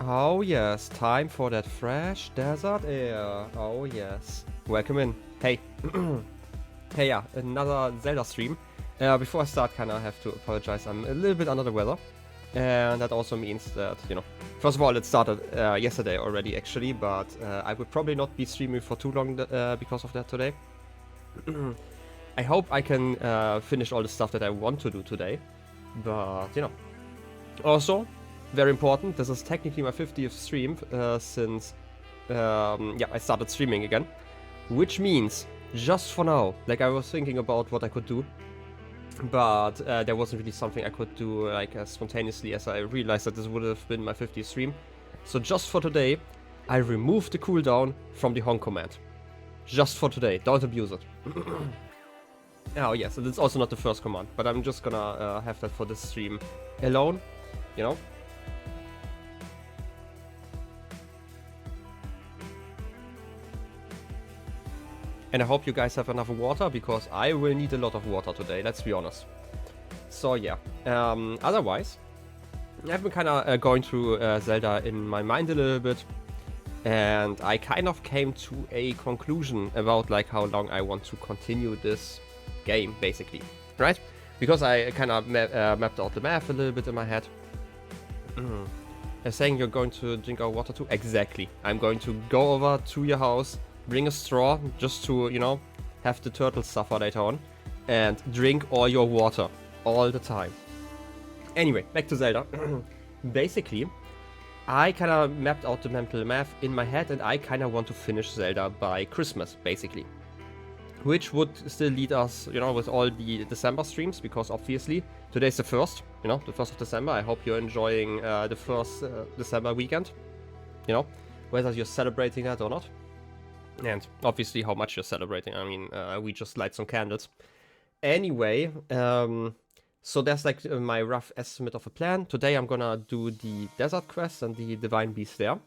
Oh yes, time for that fresh desert air. Oh yes. Welcome in. Hey. Hey, yeah, another Zelda stream. Before I start, kinda have to apologize. I'm a little bit under the weather. And that also means that, first of all, it started yesterday already, actually, but I will probably not be streaming for too long because of that today. I hope I can finish all the stuff that I want to do today. But, also, very important, this is technically my 50th stream since, I started streaming again. Which means, just for now, like I was thinking about what I could do, but there wasn't really something I could do like as spontaneously as I realized that this would have been my 50th stream. So just for today, I removed the cooldown from the Hong command. Just for today, don't abuse it. Oh yes, and it's also not the first command, but I'm just gonna have that for this stream alone, And I hope you guys have enough water, because I will need a lot of water today, let's be honest. So yeah, otherwise, I've been kind of going through Zelda in my mind a little bit, and I kind of came to a conclusion about like how long I want to continue this game, basically, right? Because I kind of mapped out the math a little bit in my head. Saying you're going to drink our water too? Exactly. I'm going to go over to your house, bring a straw just to, have the turtles suffer later on, and drink all your water all the time. Anyway, back to Zelda. Basically, I kind of mapped out the mental math in my head, and I kind of want to finish Zelda by Christmas, basically. Which would still lead us, with all the December streams, because obviously today's the 1st, the 1st of December. I hope you're enjoying the first December weekend, whether you're celebrating that or not. And obviously how much you're celebrating. I mean, we just light some candles. Anyway, so that's like my rough estimate of a plan. Today I'm gonna do the desert quest and the divine beast there.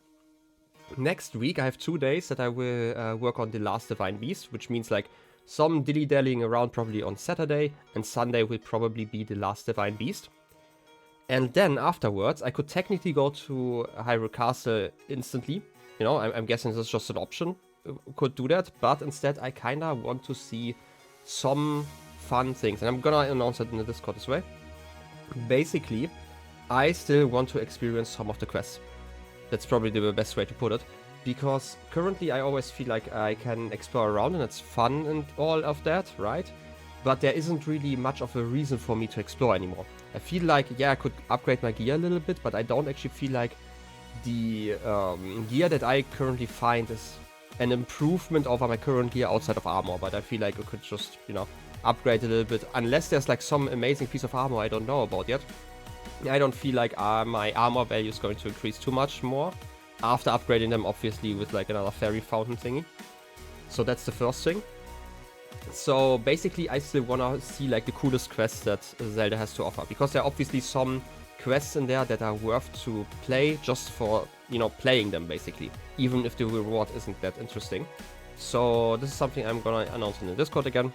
Next week I have 2 days that I will work on the last divine beast, which means like some dilly-dallying around probably on Saturday, and Sunday will probably be the last divine beast. And then afterwards I could technically go to Hyrule Castle instantly. I'm guessing this is just an option. Could do that, but instead I kinda want to see some fun things, and I'm gonna announce it in the Discord as well. Basically, I still want to experience some of the quests. That's probably the best way to put it, because currently I always feel like I can explore around and it's fun and all of that, right? But there isn't really much of a reason for me to explore anymore. I feel like, yeah, I could upgrade my gear a little bit, but I don't actually feel like the gear that I currently find is an improvement over my current gear outside of armor, but I feel like I could just, upgrade a little bit, unless there's like some amazing piece of armor I don't know about yet. I don't feel like my armor value is going to increase too much more after upgrading them, obviously, with like another fairy fountain thingy. So that's the first thing. So basically I still wanna see like the coolest quests that Zelda has to offer, because there are obviously some quests in there that are worth to play just for, playing them, basically, even if the reward isn't that interesting. So this is something I'm gonna announce in the Discord again.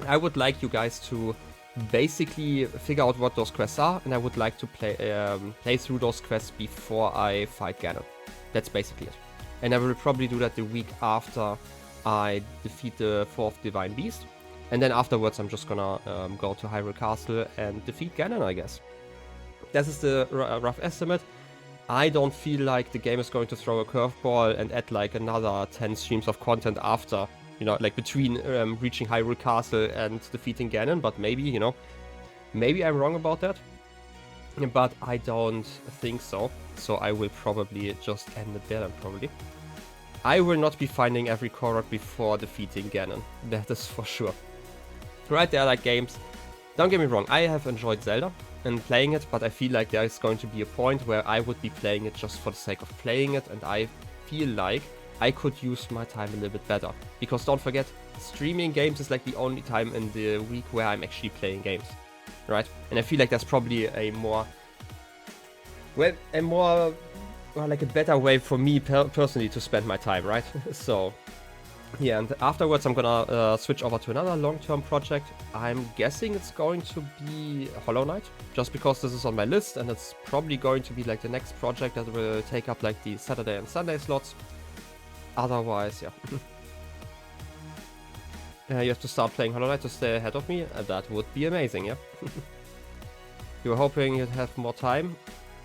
I would like you guys to basically figure out what those quests are, and I would like to play through those quests before I fight Ganon. That's basically it. And I will probably do that the week after I defeat the 4th Divine Beast. And then afterwards I'm just gonna go to Hyrule Castle and defeat Ganon, I guess. This is the rough estimate. I don't feel like the game is going to throw a curveball and add like another 10 streams of content after, like between reaching Hyrule Castle and defeating Ganon, but maybe, maybe I'm wrong about that. But I don't think so. So I will probably just end it there then, probably. I will not be finding every Korok before defeating Ganon. That is for sure. Right, there are like games. Don't get me wrong, I have enjoyed Zelda and playing it, but I feel like there is going to be a point where I would be playing it just for the sake of playing it, and I feel like I could use my time a little bit better. Because don't forget, streaming games is like the only time in the week where I'm actually playing games, right? And I feel like that's probably a like a better way for me personally to spend my time, right? So Yeah, and afterwards I'm gonna switch over to another long-term project. I'm guessing it's going to be Hollow Knight, just because this is on my list, and it's probably going to be like the next project that will take up like the Saturday and Sunday slots. Otherwise, yeah. You have to start playing Hollow Knight to stay ahead of me. That would be amazing, yeah. You were hoping you'd have more time.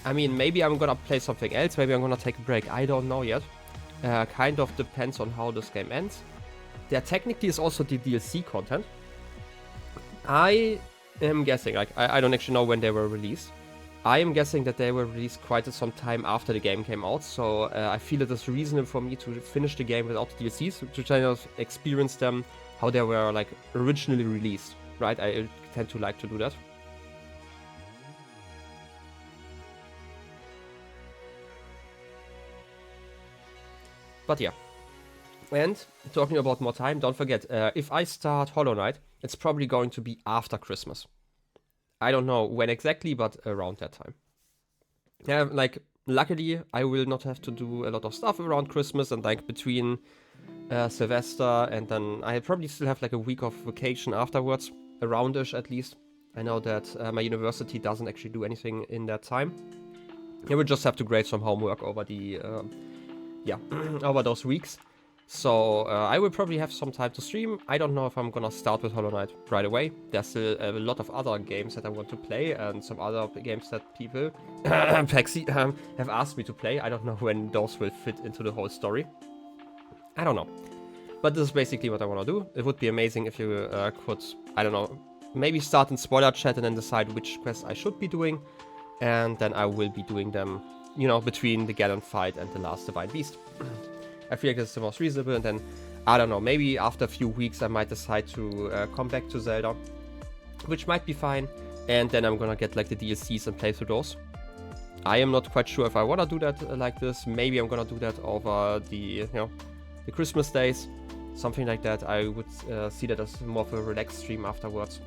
I mean, maybe I'm gonna play something else, maybe I'm gonna take a break, I don't know yet. Kind of depends on how this game ends. There technically is also the DLC content. I am guessing, like, I don't actually know when they were released. I am guessing that they were released quite some time after the game came out, so I feel it is reasonable for me to finish the game without the DLCs, to kind of experience them how they were, like, originally released, right? I tend to like to do that. But yeah. And talking about more time, don't forget, if I start Hollow Knight, it's probably going to be after Christmas. I don't know when exactly, but around that time. Yeah, like, luckily, I will not have to do a lot of stuff around Christmas, and like between Sylvester and then I probably still have like a week of vacation afterwards, aroundish at least. I know that my university doesn't actually do anything in that time. I will just have to grade some homework over the, over those weeks. So I will probably have some time to stream. I don't know if I'm gonna start with Hollow Knight right away. There's still a lot of other games that I want to play, and some other games that people Pexi, have asked me to play. I don't know when those will fit into the whole story. I don't know. But this is basically what I want to do. It would be amazing if you could, I don't know, maybe start in spoiler chat and then decide which quests I should be doing. And then I will be doing them, you know, between the Ganon fight and the last Divine Beast. I feel like this is the most reasonable, and then, I don't know, maybe after a few weeks I might decide to come back to Zelda, which might be fine, and then I'm gonna get like the DLCs and play through those. I am not quite sure if I wanna do that like this. Maybe I'm gonna do that over the, you know, the Christmas days, something like that. I would see that as more of a relaxed stream afterwards.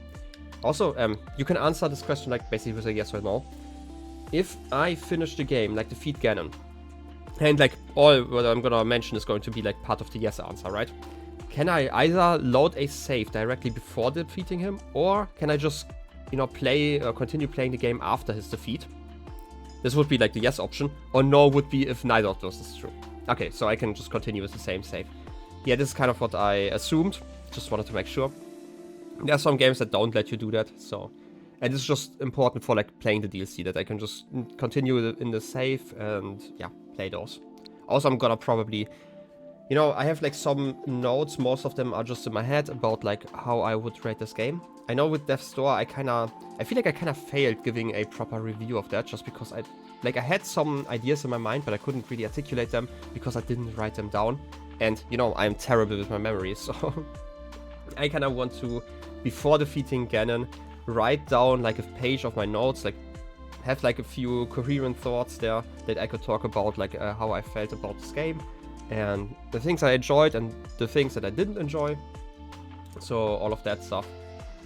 Also, you can answer this question like basically with a yes or no. If I finish the game, like defeat Ganon, and like all what I'm gonna mention is going to be like part of the yes answer, right? Can I either load a save directly before defeating him, or can I just, you know, play or continue playing the game after his defeat? This would be like the yes option, or no would be if neither of those is true. Okay, so I can just continue with the same save. Yeah, this is kind of what I assumed. Just wanted to make sure. There are some games that don't let you do that, so... And it's just important for like playing the DLC, that I can just continue in the save and yeah, play those. Also, I'm gonna probably, you know, I have like some notes, most of them are just in my head about like how I would rate this game. I know with Death's Door, I feel like I kind of failed giving a proper review of that, just because I had some ideas in my mind, but I couldn't really articulate them because I didn't write them down. And, you know, I'm terrible with my memory, so I kind of want to, before defeating Ganon, write down like a page of my notes, like have like a few coherent thoughts there that I could talk about, like how I felt about this game and the things I enjoyed and the things that I didn't enjoy. So all of that stuff,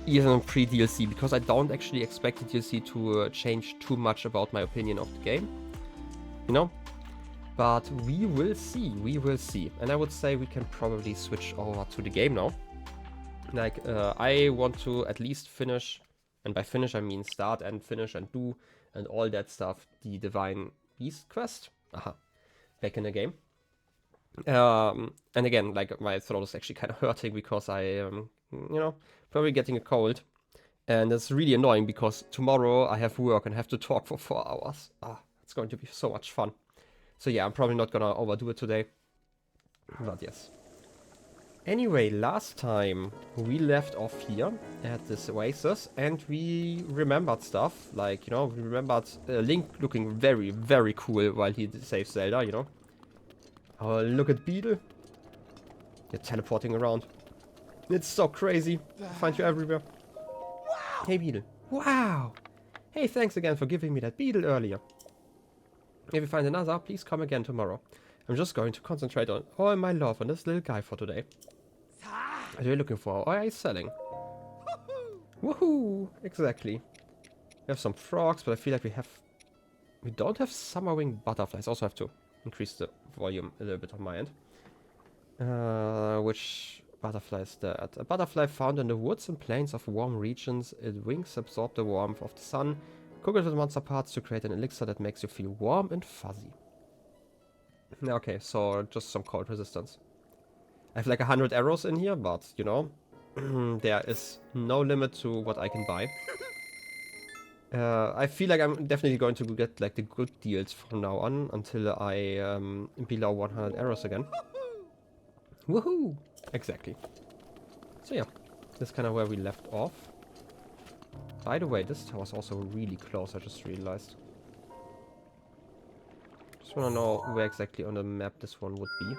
even pre-DLC, because I don't actually expect the DLC to change too much about my opinion of the game, you know? But we will see, And I would say we can probably switch over to the game now. Like, I want to at least finish, and by finish I mean start and finish and do and all that stuff, the Divine Beast quest. Aha, back in the game. And again, like, my throat is actually kind of hurting because I am, you know, probably getting a cold. And it's really annoying because tomorrow I have work and have to talk for 4 hours. It's going to be so much fun. So yeah, I'm probably not gonna overdo it today. But yes. Anyway, last time we left off here at this oasis and we remembered stuff, like, you know, we remembered Link looking very, very cool while he saves Zelda, you know. Oh, look at Beetle. You're teleporting around. It's so crazy. I find you everywhere. Wow. Hey, Beetle. Wow. Hey, thanks again for giving me that beetle earlier. If you find another, please come again tomorrow. I'm just going to concentrate on all my love on this little guy for today. What are you looking for? Or are you selling? Woohoo! Exactly. We have some frogs, but I feel like we don't have summer wing butterflies. Also have to increase the volume a little bit on my end. Which butterfly is that? A butterfly found in the woods and plains of warm regions. Its wings absorb the warmth of the sun. Cook it with monster parts to create an elixir that makes you feel warm and fuzzy. Okay, so just some cold resistance. I have like 100 arrows in here, but you know, there is no limit to what I can buy. I feel like I'm definitely going to get like the good deals from now on until I am below 100 arrows again. Woohoo! Exactly. So yeah, that's kind of where we left off. By the way, this tower is also really close, I just realized. Just want to know where exactly on the map this one would be.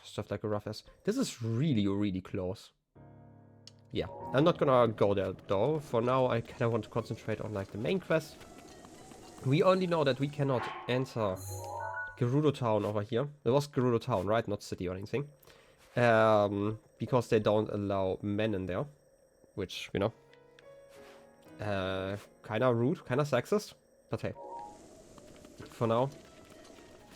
Just have like a rough guess. This is really, really close. Yeah, I'm not gonna go there though. For now, I kind of want to concentrate on like the main quest. We only know that we cannot enter Gerudo Town over here. It was Gerudo Town, right? Not city or anything. Because they don't allow men in there. Which, you know, kind of rude, kind of sexist. But hey, for now.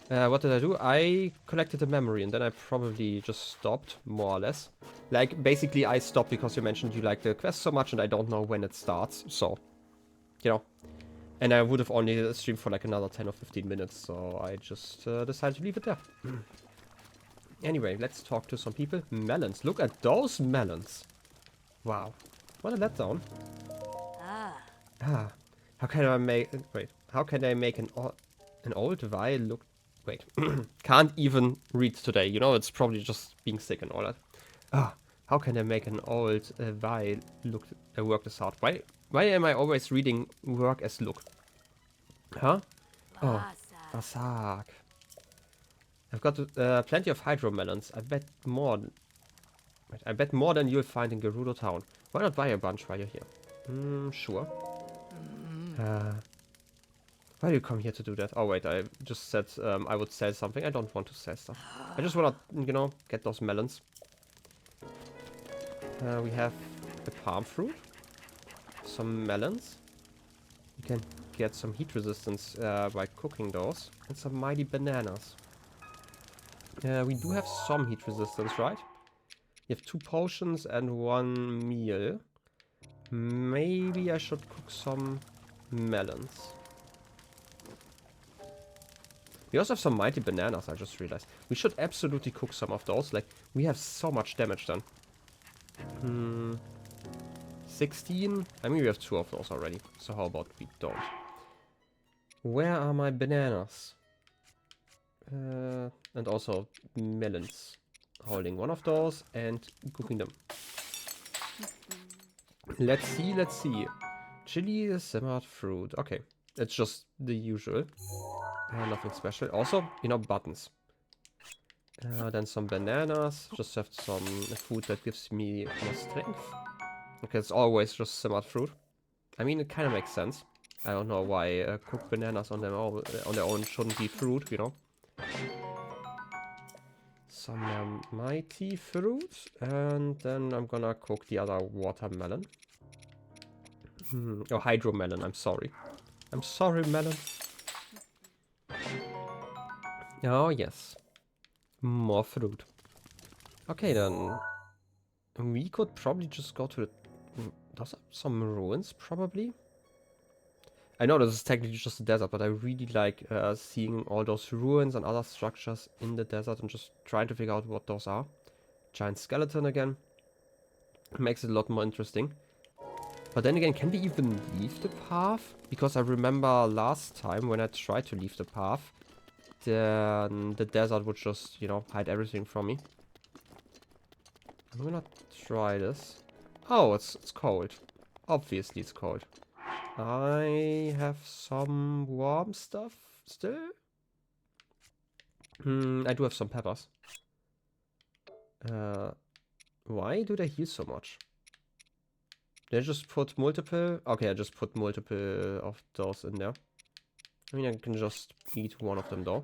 What did I do? I collected a memory and then I probably just stopped, more or less. Like, basically I stopped because you mentioned you like the quest so much and I don't know when it starts. So, you know. And I would have only streamed for like another 10 or 15 minutes, so I just decided to leave it there. Anyway, let's talk to some people. Melons. Look at those melons. Wow. What a letdown. Ah. How can I make... Wait. How can I make an old vial look... Wait. Can't even read today. You know, it's probably just being sick and all that. Ah. How can I make an old vial look... work this out? Why am I always reading work as look? Huh? Oh, Basak. I've got plenty of hydromelons. I bet more. Wait, I bet more than you'll find in Gerudo Town. Why not buy a bunch while you're here? Sure. Why do you come here to do that? Oh wait, I just said I would sell something. I don't want to sell stuff. I just wanna, you know, get those melons. We have a palm fruit. Some melons. You can get some heat resistance by cooking those. And some mighty bananas. We do have some heat resistance, right? You have 2 potions and 1 meal. Maybe I should cook some melons. We also have some mighty bananas, I just realized. We should absolutely cook some of those. Like, we have so much damage done. 16? I mean, we have 2 of those already. So how about we don't? Where are my bananas? And also melons. Holding one of those and cooking them. Let's see. Chili, simmered fruit. Okay, it's just the usual. Nothing special. Also, you know, buttons. Then some bananas. Just have some food that gives me more strength. Okay, it's always just simmered fruit. I mean, it kind of makes sense. I don't know why cooked bananas on their own shouldn't be fruit, you know. Some mighty fruit, and then I'm gonna cook the other watermelon. Oh, hydromelon, I'm sorry. I'm sorry, melon. Oh, yes. More fruit. Okay, then. We could probably just go to the... Those are some ruins, probably? I know this is technically just a desert, but I really like seeing all those ruins and other structures in the desert and just trying to figure out what those are. Giant skeleton again. Makes it a lot more interesting. But then again, can we even leave the path? Because I remember last time when I tried to leave the path, then the desert would just, you know, hide everything from me. I'm gonna try this. Oh, it's cold. Obviously it's cold. I have some warm stuff still. I do have some peppers. Why do they heal so much? Did I just put multiple? Okay, I just put multiple of those in there. I mean, I can just eat one of them though.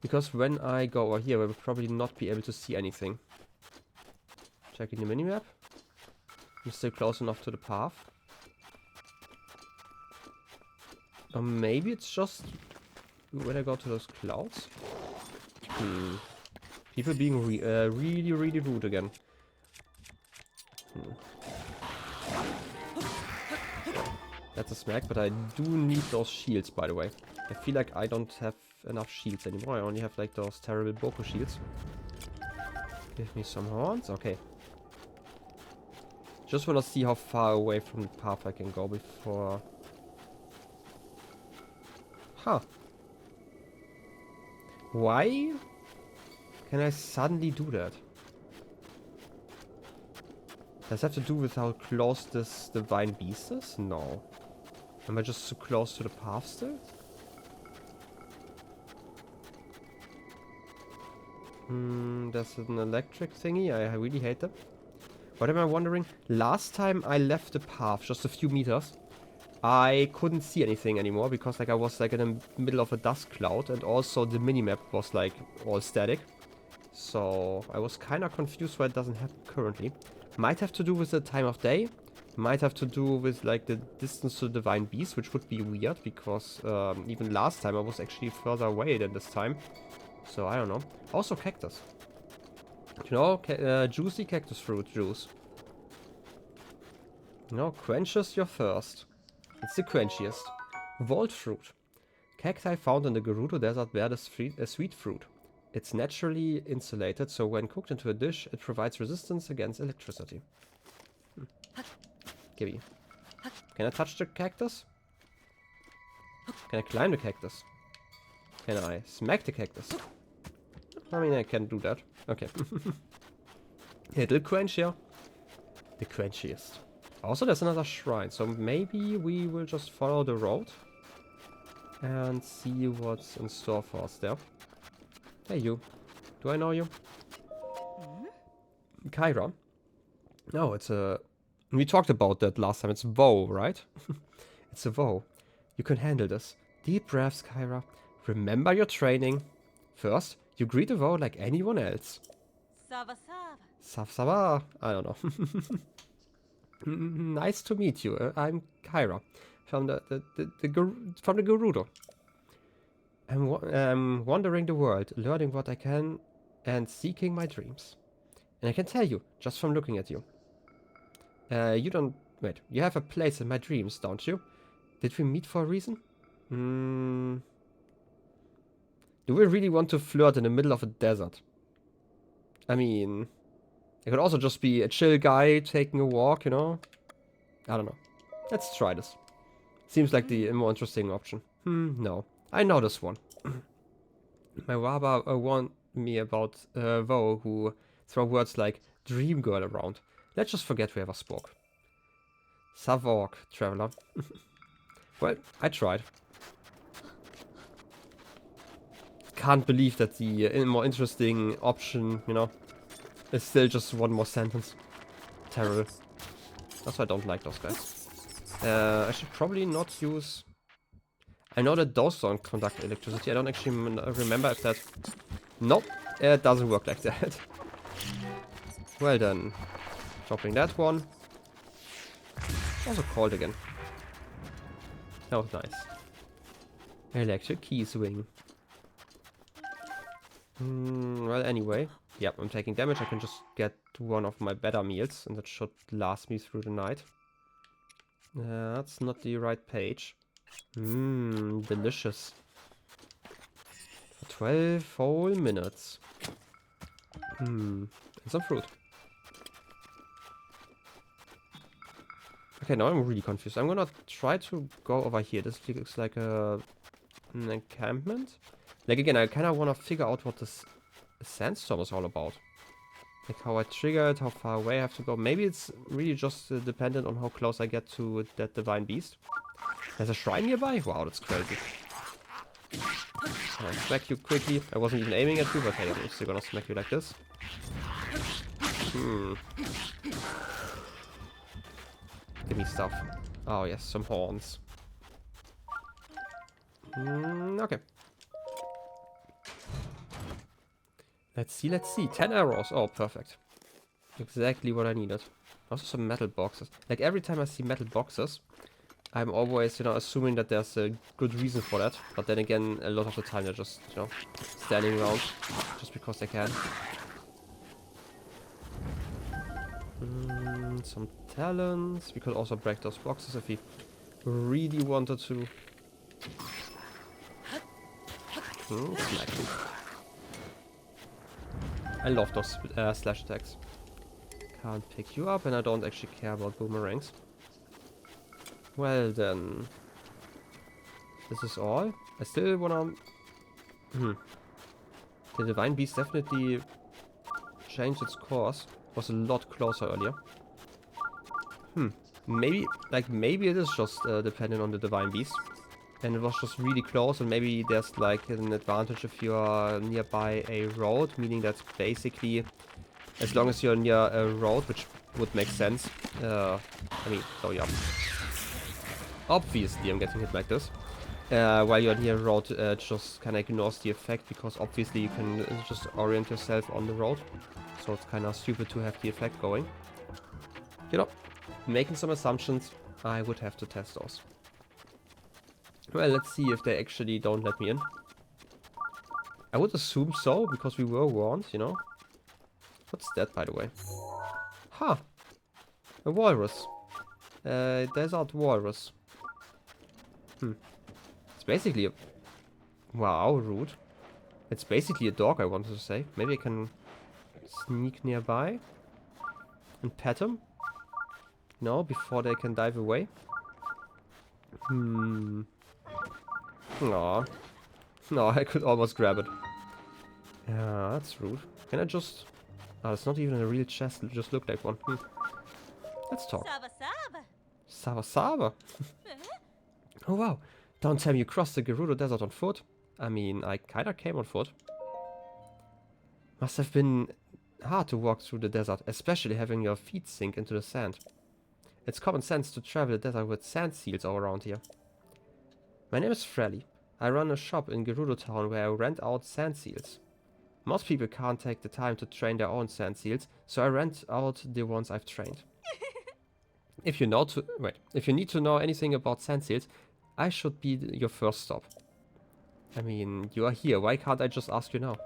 Because when I go over here, I will probably not be able to see anything. Checking the minimap. I'm still close enough to the path. Or maybe it's just when I go to those clouds. People being really, really rude again. That's a smack, but I do need those shields, by the way. I feel like I don't have enough shields anymore. I only have like those terrible Boko shields. Give me some horns. Okay. Just want to see how far away from the path I can go before... Huh. Why can I suddenly do that? Does that have to do with how close this divine beast is? No. Am I just too close to the path still? There's an electric thingy. I really hate them. What am I wondering? Last time I left the path, just a few meters, I couldn't see anything anymore because like I was like in the middle of a dust cloud, and also the minimap was like all static. So I was kind of confused why it doesn't happen currently. Might have to do with the time of day. Might have to do with like the distance to the divine beast, which would be weird because even last time I was actually further away than this time. So I don't know. Also cactus. You know, juicy cactus fruit juice. You know, quenches your thirst. It's the quenchiest. Vault fruit. Cacti found in the Gerudo desert bear the sweet fruit. It's naturally insulated, so when cooked into a dish, it provides resistance against electricity. Gimme. Can I touch the cactus? Can I climb the cactus? Can I smack the cactus? I mean, I can do that. Okay. Little quenchier. The quenchiest. Also, there's another shrine, so maybe we will just follow the road and see what's in store for us there. Hey, you. Do I know you? Kyra. No, it's a... We talked about that last time. It's VO, right? It's a VO. You can handle this. Deep breaths, Kyra. Remember your training. First, you greet a VO like anyone else. Sava sava. Sav sava. I don't know. Nice to meet you. I'm Kyra. From the Gerudo. I'm wandering the world, learning what I can and seeking my dreams. And I can tell you, just from looking at you. You don't... Wait, you have a place in my dreams, don't you? Did we meet for a reason? Do we really want to flirt in the middle of a desert? I mean... It could also just be a chill guy taking a walk, you know? I don't know. Let's try this. Seems like the more interesting option. No. I know this one. My Waba warned me about Vo, who throw words like dream girl around. Let's just forget we ever spoke. Savork, traveler. Well, I tried. Can't believe that the more interesting option, you know, is still just one more sentence. Terrible. That's why I don't like those guys. I should probably not use... I know that those don't conduct electricity. I don't actually remember if that... Nope, it doesn't work like that. Well then. Dropping that one. Also cold again. That was nice. Electric key swing. Well, anyway. Yep, I'm taking damage. I can just get one of my better meals, and that should last me through the night. That's not the right page. Delicious. For 12 whole minutes. And some fruit. Okay, now I'm really confused. I'm gonna try to go over here. This looks like an encampment. Like, again, I kind of want to figure out what this sandstorm is all about. Like, how I trigger it, how far away I have to go. Maybe it's really just dependent on how close I get to that divine beast. There's a shrine nearby? Wow, that's crazy. I'll smack you quickly. I wasn't even aiming at you, but hey, I'm still gonna smack you like this. Give me stuff. Oh yes, some horns. Okay. Let's see. 10 arrows. Oh, perfect. Exactly what I needed. Also some metal boxes. Like, every time I see metal boxes, I'm always, you know, assuming that there's a good reason for that. But then again, a lot of the time they're just, you know, standing around just because they can. Some talents. We could also break those boxes if we really wanted to. Smack me. I love those slash attacks. Can't pick you up, and I don't actually care about boomerangs. Well then, this is all. I still wanna. The Divine Beast definitely changed its course. Was a lot closer earlier. Maybe it is just dependent on the Divine Beast. And it was just really close, and maybe there's like an advantage if you're nearby a road, meaning that basically, as long as you're near a road, which would make sense. I mean, so yeah. Obviously, I'm getting hit like this. While you're near a road, just kind of ignores the effect, because obviously you can just orient yourself on the road. So it's kind of stupid to have the effect going. You know, making some assumptions, I would have to test those. Well, let's see if they actually don't let me in. I would assume so, because we were warned, you know. What's that, by the way? Huh. A walrus. Desert walrus. It's basically a... Wow, rude. It's basically a dog, I wanted to say. Maybe I can sneak nearby and pet him. No, before they can dive away. Aw. No, I could almost grab it. Yeah, that's rude. Can I just... Oh, it's not even a real chest, it just looked like one. Let's talk. Sava Sava? Oh wow. Don't tell me you crossed the Gerudo Desert on foot. I mean, I kinda came on foot. Must have been hard to walk through the desert, especially having your feet sink into the sand. It's common sense to travel the desert with sand seals all around here. My name is Frelly. I run a shop in Gerudo Town where I rent out sand seals. Most people can't take the time to train their own sand seals, so I rent out the ones I've trained. If you need to know anything about sand seals, I should be your first stop. I mean, you are here, why can't I just ask you now?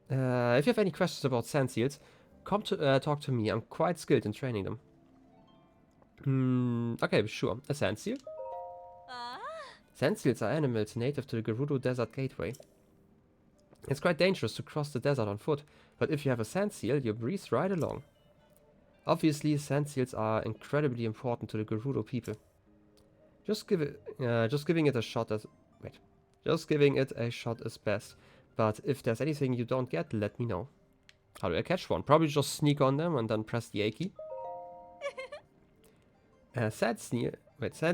If you have any questions about sand seals, come to talk to me. I'm quite skilled in training them. Okay, sure. A sand seal? Sand seals are animals native to the Gerudo Desert Gateway. It's quite dangerous to cross the desert on foot, but if you have a sand seal, you breeze right along. Obviously, sand seals are incredibly important to the Gerudo people. Just giving it a shot is best. But if there's anything you don't get, let me know. How do I catch one? Probably just sneak on them and then press the A key. Sand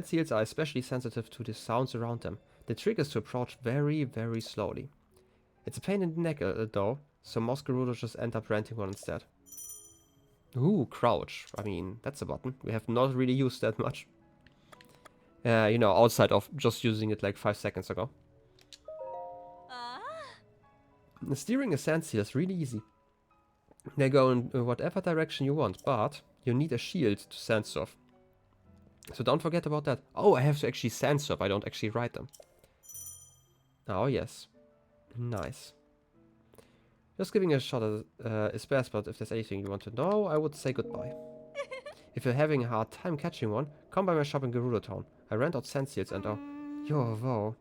seals are especially sensitive to the sounds around them. The trick is to approach very, very slowly. It's a pain in the neck though, so most Gerudos just end up ranting one instead. Ooh, crouch. I mean, that's a button. We have not really used that much. You know, outside of just using it like 5 seconds ago. Steering a sand seal is really easy. They go in whatever direction you want, but you need a shield to sand surf. So don't forget about that. Oh, I have to actually sand surf. I don't actually ride them. Oh, yes. Nice. Just giving a shot is best, but if there's anything you want to know, I would say goodbye. If you're having a hard time catching one, come by my shop in Gerudo Town. I rent out sand seals and whoa.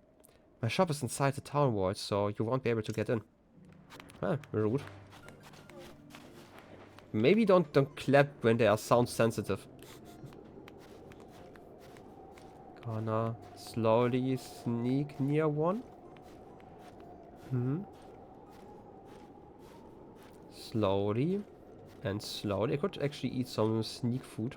My shop is inside the town walls, so you won't be able to get in. Ah, rude. Maybe don't clap when they are sound sensitive. Gonna slowly sneak near one. Slowly and slowly. I could actually eat some sneak food.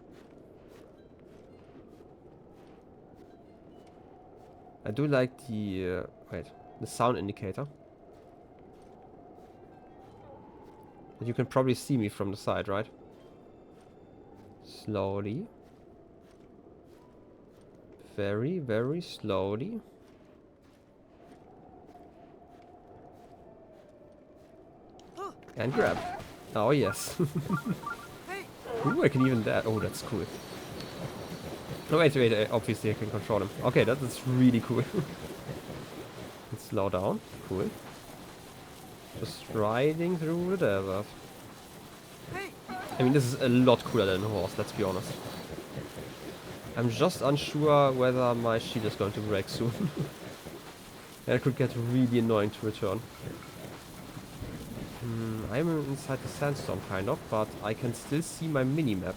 I do like the the sound indicator. But you can probably see me from the side, right? Slowly. Very, very slowly. And grab. Oh, yes. Ooh, I can even that. Oh, that's cool. No, wait, obviously I can control him. Okay, that is really cool. Let's slow down. Cool. Just riding through the desert. I mean, this is a lot cooler than a horse, let's be honest. I'm just unsure whether my shield is going to break soon. That could get really annoying to return. I'm inside the sandstorm, kind of, but I can still see my mini-map.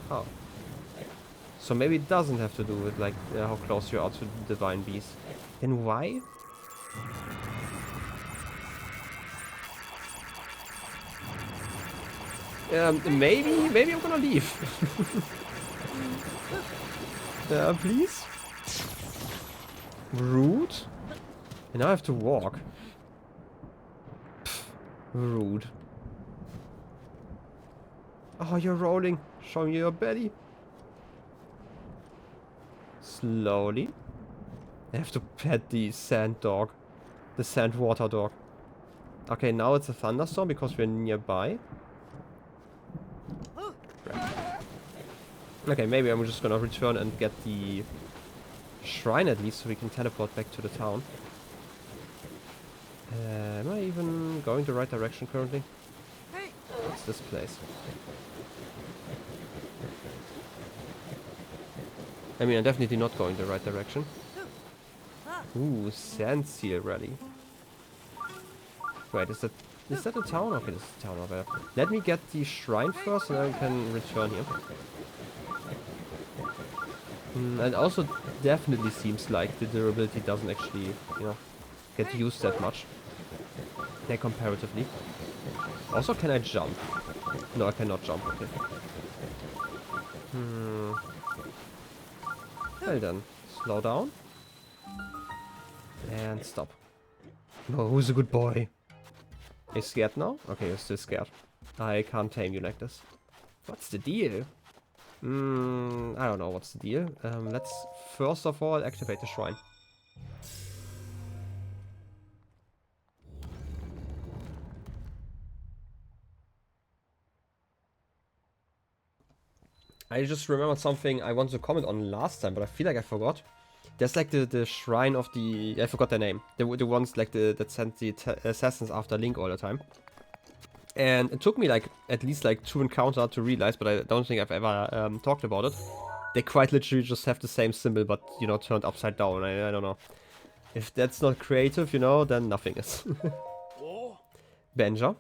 Oh. So maybe it doesn't have to do with, like, how close you are to the divine beast. Then why? Maybe I'm gonna leave. Please? Rude? And now I have to walk. Pfft, rude. Oh, you're rolling. Showing you your belly. Slowly. I have to pet the sand dog. The sand water dog. Okay, now it's a thunderstorm because we're nearby. Okay, maybe I'm just gonna return and get the shrine at least so we can teleport back to the town. Am I even going the right direction currently? What's this place? I mean, I'm definitely not going the right direction. Ooh, sand seal rally. Wait, is that a town? Okay, this is a town over there. Let me get the shrine first and then I can return here. And also definitely seems like the durability doesn't actually, you know, get used that much. Yeah, comparatively. Also, can I jump? No, I cannot jump. Okay. Well then, slow down. And stop. No, who's a good boy? Are you scared now? Okay, you're still scared. I can't tame you like this. What's the deal? I don't know what's the deal. Let's first of all activate the shrine. I just remembered something I wanted to comment on last time, but I feel like I forgot. There's like the shrine of the... I forgot their name. The ones like that sent the assassins after Link all the time. And it took me like at least like 2 encounters to realize, but I don't think I've ever talked about it. They quite literally just have the same symbol, but you know, turned upside down. I don't know. If that's not creative, you know, then nothing is. Benja.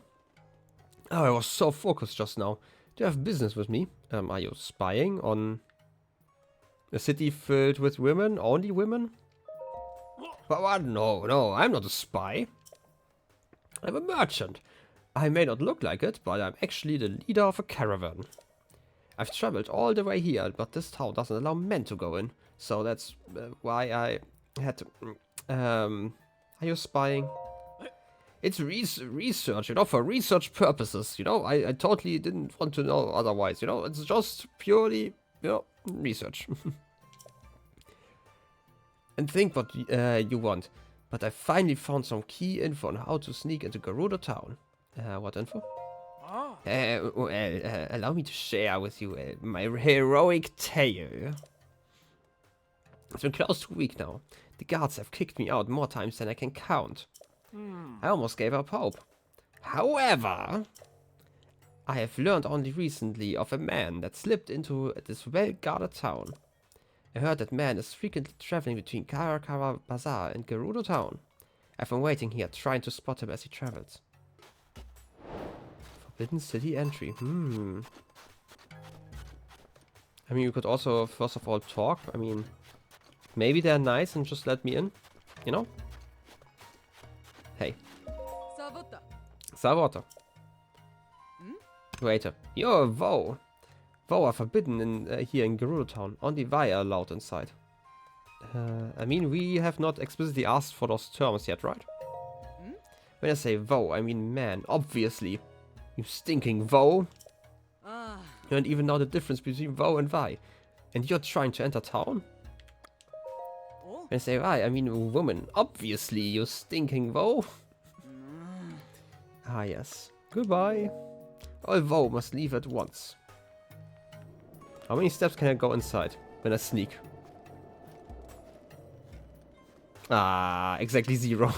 Oh, I was so focused just now. Do you have business with me? Are you spying on a city filled with women? Only women? But what? No, I'm not a spy. I'm a merchant. I may not look like it, but I'm actually the leader of a caravan. I've traveled all the way here, but this town doesn't allow men to go in. So that's why I had to... are you spying? It's research, you know, for research purposes, you know. I totally didn't want to know otherwise, you know. It's just purely, you know, research. And think what you want. But I finally found some key info on how to sneak into Gerudo town. What info? Allow me to share with you my heroic tale. It's been close to a week now. The guards have kicked me out more times than I can count. I almost gave up hope. However, I have learned only recently of a man that slipped into this well-guarded town. I heard that man is frequently traveling between Karakara Bazaar and Gerudo town. I've been waiting here, trying to spot him as he travels. Forbidden City entry. I mean, you could also, first of all, talk. I mean, maybe they're nice and just let me in, you know? Hey. Savota. Waiter. You're a vow. Vow are forbidden in here in Gerudo town. Only Vi are allowed inside. I mean, we have not explicitly asked for those terms yet, right? When I say vow, I mean man, obviously. You stinking vow. You don't even know the difference between vow and Vi. And you're trying to enter town? When I say Vi, I mean woman. Obviously, you stinking vow. Ah, yes. Goodbye. All vow must leave at once. How many steps can I go inside when I sneak? Ah, exactly 0.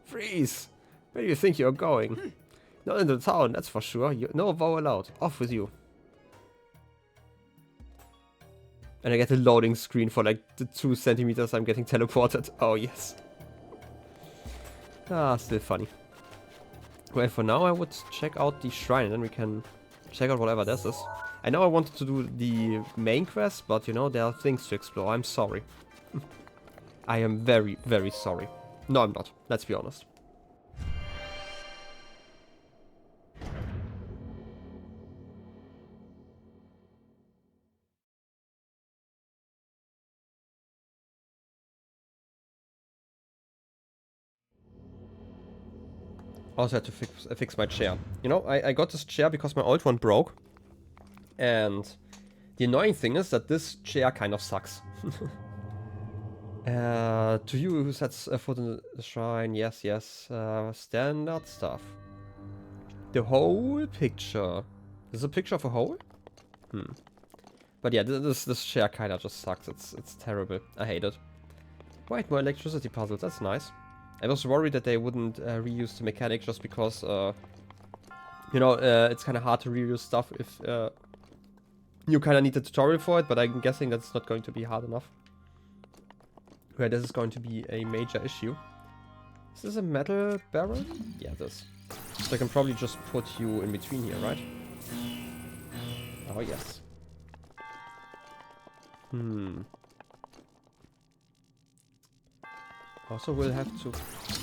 Freeze! Where do you think you're going? Not into town, that's for sure. No vow allowed. Off with you. And I get a loading screen for like the 2 centimeters I'm getting teleported. Oh, yes. Ah, still funny. Well, for now I would check out the shrine and then we can check out whatever this is. I know I wanted to do the main quest, but you know, there are things to explore. I'm sorry. I am very, very sorry. No, I'm not. Let's be honest. Also had to fix my chair. You know, I got this chair because my old one broke. And the annoying thing is that this chair kind of sucks. To you who sets a foot in the shrine, yes, yes, standard stuff. The whole picture. Is this a picture of a hole? But yeah, this chair kind of just sucks. It's terrible. I hate it. Right, more electricity puzzles. That's nice. I was worried that they wouldn't reuse the mechanic just because, you know, it's kind of hard to reuse stuff if you kind of need a tutorial for it, but I'm guessing that's not going to be hard enough. Where this is going to be a major issue. Is this a metal barrel? Yeah, it is. So I can probably just put you in between here, right? Oh, yes. Also, we'll have to...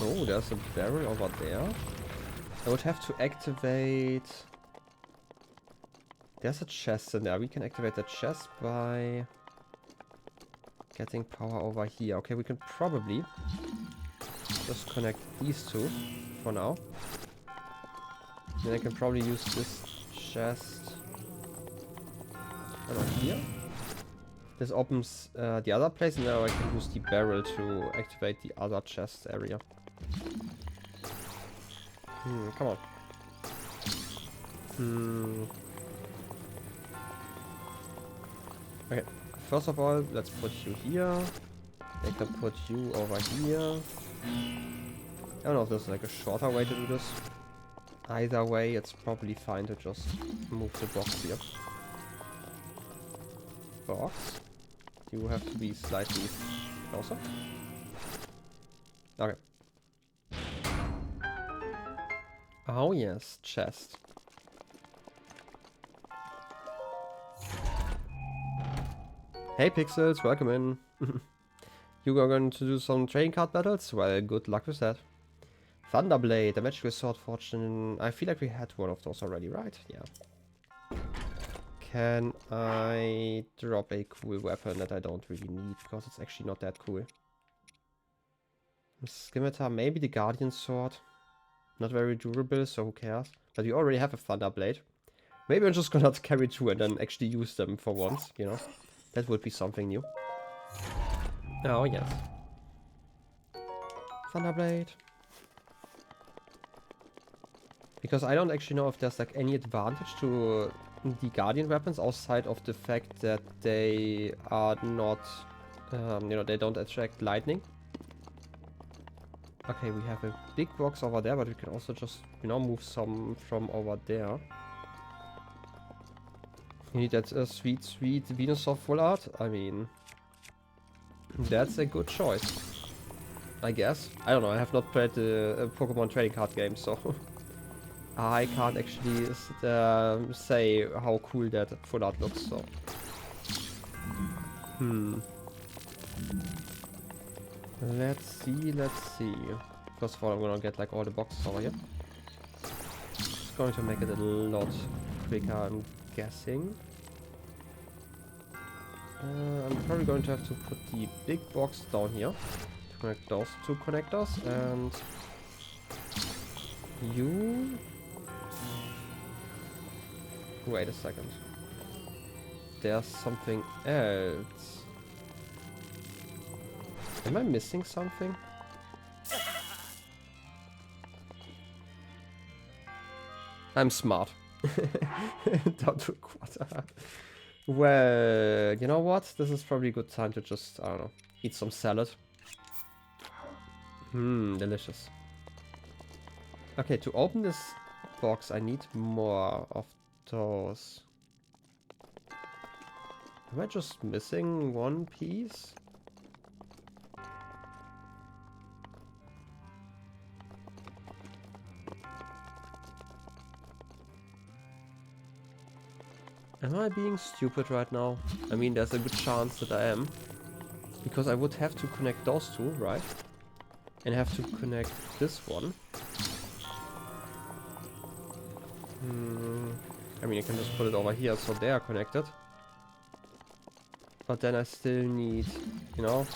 Oh, there's a barrel over there. I would have to activate... There's a chest in there. We can activate the chest by... getting power over here. Okay, we can probably just connect these two for now. Then I can probably use this chest... I don't know, here? This opens the other place, and now I can use the barrel to activate the other chest area. Come on. Okay, first of all, let's put you here. I can put you over here. I don't know if there's like a shorter way to do this. Either way, it's probably fine to just move the box here. Box. You have to be slightly closer. Okay. Oh yes, chest. Hey Pixels, welcome in. You are going to do some trading card battles? Well, good luck with that. Thunderblade, a magical sword fortune. I feel like we had one of those already, right? Yeah. Can I drop a cool weapon that I don't really need because it's actually not that cool? Scimitar, maybe the Guardian Sword. Not very durable, so who cares? But we already have a Thunderblade. Maybe I'm just gonna carry 2 and then actually use them for once, you know? That would be something new. Oh, yes. Thunderblade. Because I don't actually know if there's like any advantage to the Guardian weapons outside of the fact that they are not, you know, they don't attract lightning. Okay, we have a big box over there, but we can also just, you know, move some from over there. You need that sweet, sweet Venusaur full art? I mean, that's a good choice, I guess. I don't know, I have not played the Pokemon trading card game, so I can't actually say how cool that full art looks, so. Let's see, let's see. First of all, I'm gonna get like all the boxes over here. It's going to make it a lot quicker, I'm guessing. I'm probably going to have to put the big box down here to connect those 2 connectors, and you... Wait a second. There's something else. Am I missing something? I'm smart. Down to a quarter. Well, you know what? This is probably a good time to just, I don't know, eat some salad. Delicious. Okay, to open this box, I need more of those. Am I just missing one piece? Am I being stupid right now? I mean, there's a good chance that I am. Because I would have to connect those two, right? And have to connect this one. I mean, I can just put it over here so they are connected. But then I still need, you know,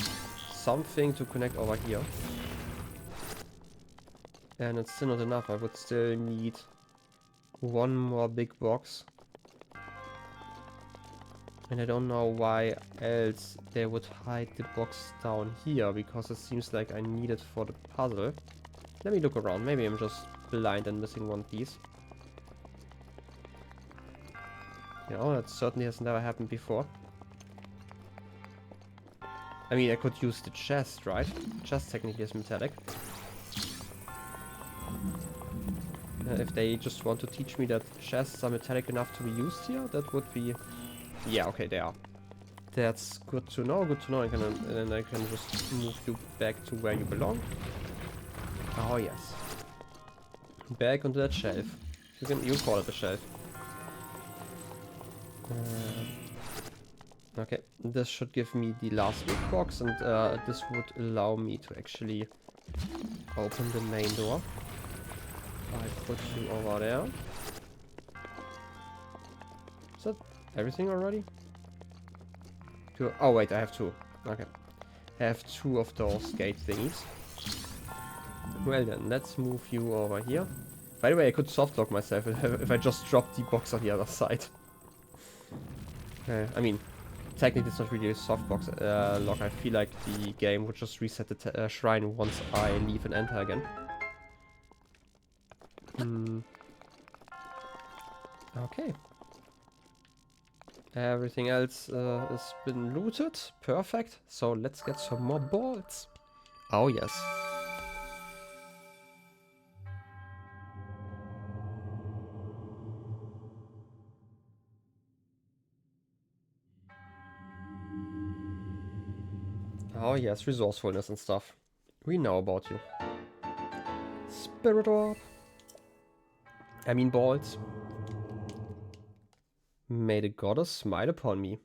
something to connect over here. And it's still not enough. I would still need one more big box. And I don't know why else they would hide the box down here, because it seems like I need it for the puzzle. Let me look around. Maybe I'm just blind and missing one piece. You know, that certainly has never happened before. I mean, I could use the chest, right? The chest technically is metallic. If they just want to teach me that chests are metallic enough to be used here, that would be... Yeah, okay, they are. That's good to know, good to know. And then I can just move you back to where you belong. Oh, yes. Back onto that shelf. You call it a shelf. Okay, this should give me the last big box, and this would allow me to actually open the main door. I put you over there. Is that everything already? Two. Oh wait, I have two. Okay. I have two of those gate thingies. Well then, let's move you over here. By the way, I could softlock myself if I just dropped the box on the other side. I mean, technically it's not really a softbox lock. I feel like the game would just reset the shrine once I leave and enter again. Okay. Everything else has been looted. Perfect. So let's get some more balls. Oh yes. Oh yes, resourcefulness and stuff. We know about you. Spirit orb. I mean balls. May the goddess smile upon me.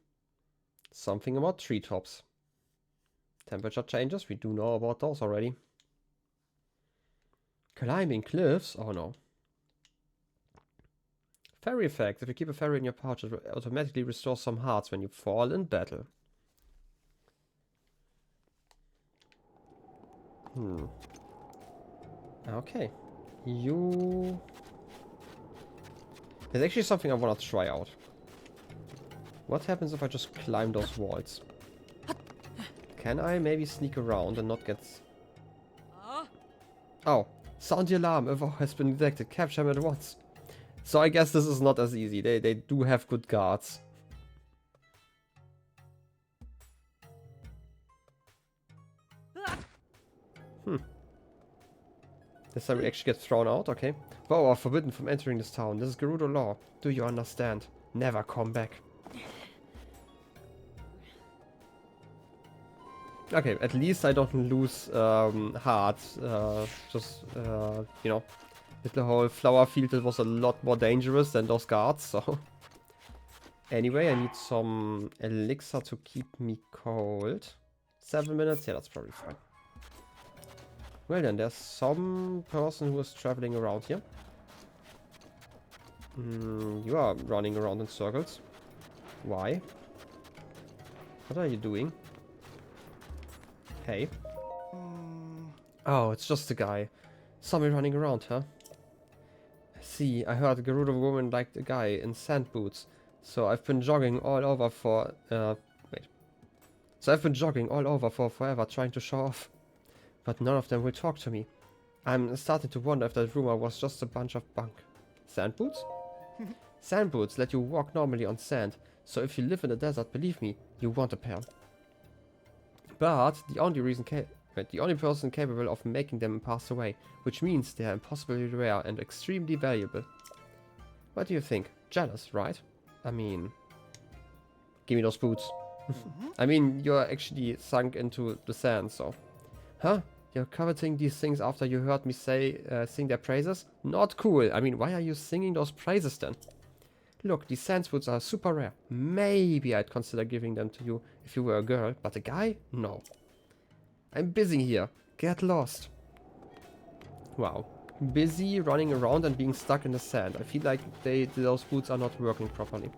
Something about treetops. Temperature changes, we do know about those already. Climbing cliffs? Oh no. Fairy effect. If you keep a fairy in your pouch, it will automatically restore some hearts when you fall in battle. Okay. You... There's actually something I want to try out. What happens if I just climb those walls? Can I maybe sneak around and not get... Oh, sound the alarm. A vow has been detected. Capture him at once. So I guess this is not as easy. They do have good guards. This time we actually get thrown out, okay. Vow are forbidden from entering this town. This is Gerudo law. Do you understand? Never come back. Okay, at least I don't lose hearts. Just, you know, the whole flower field was a lot more dangerous than those guards, so... Anyway, I need some elixir to keep me cold. 7 minutes? Yeah, that's probably fine. Well then, there's some person who is traveling around here. You are running around in circles. Why? What are you doing? Hey. Oh, it's just a guy. Somebody running around, huh? See, I heard a Gerudo woman liked a guy in sand boots. So I've been jogging all over for... So I've been jogging all over for forever trying to show off. But none of them will talk to me. I'm starting to wonder if that rumor was just a bunch of bunk. Sand boots? Sand boots let you walk normally on sand, so if you live in the desert, believe me, you want a pair. But the only person capable of making them passed away, which means they are impossibly rare and extremely valuable. What do you think? Jealous, right? I mean, give me those boots. I mean, you're actually sunk into the sand, so. Huh? You're coveting these things after you heard me sing their praises? Not cool. I mean, why are you singing those praises then? Look, these sand boots are super rare. Maybe I'd consider giving them to you if you were a girl, but a guy? No. I'm busy here. Get lost. Wow. Busy running around and being stuck in the sand. I feel like those boots are not working properly.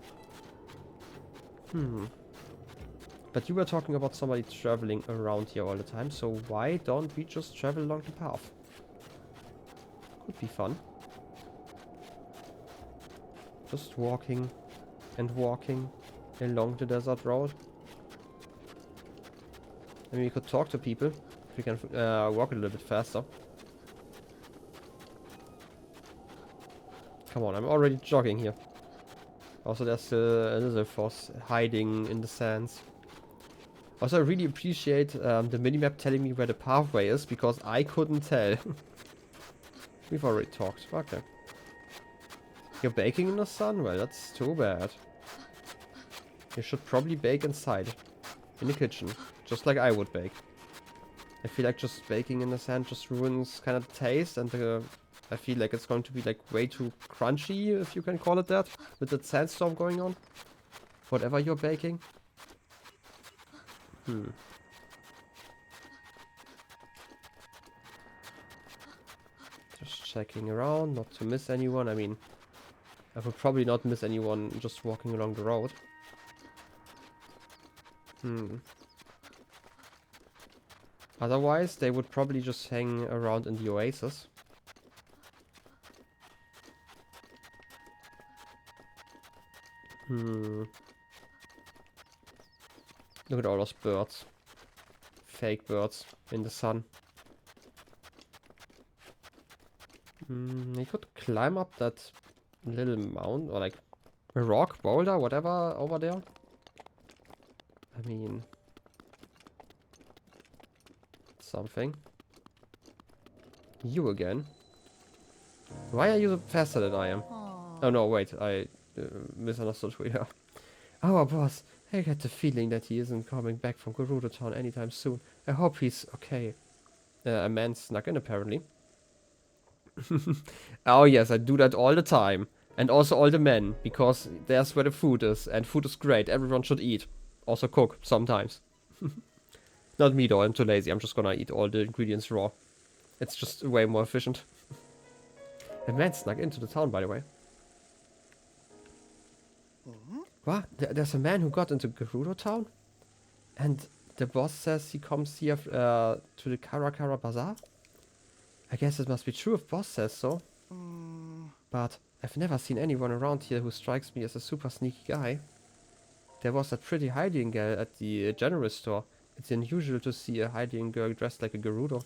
But you were talking about somebody traveling around here all the time, so why don't we just travel along the path? Could be fun. Just walking and walking along the desert road. I mean, we could talk to people if we can walk a little bit faster. Come on, I'm already jogging here. Also, there's a lizard foss hiding in the sands. Also, I really appreciate the minimap telling me where the pathway is, because I couldn't tell. We've already talked. Okay. You're baking in the sun? Well, that's too bad. You should probably bake inside. In the kitchen. Just like I would bake. I feel like just baking in the sand just ruins kind of the taste, and I feel like it's going to be like way too crunchy, if you can call it that, with that sandstorm going on. Whatever you're baking. Just checking around, not to miss anyone. I mean, I would probably not miss anyone just walking along the road. Otherwise, they would probably just hang around in the oasis. Look at all those birds. Fake birds in the sun. You could climb up that little mound, or like a rock, boulder, whatever, over there. I mean, something. You again. Why are you faster than I am? Oh no, wait, I misunderstood who you are. Our boss. I get the feeling that he isn't coming back from Gerudo Town anytime soon. I hope he's okay. A man snuck in, apparently. Oh yes, I do that all the time. And also all the men, because there's where the food is. And food is great, everyone should eat. Also cook, sometimes. Not me though, I'm too lazy. I'm just gonna eat all the ingredients raw. It's just way more efficient. A man snuck into the town, by the way. What? There's a man who got into Gerudo Town? And the boss says he comes here to the Karakara Bazaar? I guess it must be true if boss says so. But I've never seen anyone around here who strikes me as a super sneaky guy. There was that pretty hiding girl at the general store. It's unusual to see a hiding girl dressed like a Gerudo.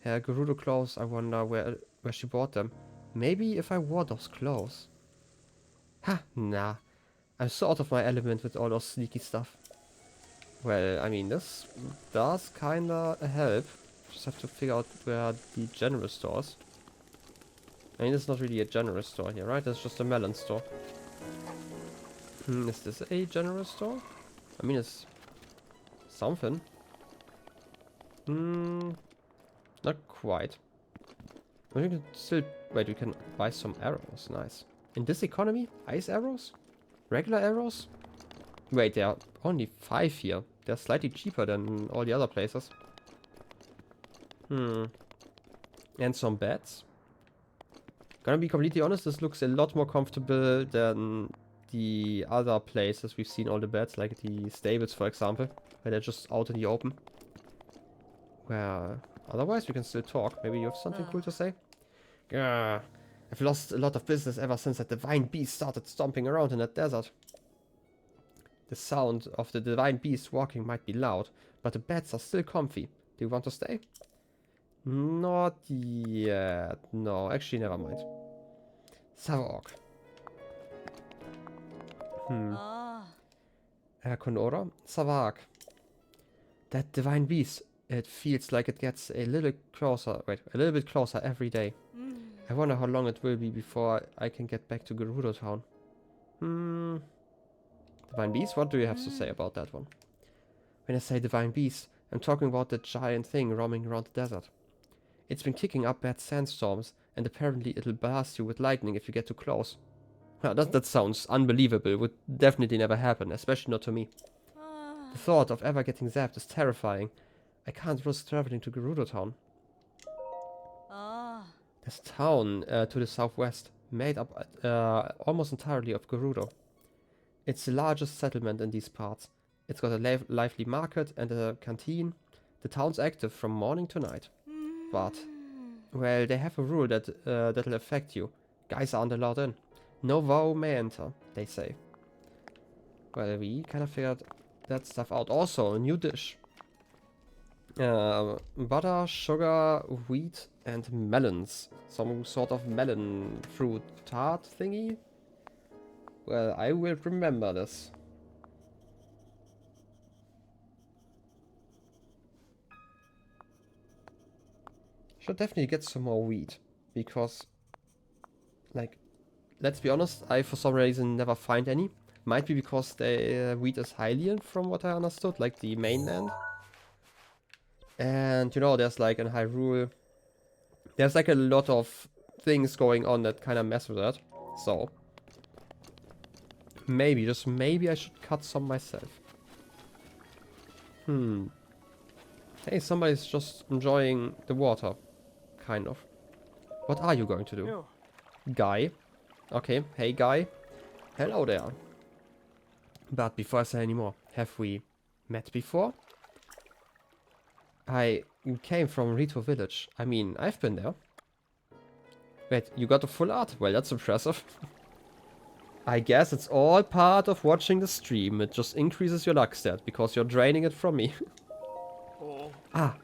Her Gerudo clothes, I wonder where she bought them. Maybe if I wore those clothes. Ha, nah. I'm so out of my element with all those sneaky stuff. Well, I mean, this does kinda help. Just have to figure out where the general store is. I mean, it's not really a general store here, right? It's just a melon store. Is this a general store? I mean, it's something. Not quite. But we can still... Wait, we can buy some arrows. Nice. In this economy? Ice arrows? Regular arrows? Wait, there are only 5 here. They're slightly cheaper than all the other places. And some beds. Gonna be completely honest, this looks a lot more comfortable than the other places we've seen all the beds, like the stables, for example, where they're just out in the open. Where otherwise we can still talk. Maybe you have something cool to say? Yeah. I've lost a lot of business ever since that divine beast started stomping around in that desert. The sound of the divine beast walking might be loud, but the beds are still comfy. Do you want to stay? Not yet. No, actually, never mind. Savok. Conora? Savak. That divine beast. It feels like it gets a little closer. Wait, a little bit closer every day. I wonder how long it will be before I can get back to Gerudo Town. Divine beast? What do you have to say about that one? When I say divine beast, I'm talking about the giant thing roaming around the desert. It's been kicking up bad sandstorms, and apparently it'll blast you with lightning if you get too close. Well, that sounds unbelievable. Would definitely never happen, especially not to me. The thought of ever getting zapped is terrifying. I can't risk traveling to Gerudo Town. There's a town to the southwest, made up almost entirely of Gerudo. It's the largest settlement in these parts. It's got a lively market and a canteen. The town's active from morning to night. But, well, they have a rule that that'll affect you. Guys aren't allowed in. No vow may enter, they say. Well, we kind of figured that stuff out. Also, a new dish. Butter, sugar, wheat, and melons. Some sort of melon fruit tart thingy. Well, I will remember this. Should definitely get some more wheat. Because, like, let's be honest, I for some reason never find any. Might be because the wheat is Hylian from what I understood, like the mainland. And, you know, there's like in Hyrule, there's like a lot of things going on that kind of mess with that. So, maybe, just maybe I should cut some myself. Hey, somebody's just enjoying the water. Kind of. What are you going to do? Ew. Guy. Okay, hey guy. Hello there. But before I say any more, have we met before? I came from Rito Village. I mean, I've been there. Wait, you got a full art? Well, that's impressive. I guess it's all part of watching the stream. It just increases your luck stat because you're draining it from me. Ah,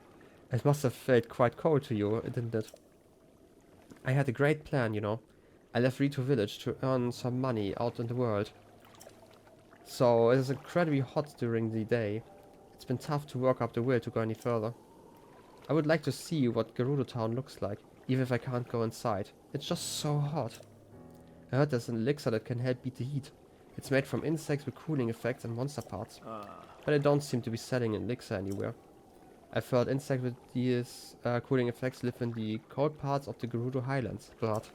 it must have felt quite cold to you, didn't it? I had a great plan, you know. I left Rito Village to earn some money out in the world. So it is incredibly hot during the day. It's been tough to work up the will to go any further. I would like to see what Gerudo Town looks like, even if I can't go inside. It's just so hot. I heard there's an elixir that can help beat the heat. It's made from insects with cooling effects and monster parts. But I don't seem to be selling an elixir anywhere. I've heard insects with these cooling effects live in the cold parts of the Gerudo Highlands, but...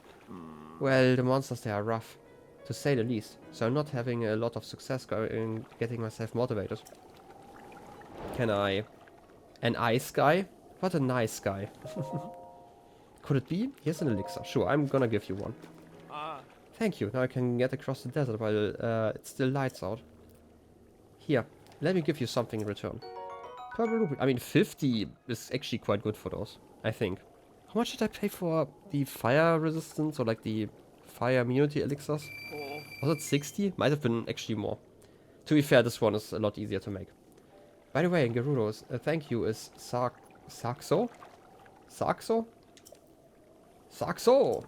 well, the monsters there are rough, to say the least, so I'm not having a lot of success in getting myself motivated. Can I... an ice guy? What a nice guy. Could it be? Here's an elixir. Sure, I'm gonna give you one. Thank you. Now I can get across the desert while it still lights out. Here, let me give you something in return. Purple rupee. I mean, 50 is actually quite good for those, I think. How much did I pay for the fire resistance or like the fire immunity elixirs? Was it 60? Might have been actually more. To be fair, this one is a lot easier to make. By the way, in Gerudo's, thank you is Saxo? Saxo? Saxo!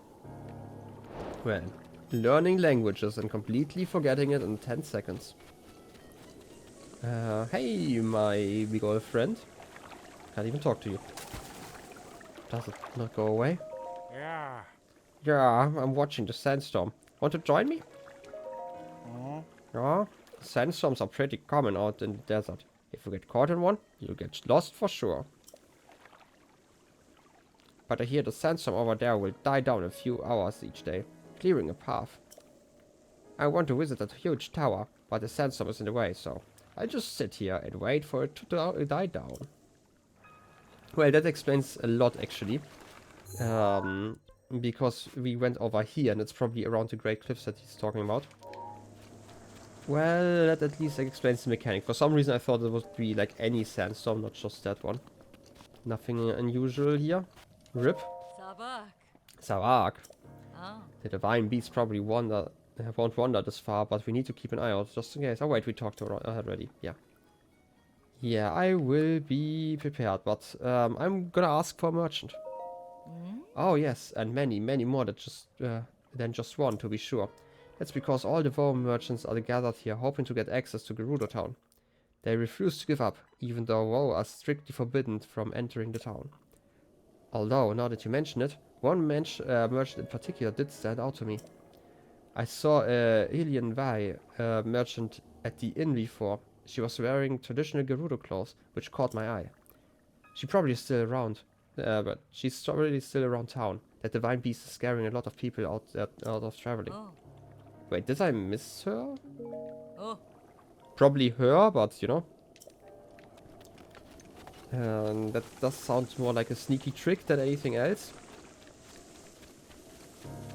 Well, learning languages and completely forgetting it in 10 seconds. Hey, my big old friend. Can't even talk to you. Does it not go away? Yeah. Yeah, I'm watching the sandstorm. Want to join me? Yeah, sandstorms are pretty common out in the desert. If you get caught in one, you'll get lost for sure. But I hear the sandstorm over there will die down in a few hours each day, clearing a path. I want to visit that huge tower, but the sandstorm is in the way, so I just sit here and wait for it to die down. Well, that explains a lot, actually. Because we went over here, and it's probably around the Great Cliffs that he's talking about. Well, that at least explains the mechanic. For some reason, I thought it would be like any sandstorm, not just that one. Nothing unusual here. Rip. Savak. The divine beast probably won't wander this far, but we need to keep an eye out just in case. Oh wait, we talked to her already. Yeah. Yeah, I will be prepared, but I'm gonna ask for a merchant. Oh yes, and many more that than just one, to be sure. That's because all the VOD merchants are gathered here, hoping to get access to Gerudo Town. They refuse to give up, even though WoW are strictly forbidden from entering the town. Although, now that you mention it, one merchant in particular did stand out to me. I saw a Alien Vi merchant at the inn before. She was wearing traditional Gerudo clothes, which caught my eye. She probably is still around, but she's probably still around town. That divine beast is scaring a lot of people out of traveling. Oh. Wait, did I miss her? Oh. Probably her, but you know. That does sound more like a sneaky trick than anything else.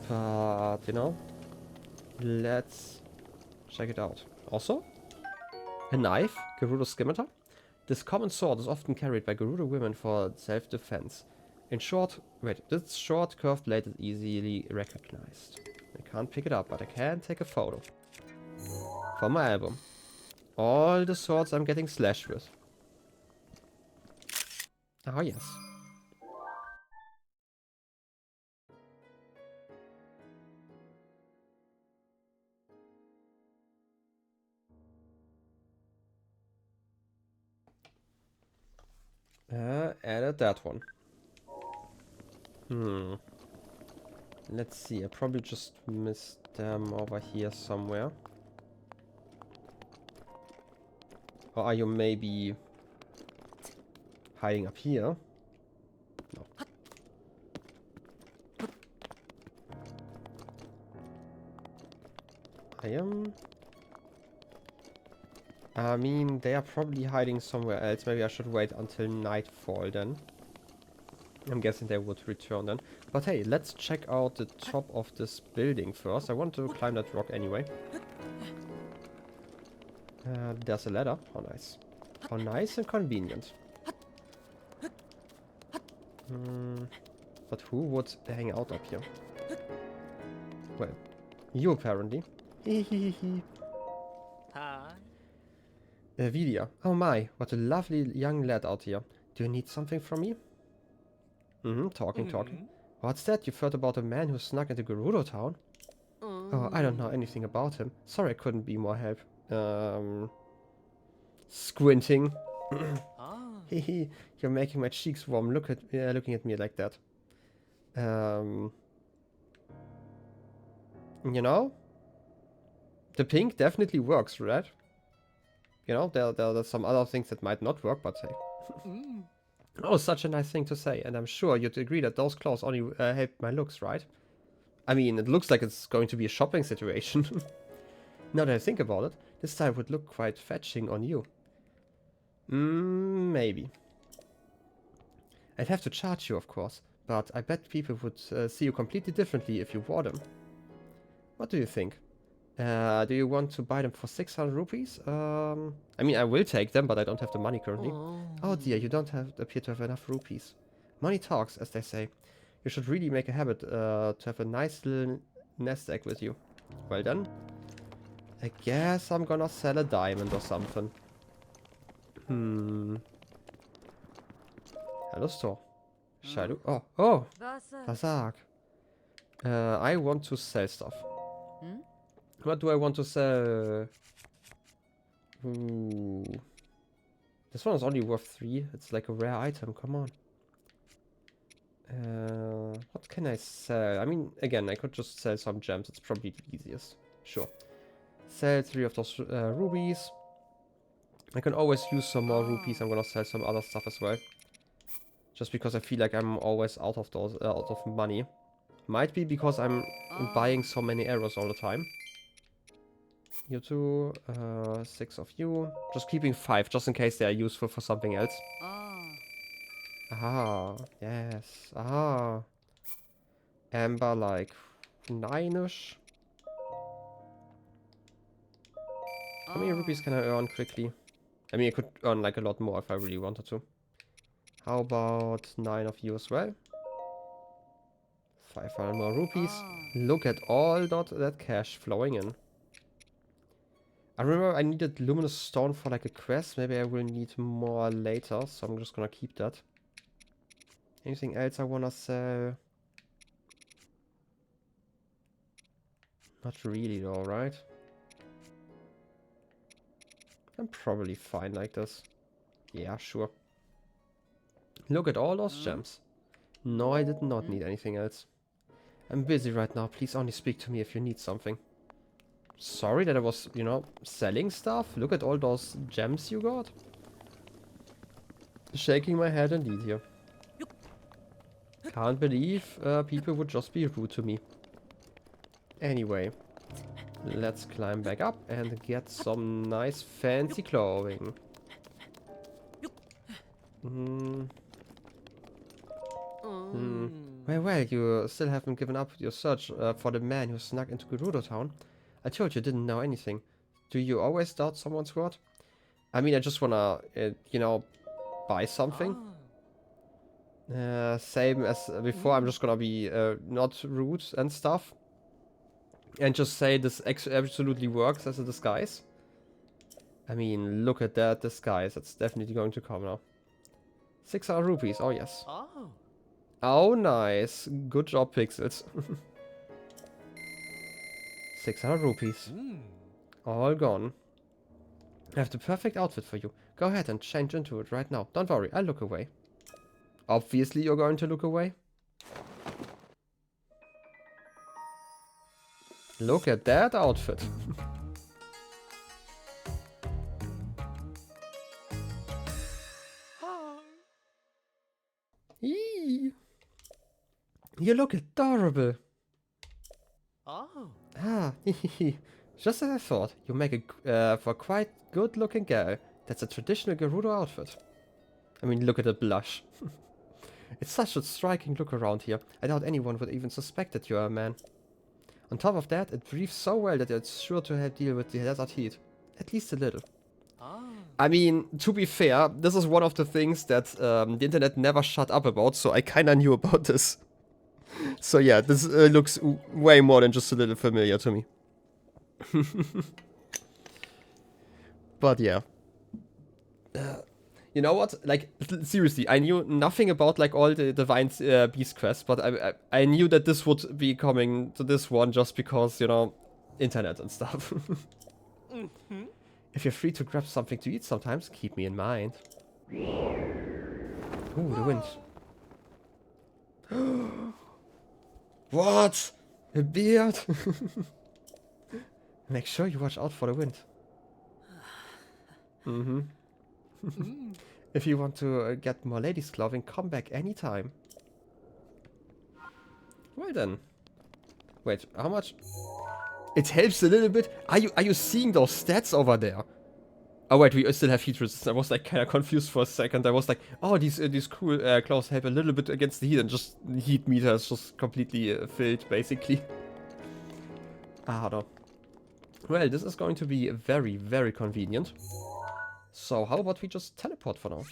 But, you know, let's check it out. Also, a knife, Gerudo scimitar. This common sword is often carried by Gerudo women for self-defense. In short, this short curved blade is easily recognized. I can't pick it up, but I can take a photo. For my album. All the swords I'm getting slashed with. Oh yes. Added that one. Let's see, I probably just missed them over here somewhere. Or are you maybe hiding up here? No. I mean, they are probably hiding somewhere else. Maybe I should wait until nightfall then. I'm guessing they would return then. But hey, let's check out the top of this building first. I want to climb that rock anyway. There's a ladder. How nice. How nice and convenient. But who would hang out up here? Well, you apparently. Hi. Vidya. Oh my, what a lovely young lad out here. Do you need something from me? Talking. What's that? You've heard about a man who snuck into Gerudo Town? Oh, I don't know anything about him. Sorry I couldn't be more help. Squinting. Hehe, you're making my cheeks warm. Looking at me like that. You know? The pink definitely works, right? You know, there's some other things that might not work, but hey. Oh, such a nice thing to say, and I'm sure you'd agree that those clothes only help my looks, right? I mean, it looks like it's going to be a shopping situation. Now that I think about it, this style would look quite fetching on you. Maybe. I'd have to charge you, of course, but I bet people would see you completely differently if you wore them. What do you think? Do you want to buy them for 600 rupees? I mean, I will take them, but I don't have the money currently. Oh dear, you don't appear to have enough rupees. Money talks, as they say. You should really make a habit to have a nice little nest egg with you. Well then. I guess I'm gonna sell a diamond or something. Hello, store. Shadow. Oh! Razak. I want to sell stuff. What do I want to sell? Ooh. This one is only worth 3. It's like a rare item, come on. What can I sell? I mean, again, I could just sell some gems. It's probably the easiest. Sure. Sell 3 of those rubies. I can always use some more rupees. I'm gonna sell some other stuff as well. Just because I feel like I'm always out of money. Might be because I'm buying so many arrows all the time. You two, 6 of you. Just keeping 5, just in case they are useful for something else. Ah, yes. Ah. Amber, like 9-ish. How many rupees can I earn quickly? I mean, I could earn like a lot more if I really wanted to. How about 9 of you as well? 500 more rupees. Look at all that cash flowing in. I remember I needed luminous stone for like a quest. Maybe I will need more later, so I'm just gonna keep that. Anything else I wanna sell? Not really though, right? I'm probably fine like this. Yeah, sure. Look at all those gems. No, I did not need anything else. I'm busy right now. Please only speak to me if you need something. Sorry that I was, you know, selling stuff. Look at all those gems you got. Shaking my head indeed here. Can't believe people would just be rude to me. Anyway, let's climb back up and get some nice fancy clothing. Well, you still haven't given up your search for the man who snuck into Gerudo Town. I told you didn't know anything. Do you always doubt someone's word? I mean, I just wanna, you know, buy something. Same as before, I'm just gonna be not rude and stuff. And just say this absolutely works as a disguise. I mean, look at that disguise. That's definitely going to come now. 600 rupees, oh yes. Oh, nice. Good job, Pixels. 600 rupees. All gone. I have the perfect outfit for you. Go ahead and change into it right now. Don't worry, I'll look away. Obviously you're going to look away. Look at that outfit. Eee. You look adorable. Ah, just as I thought. You make a for quite good looking girl. That's a traditional Gerudo outfit. I mean, look at the blush. It's such a striking look around here. I doubt anyone would even suspect that you're a man. On top of that, it breathes so well that it's sure to help deal with the desert heat. At least a little. I mean, to be fair, this is one of the things that the internet never shut up about, so I kinda knew about this. So yeah, this looks way more than just a little familiar to me. But yeah. You know what? Like, seriously, I knew nothing about like all the Divine Beast quests, but I knew that this would be coming to this one just because, you know, internet and stuff. If you're free to grab something to eat sometimes, keep me in mind. Ooh, the wind. What? A beard? Make sure you watch out for the wind. If you want to get more ladies' clothing, come back anytime. Well then. Wait, how much? It helps a little bit. Are you seeing those stats over there? Oh wait, we still have heat resistance. I was like kind of confused for a second. I was like, oh, these cool clothes help a little bit against the heat, and just heat meter is just completely filled, basically. Ah, no. Well, this is going to be very, very convenient. So how about we just teleport for now?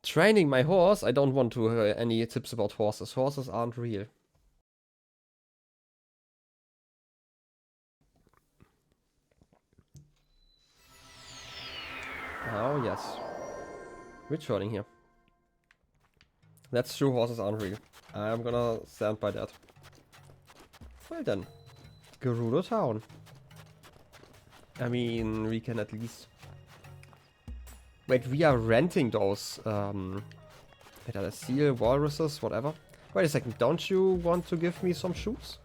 Training my horse? I don't want to hear any tips about horses. Horses aren't real. Oh, yes. Returning here. That's true, horses aren't real. I'm gonna stand by that. Well then. Gerudo Town. I mean, we can at least... Wait, we are renting those, wait, are they seal, walruses, whatever? Wait a second, don't you want to give me some shoes?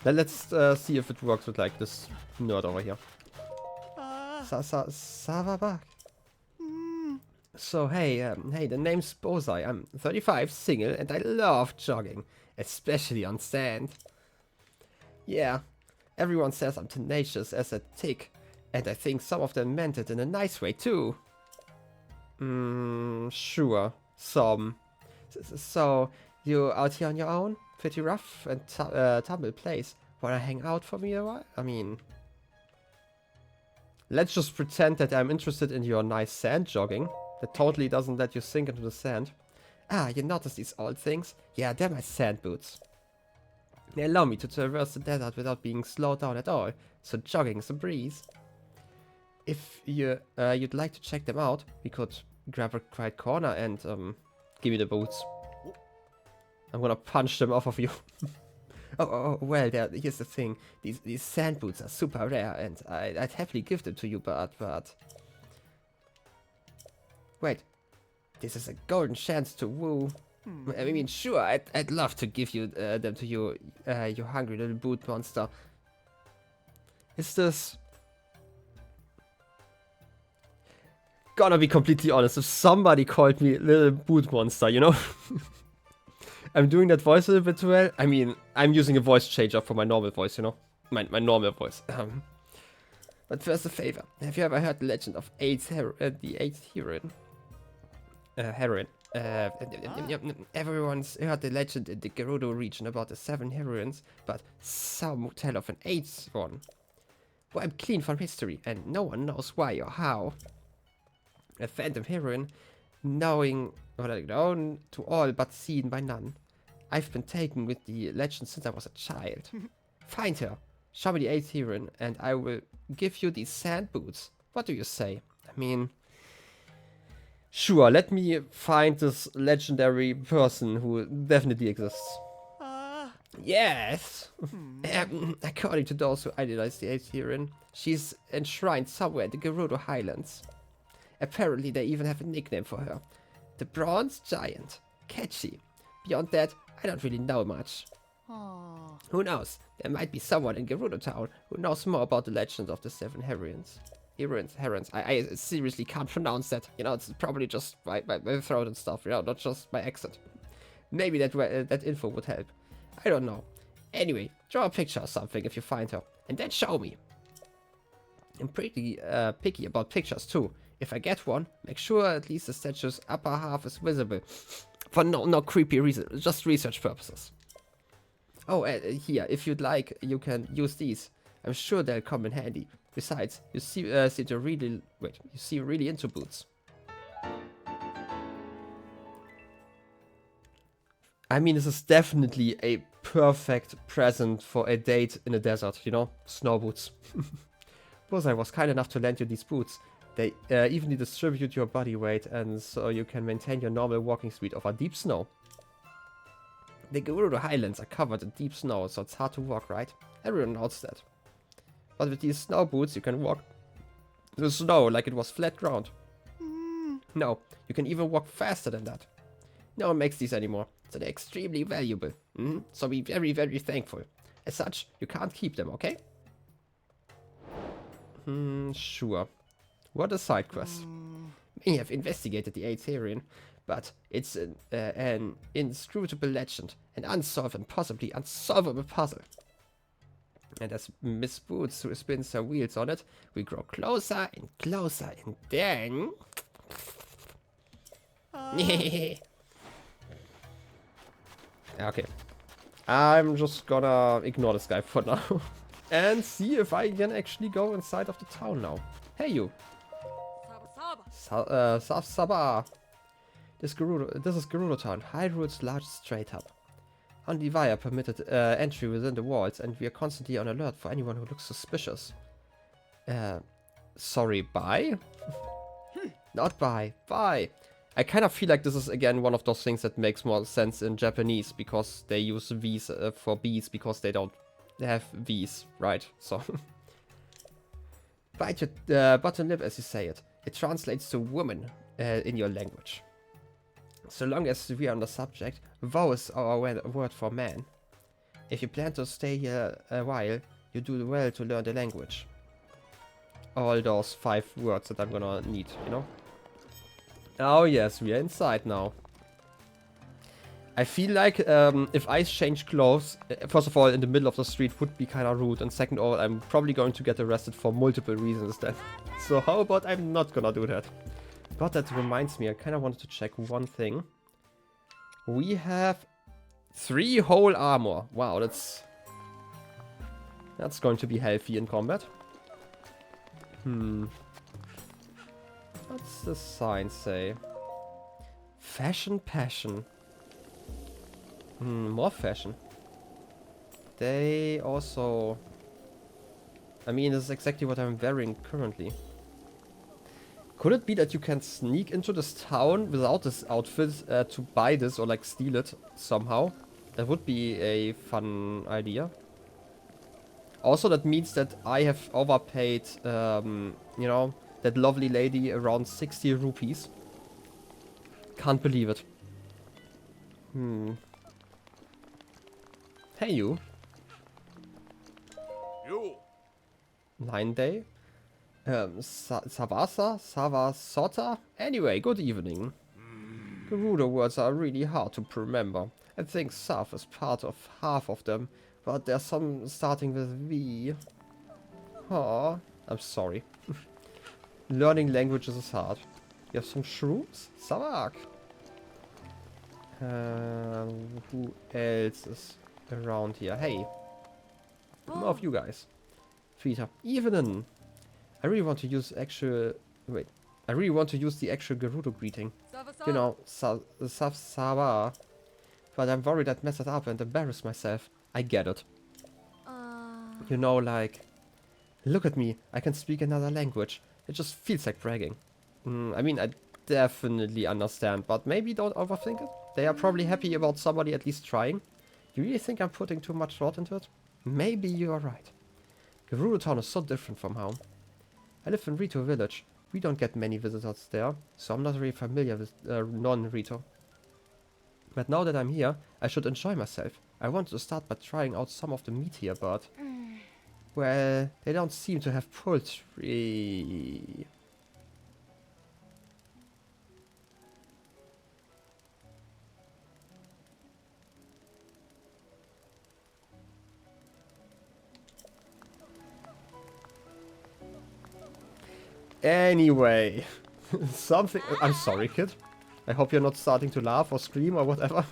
Let's see if it works with, like, this nerd over here. Savabak. So, hey, the name's Bozai. I'm 35, single, and I love jogging. Especially on sand. Yeah, everyone says I'm tenacious as a tick. And I think some of them meant it in a nice way, too. Sure. Some. So, you out here on your own? Pretty rough and tumble place. Wanna hang out for me a while? I mean... Let's just pretend that I'm interested in your nice sand jogging. That totally doesn't let you sink into the sand. Ah, you notice these old things? Yeah, they're my sand boots. They allow me to traverse the desert without being slowed down at all. So jogging's a breeze. If you'd like to check them out, we could grab a quiet corner and give me the boots. I'm gonna punch them off of you. Well, here's the thing. These sand boots are super rare, and I'd happily give them to you, but... Wait. This is a golden chance to woo. I mean, sure, I'd love to give you them to you, you hungry little boot monster. Is this... Gonna be completely honest, if somebody called me little boot monster, you know? I'm doing that voice a little bit too well. I mean, I'm using a voice changer for my normal voice, you know? My normal voice. But first a favor. Have you ever heard the legend of the 8th heroine? Heroine. Everyone's heard the legend in the Gerudo region about the 7 heroines, but some tell of an 8th one. Well, I'm clean from history, and no one knows why or how. A phantom heroine, known to all but seen by none. I've been taken with the legend since I was a child. Find her, show me the 8th heroine, and I will give you these sand boots. What do you say? I mean... Sure, let me find this legendary person who definitely exists. Yes! According to those who idolize the 8th heroine, she's enshrined somewhere in the Gerudo Highlands. Apparently they even have a nickname for her. The Bronze Giant. Catchy. Beyond that, I don't really know much. Who knows? There might be someone in Gerudo Town who knows more about the legend of the 7 heroines. Herons. I seriously can't pronounce that. You know, it's probably just my throat and stuff, you know, not just my accent. Maybe that info would help. I don't know. Anyway, draw a picture or something if you find her, and then show me. I'm pretty picky about pictures too. If I get one, make sure at least the statue's upper half is visible. For no creepy reason, just research purposes. Oh, here, if you'd like, you can use these. I'm sure they'll come in handy. Besides, you seem really into boots. I mean, this is definitely a perfect present for a date in a desert, you know? Snow boots. Plus, I was kind enough to lend you these boots. They evenly distribute your body weight, and so you can maintain your normal walking speed over deep snow. The Gerudo Highlands are covered in deep snow, so it's hard to walk, right? Everyone knows that. But with these snow boots, you can walk the snow like it was flat ground. No, you can even walk faster than that. No one makes these anymore, so they're extremely valuable. So be very, very thankful. As such, you can't keep them, okay? Sure. What a side quest. Many have investigated the 8th heroine, but it's an inscrutable legend, an unsolved and possibly unsolvable puzzle. And as Miss Boots, who spins her wheels on it, we grow closer and closer, and then... Okay. I'm just gonna ignore this guy for now. And see if I can actually go inside of the town now. Hey, you. Saba. This is Gerudo Town, Hyrule's largest trade hub. Only via permitted entry within the walls, and we are constantly on alert for anyone who looks suspicious. Sorry, bye? Not bye, bye. I kind of feel like this is again one of those things that makes more sense in Japanese, because they use V's for B's, because they don't have V's, right? So, bite your bottom lip as you say it. It translates to woman in your language. So long as we are on the subject, vow is our word for man. If you plan to stay here a while, you do well to learn the language. All those 5 words that I'm gonna need, you know? Oh yes, we are inside now. I feel like if I change clothes, first of all, in the middle of the street would be kind of rude, and second of all, I'm probably going to get arrested for multiple reasons then. So how about I'm not gonna do that? But that reminds me, I kind of wanted to check one thing. We have 3 whole armor. Wow, that's going to be healthy in combat. What's the sign say? Fashion passion. More fashion. They also... I mean, this is exactly what I'm wearing currently. Could it be that you can sneak into this town without this outfit to buy this or like steal it somehow? That would be a fun idea. Also, that means that I have overpaid, you know, that lovely lady around 60 rupees. Can't believe it. Hey, you. You. 9 day. Savasota? Anyway, good evening. Gerudo words are really hard to remember. I think Sav is part of half of them, but there's some starting with V. Aw, I'm sorry. Learning languages is hard. You have some shrooms? Savak! Who else is around here? Hey. More of you guys. Peter. Evening! I really want to use actual... Wait. I really want to use the actual Gerudo greeting. You know, Sava. But I'm worried I'd mess it up and embarrass myself. I get it. You know, like... Look at me. I can speak another language. It just feels like bragging. I mean, I definitely understand, but maybe don't overthink it. They are probably happy about somebody at least trying. You really think I'm putting too much thought into it? Maybe you're right. Gerudo Town is so different from home. I live in Rito Village. We don't get many visitors there, so I'm not really familiar with non-Rito. But now that I'm here, I should enjoy myself. I wanted to start by trying out some of the meat here, but... Well, they don't seem to have poultry. Anyway, something... I'm sorry, kid. I hope you're not starting to laugh or scream or whatever.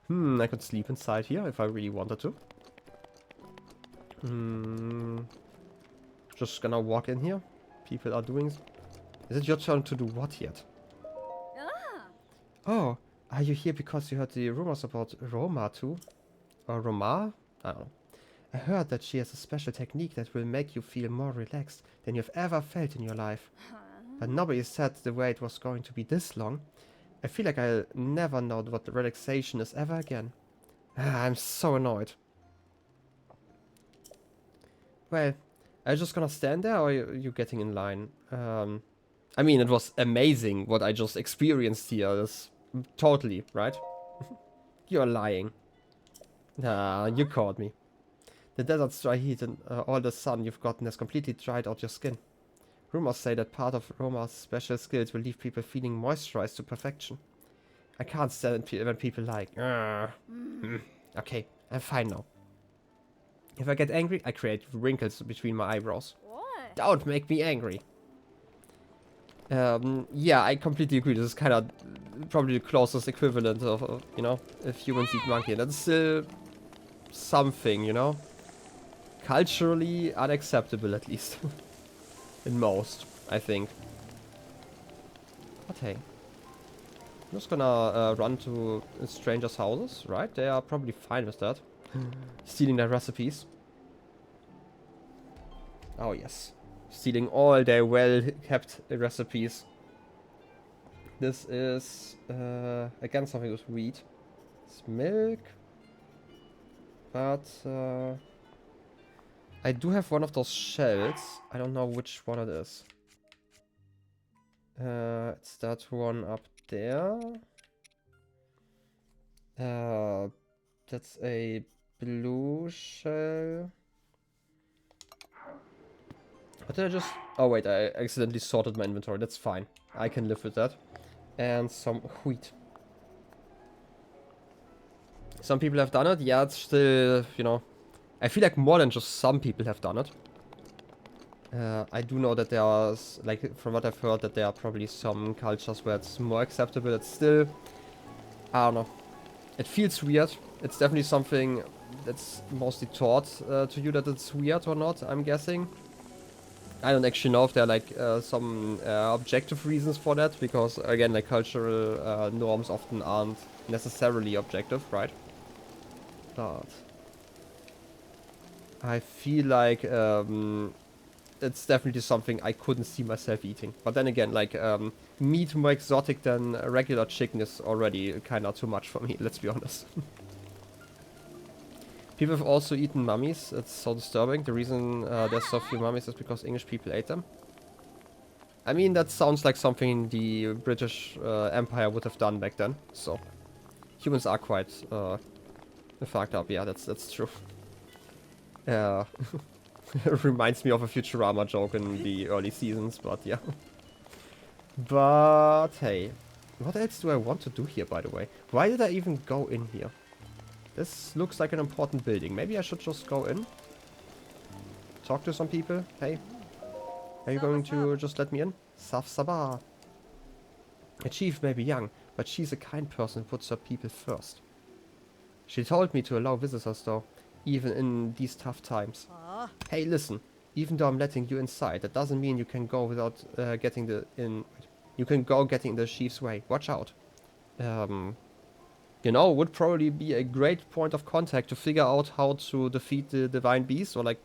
I could sleep inside here if I really wanted to. Just gonna walk in here. People are doing... Is it your turn to do what yet? Oh, are you here because you heard the rumors about Roma too? Or Roma? I don't know. I heard that she has a special technique that will make you feel more relaxed than you've ever felt in your life. But nobody said the wait was going to be this long. I feel like I'll never know what the relaxation is ever again. I'm so annoyed. Well, are you just gonna stand there or are you getting in line? I mean, it was amazing what I just experienced here. That's totally, right? You're lying. You caught me. The desert's dry heat and all the sun you've gotten has completely dried out your skin. Rumors say that part of Roma's special skills will leave people feeling moisturized to perfection. I can't stand when people like... Okay, I'm fine now. If I get angry, I create wrinkles between my eyebrows. What? Don't make me angry. Yeah, I completely agree. This is kind of probably the closest equivalent of, you know, if humans eat monkey. That's still something, you know? Culturally unacceptable, at least. In most, I think. But hey. I'm just gonna run to strangers' houses, right? They are probably fine with that. Stealing their recipes. Oh yes. Stealing all their well-kept recipes. This is, again, something with wheat. It's milk. But, I do have one of those shells. I don't know which one it is. It's that one up there. That's a blue shell. What did I just... Oh wait, I accidentally sorted my inventory. That's fine. I can live with that. And some wheat. Some people have done it. Yeah, it's still, you know... I feel like more than just some people have done it. I do know that there are, like, from what I've heard, that there are probably some cultures where it's more acceptable. It's still... I don't know. It feels weird. It's definitely something that's mostly taught to you that it's weird or not, I'm guessing. I don't actually know if there are like some objective reasons for that, because again, like cultural norms often aren't necessarily objective, right? But I feel like it's definitely something I couldn't see myself eating. But then again, like, meat more exotic than regular chicken is already kind of too much for me, let's be honest. People have also eaten mummies. It's so disturbing. The reason there's so few mummies is because English people ate them. I mean, that sounds like something the British Empire would have done back then. So, humans are quite fucked up. Yeah, that's true. Reminds me of a Futurama joke in the early seasons, but yeah. But hey, what else do I want to do here, by the way? Why did I even go in here? This looks like an important building. Maybe I should just go in. Talk to some people. Hey, are you going to just let me in? Saf Sabah. A chief may be young, but she's a kind person who puts her people first. She told me to allow visitors though, even in these tough times. Hey, listen. Even though I'm letting you inside, that doesn't mean you can go without getting in. You can go getting in the chief's way. Watch out. You know, would probably be a great point of contact to figure out how to defeat the divine beast or like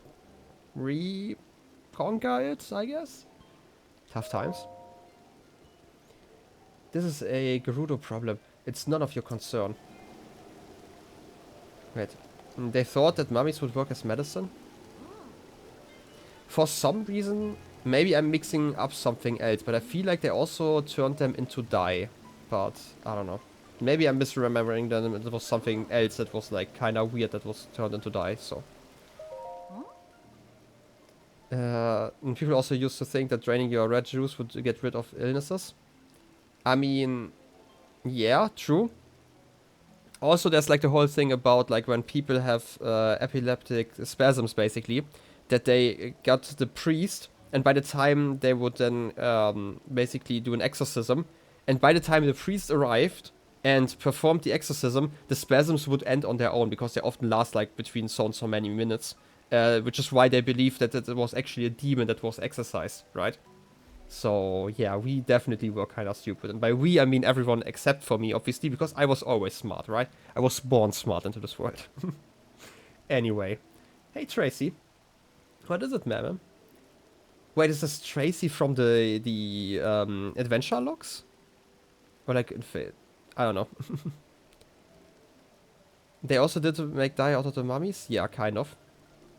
reconquer it, I guess. Tough times. This is a gerudo problem. It's none of your concern. Wait. They thought that mummies would work as medicine? For some reason, maybe I'm mixing up something else, but I feel like they also turned them into dye. But, I don't know. Maybe I'm misremembering them. It was something else that was like kind of weird that was turned into dye, so. And people also used to think that draining your red juice would get rid of illnesses. I mean, yeah, true. Also, there's like the whole thing about like when people have epileptic spasms, basically, that they got the priest, and by the time they would then basically do an exorcism, and by the time the priest arrived and performed the exorcism, the spasms would end on their own, because they often last like between so and so many minutes, which is why they believe that it was actually a demon that was exorcised, right? So, yeah, we definitely were kind of stupid. And by we, I mean everyone except for me, obviously, because I was always smart, right? I was born smart into this world. Anyway. Hey, Tracy. What is it, ma'am? Wait, is this Tracy from the adventure logs? Or like, I don't know. They also did make dye out of the mummies? Yeah, kind of.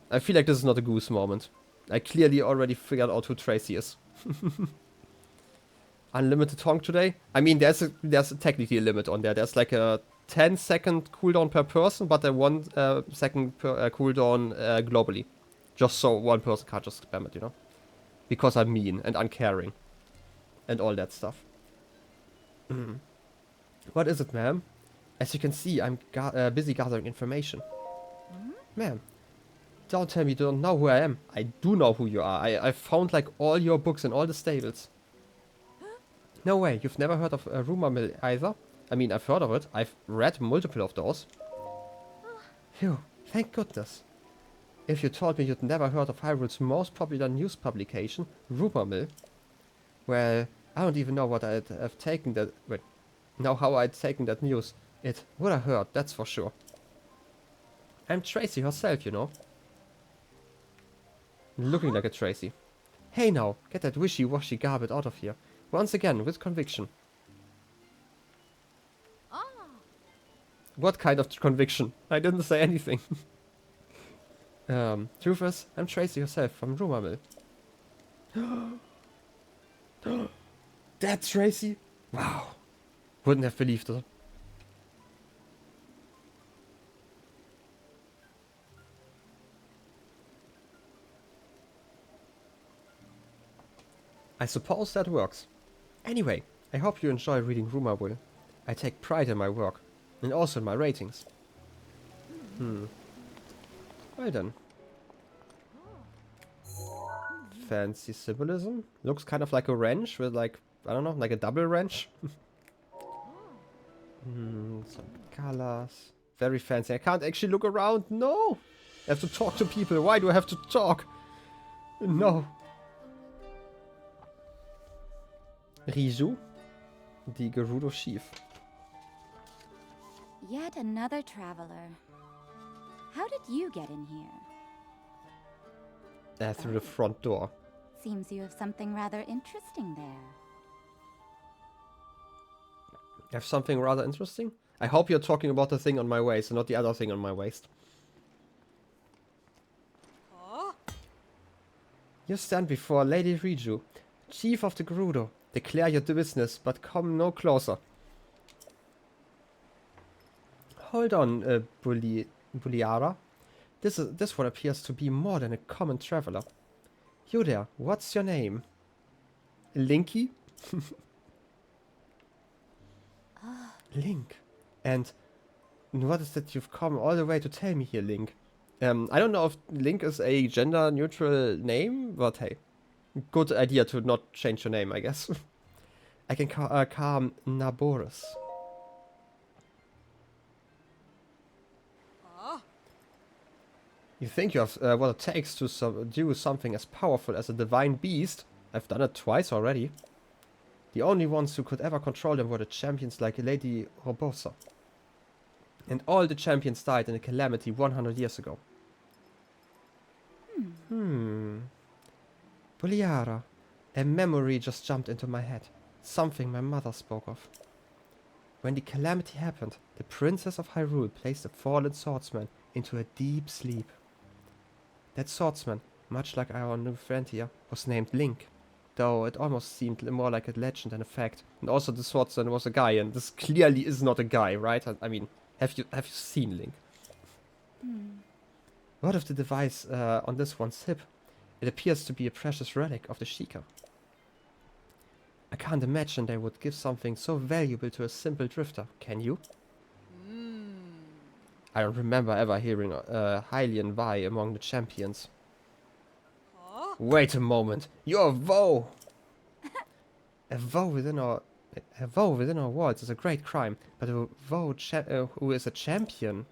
I feel like this is not a goose moment. I clearly already figured out who Tracy is. Unlimited honk today? I mean, there's technically a limit on there. There's like a 10-second cooldown per person, but a 1 second per, cooldown globally. Just so one person can't just spam it, you know? Because I'm mean and uncaring. And all that stuff. What is it, ma'am? As you can see, I'm busy gathering information. Ma'am, don't tell me you don't know who I am. I do know who you are. I found like all your books in all the stables. No way, you've never heard of a rumor mill either? I mean, I've heard of it. I've read multiple of those. Phew, thank goodness. If you told me you'd never heard of Hyrule's most popular news publication, Rumor Mill, well, I don't even know what I'd have taken that... Wait, know how I'd taken that news. It would have hurt, that's for sure. I'm Tracy herself, you know. Looking like a Tracy. Hey now, get that wishy-washy garbage out of here. Once again, with conviction. What kind of conviction? I didn't say anything. Truth is, I'm Tracy herself from Rumor Mill. That's Tracy? Wow. Wouldn't have believed it. I suppose that works. Anyway, I hope you enjoy reading Rumor Mill. I take pride in my work. And also in my ratings. Well then. Fancy symbolism. Looks kind of like a wrench with like, I don't know, like a double wrench. Some colors. Very fancy. I can't actually look around. No! I have to talk to people. Why do I have to talk? No. Riju. The Gerudo Chief. Yet another traveler. How did you get in here? Through the front door. Seems you have something rather interesting there. I have something rather interesting? I hope you're talking about the thing on my waist and not the other thing on my waist. You stand before Lady Riju, chief of the Gerudo. Declare your business, but come no closer. Hold on, Buliara. This one appears to be more than a common traveler. You there, what's your name? Linky? Link. And what is that you've come all the way to tell me here, Link? I don't know if Link is a gender-neutral name, but hey. Good idea to not change your name, I guess. I can calm Naboris. You think you have what it takes to subdue something as powerful as a divine beast? I've done it twice already. The only ones who could ever control them were the champions like Lady Robosa. And all the champions died in a calamity 100 years ago. Buliara. A memory just jumped into my head. Something my mother spoke of. When the calamity happened, the princess of Hyrule placed a fallen swordsman into a deep sleep. That swordsman, much like our new friend here, was named Link. Though it almost seemed more like a legend than a fact. And also the swordsman was a guy, and this clearly is not a guy, right? I mean, have you seen Link? What of the device on this one's hip? It appears to be a precious relic of the Sheikah. I can't imagine they would give something so valuable to a simple drifter, can you? I don't remember ever hearing Hylian Vi among the champions. Wait a moment, you're a VO! A VO within our walls is a great crime, but a VO who is a champion?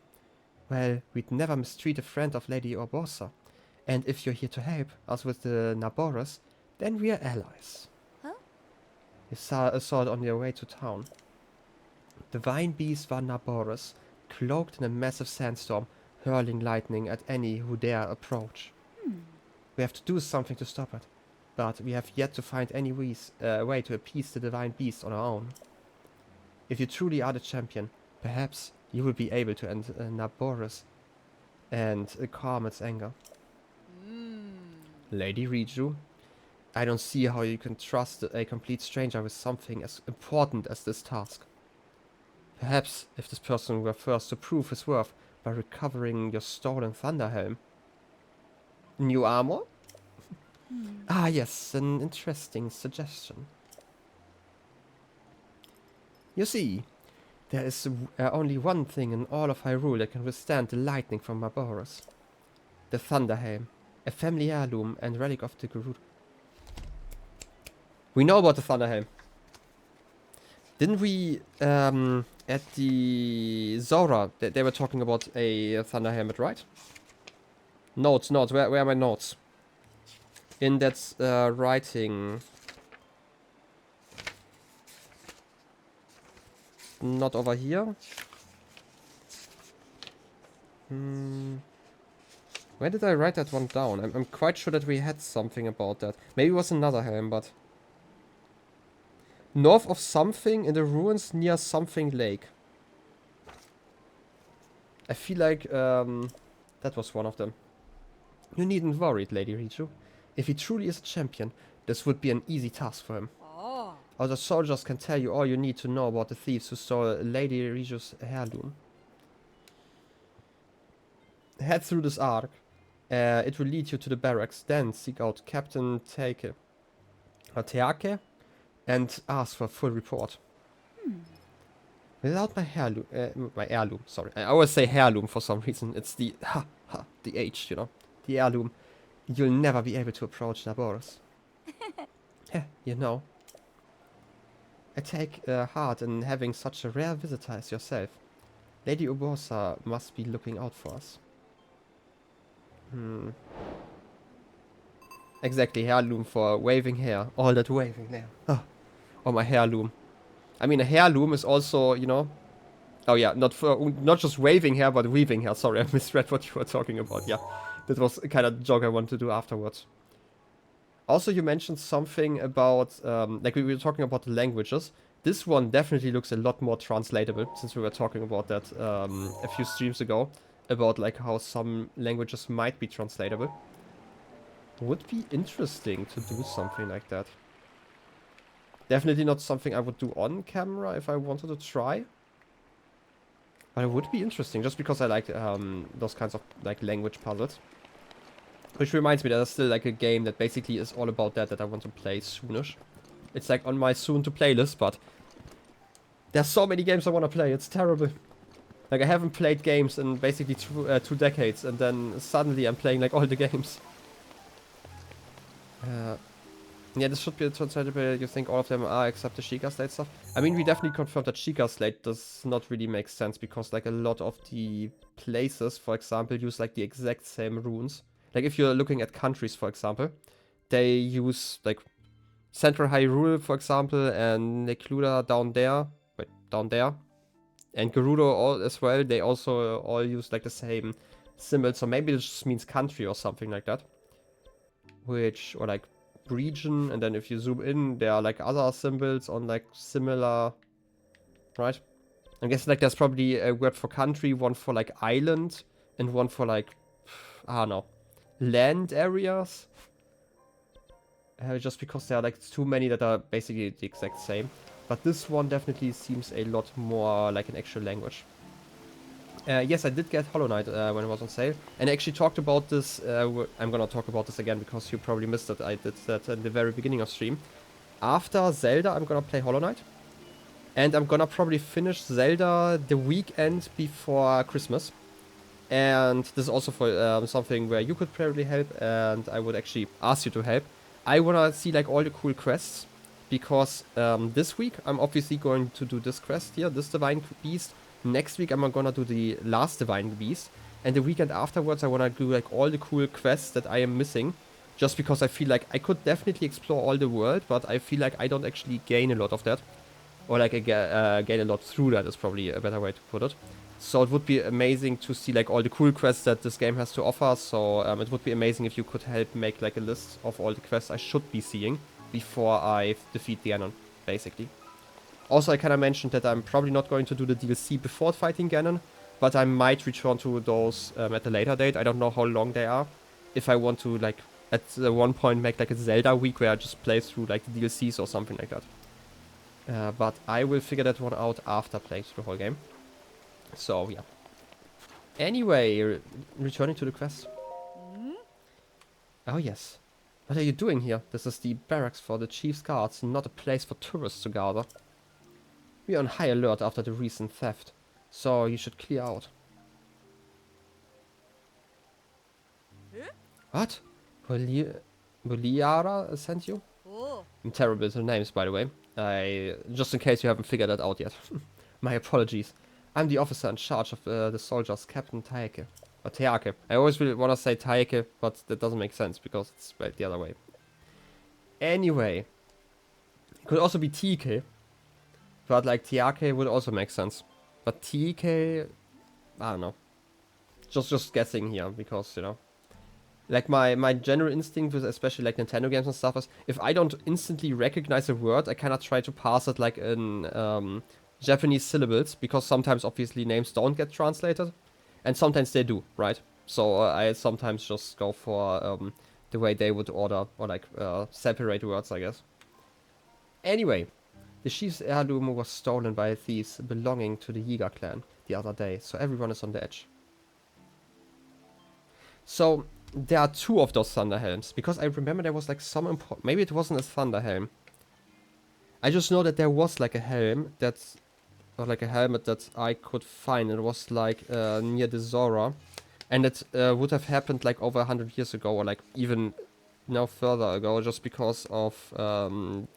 Well, we'd never mistreat a friend of Lady Urbosa. And if you're here to help us with the naboris, then we are allies. Huh? You saw it on your way to town. Divine beast var naboris, cloaked in a massive sandstorm, hurling lightning at any who dare approach. We have to do something to stop it, but we have yet to find any way to appease the divine beast on our own. If you truly are the champion, perhaps you will be able to end naboris and calm its anger. Lady Riju, I don't see how you can trust a complete stranger with something as important as this task. Perhaps if this person were first to prove his worth by recovering your stolen Thunder Helm. New armor? Ah yes, an interesting suggestion. You see, there is only one thing in all of Hyrule that can withstand the lightning from Naboris. The Thunder Helm, a family heirloom and relic of the Gerudo. We know about the Thunder Helm. Didn't we, at the Zora, they were talking about a Thunder Helmet, right? Notes, where are my notes? In that writing. Not over here. Where did I write that one down? I'm quite sure that we had something about that. Maybe it was another helm, but... North of something in the ruins near something lake. I feel like that was one of them. You needn't worry, Lady Riju. If he truly is a champion, this would be an easy task for him. Other soldiers can tell you all you need to know about the thieves who stole Lady Riju's heirloom. Head through this arc. It will lead you to the barracks. Then seek out Captain Teake and ask for a full report. Without my heirloom, sorry. I always say heirloom for some reason. It's the the H, you know. The heirloom. You'll never be able to approach Naboris. You know. I take heart in having such a rare visitor as yourself. Lady Urbosa must be looking out for us. Exactly, heirloom for waving hair. All that waving there. Oh, my heirloom. I mean, a heirloom is also, you know... Oh yeah, not just waving hair, but weaving hair. Sorry, I misread what you were talking about. Yeah, that was kind of the joke I wanted to do afterwards. Also, you mentioned something about, like we were talking about the languages. This one definitely looks a lot more translatable, since we were talking about that a few streams ago, about like how some languages might be translatable. Would be interesting to do something like that. Definitely not something I would do on camera if I wanted to try. But it would be interesting, just because I like those kinds of like language puzzles. Which reminds me that there's still like a game that basically is all about that I want to play soonish. It's like on my soon to play list, but there's so many games I want to play, it's terrible. Like I haven't played games in basically 2 decades, and then suddenly I'm playing like all the games. Yeah, this should be translatable. You think all of them are except the Sheikah Slate stuff? I mean, we definitely confirmed that Sheikah Slate does not really make sense, because like a lot of the places, for example, use like the exact same runes. Like if you're looking at countries, for example, they use like Central Hyrule, for example, and Necluda down there. Wait, down there. And Gerudo all as well, they also all use like the same symbols. So maybe it just means country or something like that. Which, or like region, and then if you zoom in, there are like other symbols on like similar, right? I guess like there's probably a word for country, one for like island, and one for like, I don't know, land areas. Just because there are like too many that are basically the exact same. But this one definitely seems a lot more like an actual language. Yes, I did get Hollow Knight when it was on sale. And I actually talked about this. I'm gonna talk about this again because you probably missed it. I did that in the very beginning of stream. After Zelda, I'm gonna play Hollow Knight. And I'm gonna probably finish Zelda the weekend before Christmas. And this is also for something where you could probably help, and I would actually ask you to help. I wanna see like all the cool quests, because this week I'm obviously going to do this quest here, this Divine Beast. Next week I'm gonna do the last Divine Beast, and the weekend afterwards I wanna do like all the cool quests that I am missing, just because I feel like I could definitely explore all the world, but I feel like I don't actually gain a lot of that, or like gain a lot through that is probably a better way to put it. So it would be amazing to see like all the cool quests that this game has to offer. So it would be amazing if you could help make like a list of all the quests I should be seeing before I defeat the Ganon, basically. Also, I kind of mentioned that I'm probably not going to do the DLC before fighting Ganon, but I might return to those at a later date. I don't know how long they are. If I want to like at one point make like a Zelda week where I just play through like the DLCs or something like that. But I will figure that one out after playing through the whole game. So, yeah. Anyway, returning to the quest. Oh, yes. What are you doing here? This is the barracks for the chief's guards, not a place for tourists to gather. We are on high alert after the recent theft, so you should clear out. What? Boliara sent you? I'm terrible with the names, by the way. Just in case you haven't figured that out yet. My apologies. I'm the officer in charge of the soldiers, Captain Taeke. Or Teake. I always really want to say Taeke, but that doesn't make sense because it's spelled the other way. Anyway. It could also be TK. But like Teake would also make sense. But TK, I don't know. Just guessing here because, you know. Like my general instinct with especially like Nintendo games and stuff is, if I don't instantly recognize a word, I kind of try to pass it like in Japanese syllables, because sometimes obviously names don't get translated, and sometimes they do, right? So I sometimes just go for the way they would order, or like separate words, I guess. Anyway, the chief's heirloom was stolen by thieves belonging to the Yiga clan the other day, so everyone is on the edge. So there are 2 of those Thunder Helms, because I remember there was like some important, maybe it wasn't a Thunder Helm. I just know that there was like a helm that's, or like a helmet that I could find. It was like near the Zora, and it would have happened like over 100 years ago, or like even no further ago, just because of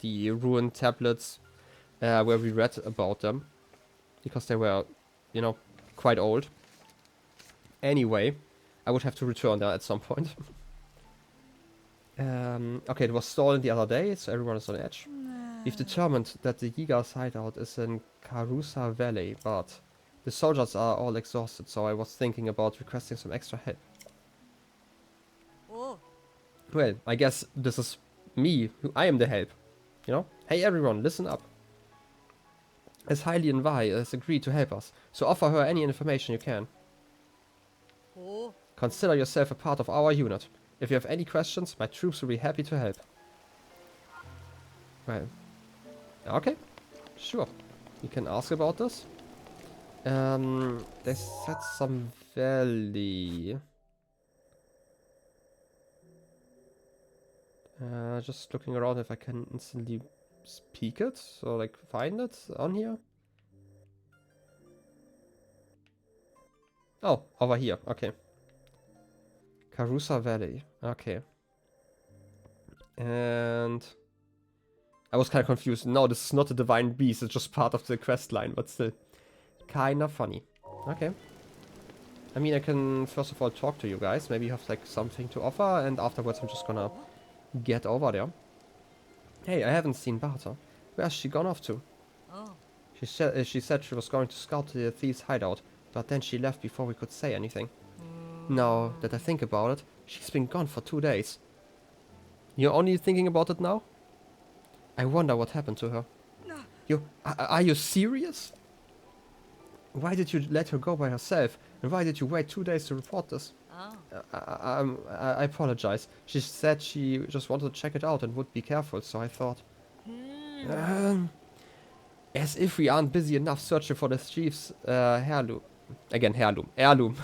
the ruined tablets where we read about them, because they were, you know, quite old. Anyway, I would have to return there at some point. Okay, it was stolen the other day, so everyone is on edge. We've determined that the Yiga's hideout is in Karusa Valley, but the soldiers are all exhausted, so I was thinking about requesting some extra help. Well, I guess this is Me, I am the help. You know? Hey everyone, listen up. As Hylian Vai has agreed to help us, so offer her any information you can. Consider yourself a part of our unit. If you have any questions, my troops will be happy to help. Well, okay, sure. You can ask about this. They said some valley. Just looking around if I can instantly speak it, or like find it on here. Oh, over here, okay. Karusa Valley, okay. And I was kind of confused. No, this is not a divine beast, it's just part of the quest line, but still. Kinda funny. Okay. I mean, I can first of all talk to you guys. Maybe you have like something to offer, and afterwards I'm just gonna get over there. Hey, I haven't seen Barta. Where's she gone off to? She said she was going to scout the thieves' hideout, but then she left before we could say anything. Now that I think about it, she's been gone for 2 days. You're only thinking about it now? I wonder what happened to her. Are you serious? Why did you let her go by herself? And why did you wait 2 days to report this? I apologize. She said she just wanted to check it out and would be careful, so I thought... as if we aren't busy enough searching for the chief's heirloom. Again, heirloom.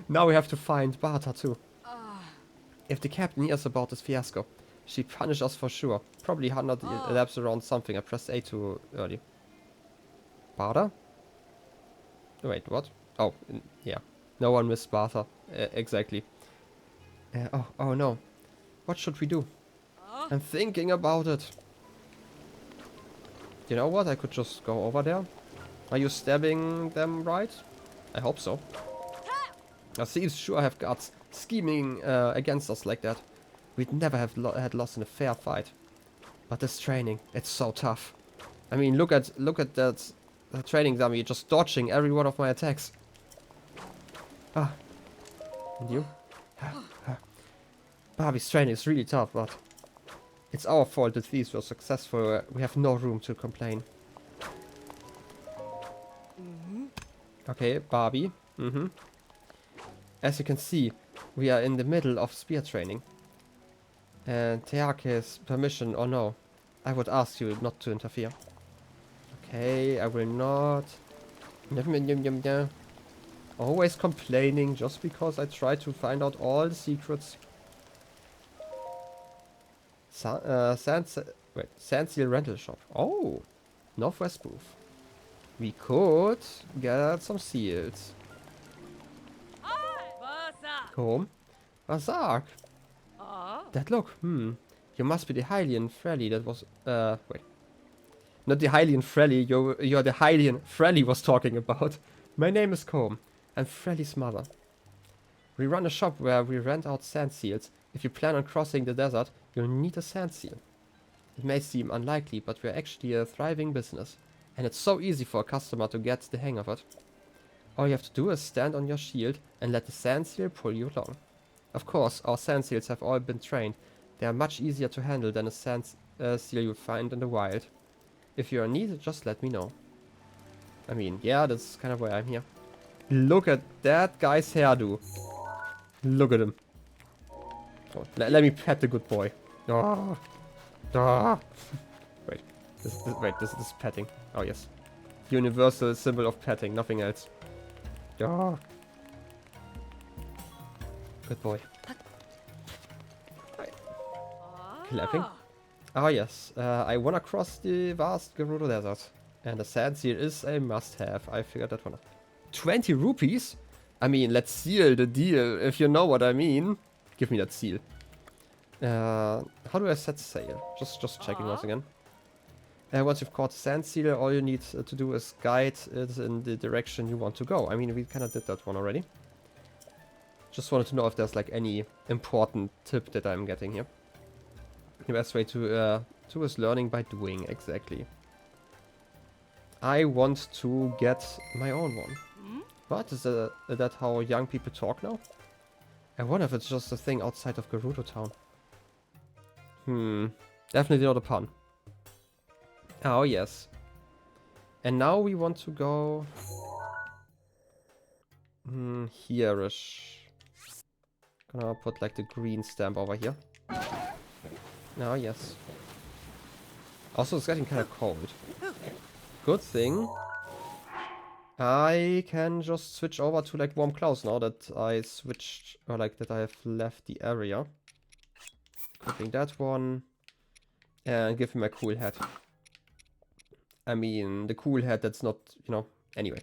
Now we have to find Barta too. If the captain hears about this fiasco, she punish us for sure. Probably 100 laps around something. I pressed A too early. Barta? Wait, what? Oh, yeah. No one missed Barta. Exactly. Oh no. What should we do? I'm thinking about it. You know what? I could just go over there. Are you stabbing them right? I hope so. The thieves sure have guts. Scheming against us like that. We'd never have had lost in a fair fight. But this training, it's so tough. I mean, look at that training dummy just dodging every one of my attacks. Ah. And you? Barbie's training is really tough, but it's our fault the thieves were successful. We have no room to complain. Okay, Barbie. As you can see, we are in the middle of spear training. And Teake's permission or no, I would ask you not to interfere. Okay, I will not. Always complaining just because I try to find out all the secrets. Sandseal rental shop. Oh, northwest booth. We could get some seals. Home. Azark. That look. You must be the Hylian Frelly that was... wait. Not the Hylian Frelly. You're the Hylian Frelly was talking about. My name is Combe. I'm Frelly's mother. We run a shop where we rent out sand seals. If you plan on crossing the desert, you'll need a sand seal. It may seem unlikely, but we're actually a thriving business. And it's so easy for a customer to get the hang of it. All you have to do is stand on your shield and let the sand seal pull you along. Of course, our sand seals have all been trained. They are much easier to handle than a sand seal you'll find in the wild. If you're in need, just let me know. I mean, yeah, that's kind of why I'm here. Look at that guy's hairdo. Look at him. Oh, let me pet the good boy. Oh. Oh. Wait, this is petting. Oh yes, universal symbol of petting, nothing else. Oh. Good boy. Right. Clapping. Ah yes, I wanna cross the vast Gerudo desert, and a sand seal is a must-have. I figured that one out. 20 rupees? I mean, let's seal the deal, if you know what I mean. Give me that seal. How do I set sail? Just checking once again. Once you've caught the sand seal, all you need to do is guide it in the direction you want to go. I mean, we kind of did that one already. Just wanted to know if there's like any important tip that I'm getting here. The best way to is learning by doing, exactly. I want to get my own one. What? Is that how young people talk now? I wonder if it's just a thing outside of Gerudo Town. Definitely not a pun. Oh, yes. And now we want to go... here-ish. Gonna put like the green stamp over here. Oh, yes. Also, it's getting kind of cold. Good thing I can just switch over to like warm clothes now that I switched, or like that I have left the area. Equipping that one. And give him a cool hat. I mean, the cool hat that's not, you know, anyway.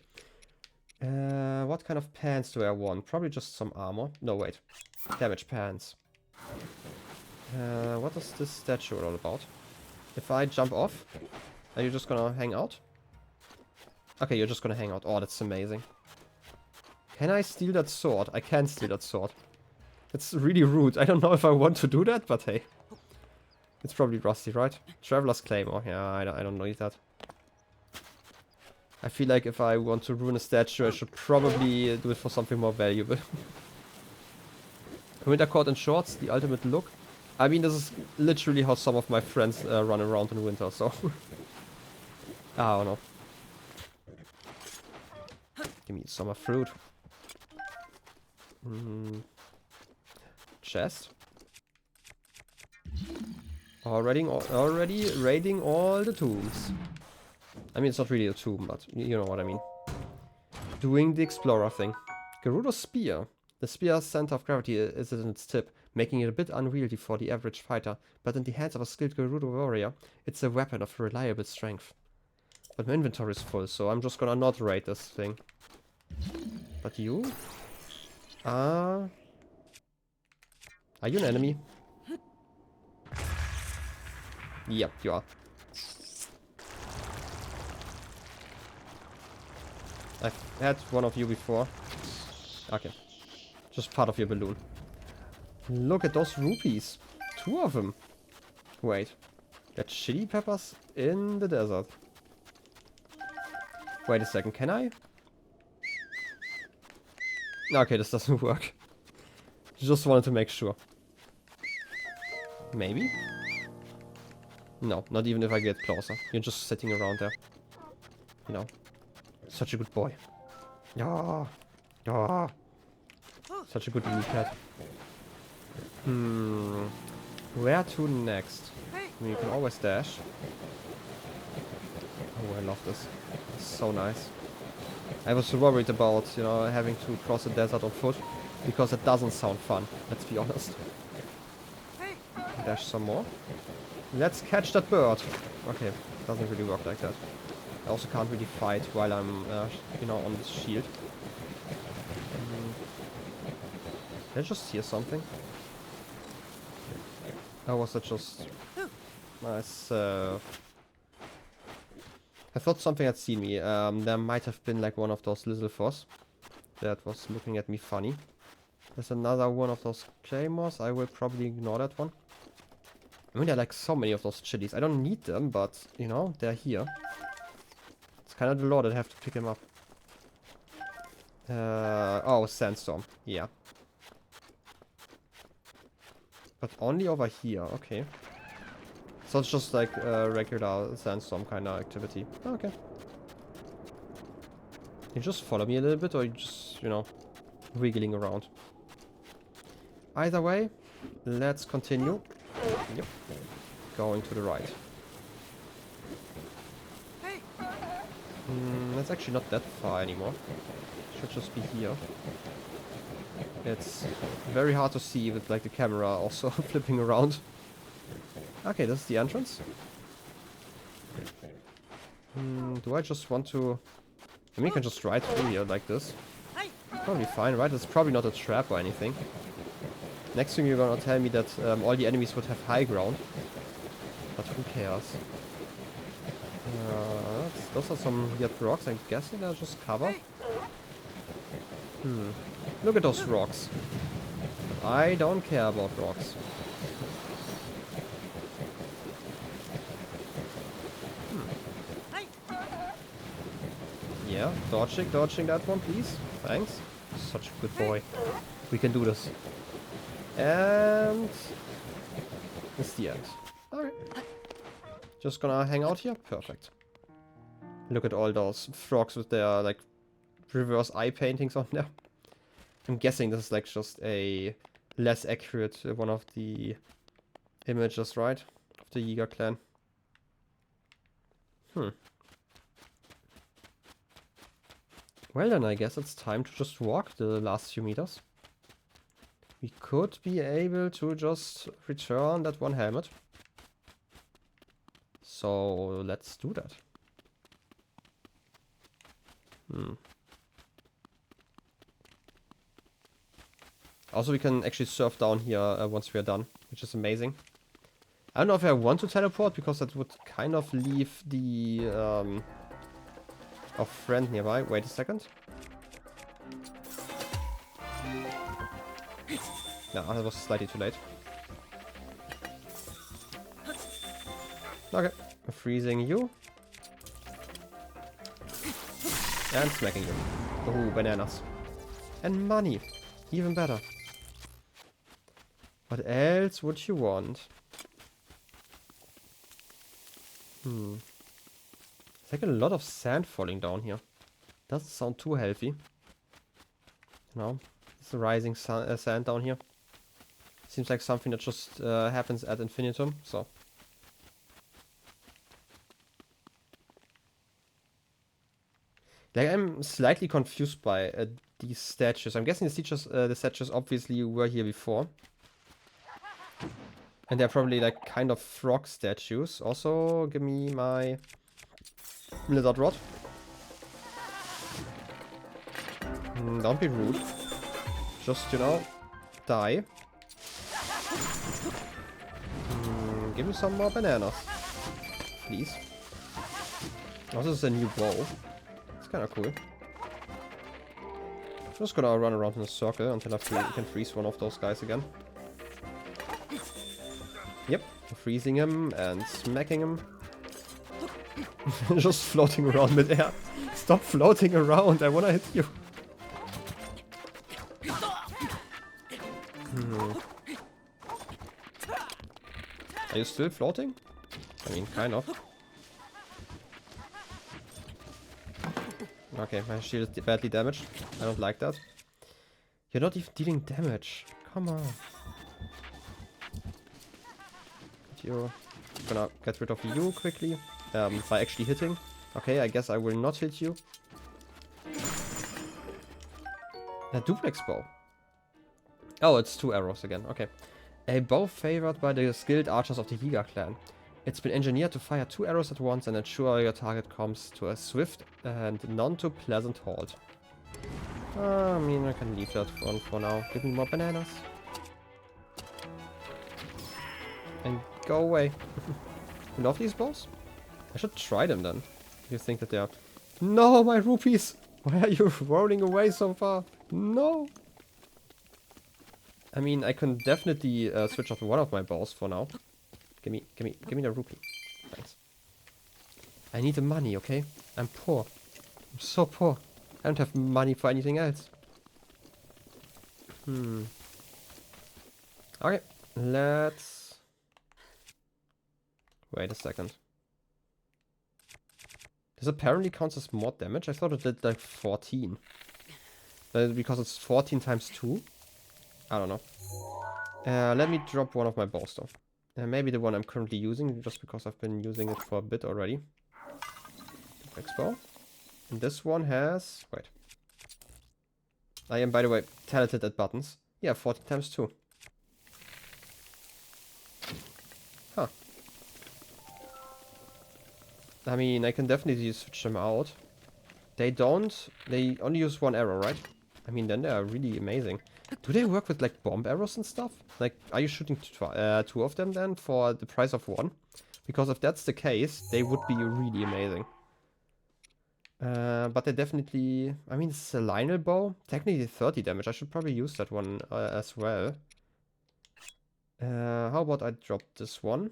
What kind of pants do I want? Probably just some armor. No, wait. Damage pants. What is this statue all about? If I jump off, are you just gonna hang out? Okay, you're just gonna hang out. Oh, that's amazing. Can I steal that sword? I can steal that sword. It's really rude. I don't know if I want to do that, but hey. It's probably rusty, right? Traveler's Claymore. Yeah, I don't need that. I feel like if I want to ruin a statue, I should probably do it for something more valuable. Winter coat and shorts, the ultimate look. I mean, this is literally how some of my friends run around in winter, so... I don't know. Give me summer fruit. Chest. Already raiding all the tombs. I mean, it's not really a tomb, but you know what I mean. Doing the explorer thing. Gerudo spear. The spear's center of gravity is in its tip, making it a bit unwieldy for the average fighter, but in the hands of a skilled Gerudo warrior, it's a weapon of reliable strength. But my inventory is full, so I'm just gonna not raid this thing. But you? Are you an enemy? Yep, you are. I've had one of you before. Okay. Just part of your balloon. Look at those rupees. 2 of them. Wait. Got chili peppers in the desert. Wait a second, can I? Okay, this doesn't work. Just wanted to make sure. Maybe? No, not even if I get closer. You're just sitting around there. You know. Such a good boy. Yeah. Yeah. Such a good wee cat. Where to next? I mean, you can always dash. Oh, I love this. It's so nice. I was worried about, you know, having to cross the desert on foot. Because it doesn't sound fun, let's be honest. Dash some more. Let's catch that bird. Okay, doesn't really work like that. I also can't really fight while I'm, you know, on this shield. Did I just hear something? Or was that just myself? I thought something had seen me. There might have been like one of those little foss that was looking at me funny. There's another one of those claymores. I will probably ignore that one. I mean, there are like so many of those chilies. I don't need them, but, you know, they're here. It's kind of the law that I have to pick them up. Oh, sandstorm. Yeah. But only over here. Okay. So it's just like a regular sandstorm kind of activity. Okay. You just follow me a little bit, or you just, you know, wiggling around. Either way, let's continue. Yep. Going to the right. That's actually not that far anymore. Should just be here. It's very hard to see with like the camera also flipping around. Okay, this is the entrance. Do I just want to... I mean, you can just ride through here like this. Probably fine, right? It's probably not a trap or anything. Next thing you're gonna tell me that all the enemies would have high ground. But who cares? Those are some weird rocks. I'm guessing they're just cover. Look at those rocks. I don't care about rocks. Yeah, dodging that one, please. Thanks. Such a good boy. We can do this. And It's the end. Alright. Just gonna hang out here? Perfect. Look at all those frogs with their, like, reverse eye paintings on there. I'm guessing this is, like, just a less accurate one of the images, right? Of the Yiga clan. Well then, I guess it's time to just walk the last few meters. We could be able to just return that one helmet. So let's do that. Also, we can actually surf down here once we are done, which is amazing. I don't know if I want to teleport, because that would kind of leave the our friend nearby. Wait a second. No, that was slightly too late. Okay, I'm freezing you. And smacking you. Oh, bananas. And money. Even better. What else would you want? There's like a lot of sand falling down here. Doesn't sound too healthy. No, it's the rising sand down here. Seems like something that just happens ad infinitum, so. Like, I'm slightly confused by these statues. I'm guessing the statues obviously were here before. And they're probably like kind of frog statues. Also, give me my lizard rod. Don't be rude. Just, you know, die. Give me some more bananas. Please. Oh, this is a new bow. It's kind of cool. I'm just gonna run around in a circle until I can freeze one of those guys again. Yep, freezing him and smacking him. Just floating around midair. Stop floating around, I wanna hit you. Are you still floating? I mean, kind of. Okay, my shield is badly damaged. I don't like that. You're not even dealing damage. Come on. You're gonna get rid of you quickly by actually hitting. Okay, I guess I will not hit you. A duplex bow. Oh, it's 2 arrows again. Okay. A bow favored by the skilled archers of the Yiga clan. It's been engineered to fire 2 arrows at once and ensure your target comes to a swift and none too pleasant halt. I mean, I can leave that one for now. Give me more bananas. And go away. You love these bows? I should try them then. You think that they are... No, my rupees! Why are you rolling away so far? No! I mean, I can definitely switch off one of my bows for now. Give me the rupee. Thanks. I need the money, okay? I'm poor. I'm so poor. I don't have money for anything else. Okay, let's... Wait a second. This apparently counts as more damage. I thought it did like 14. Because it's 14 times 2? I don't know. Let me drop one of my bows though. Maybe the one I'm currently using, just because I've been using it for a bit already. Next bow. And this one has... Wait. I am, by the way, talented at buttons. Yeah, 14 times 2. Huh. I mean, I can definitely switch them out. They only use 1 arrow, right? I mean, then they are really amazing. Do they work with like bomb arrows and stuff? Like, are you shooting 2 of them then for the price of 1? Because if that's the case, they would be really amazing. But they definitely... I mean, it's a Lionel bow. Technically 30 damage. I should probably use that one as well. How about I drop this one?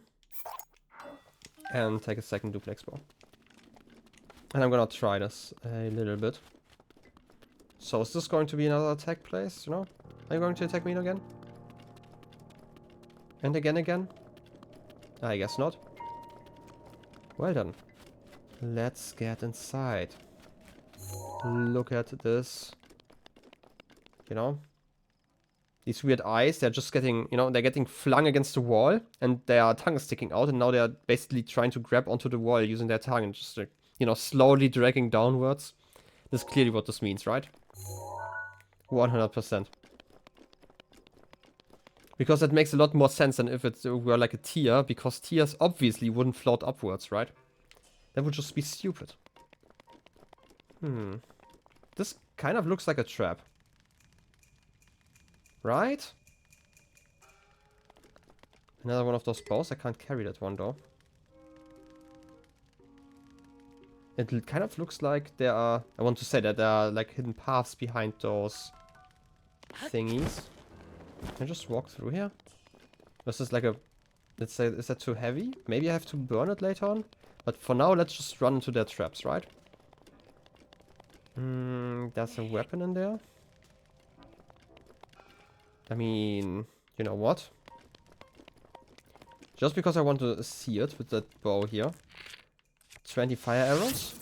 And take a second duplex bow. And I'm gonna try this a little bit. So is this going to be another attack place, you know? Are you going to attack me again? And again? I guess not. Well done. Let's get inside. Look at this. You know? These weird eyes, they're just getting, you know, they're getting flung against the wall. And their tongue is sticking out. And now they're basically trying to grab onto the wall using their tongue. And just, like, you know, slowly dragging downwards. This is clearly what this means, right? 100%. Because that makes a lot more sense than if it were like a tear. Because tears obviously wouldn't float upwards, right? That would just be stupid. This kind of looks like a trap. Right? Another one of those bows. I can't carry that one though. It kind of looks like there are... I want to say that there are like hidden paths behind those thingies. Can I just walk through here? This is like a... Let's say, is that too heavy? Maybe I have to burn it later on? But for now, let's just run into their traps, right? There's a weapon in there. I mean, you know what? Just because I want to see it with that bow here. 20 fire arrows.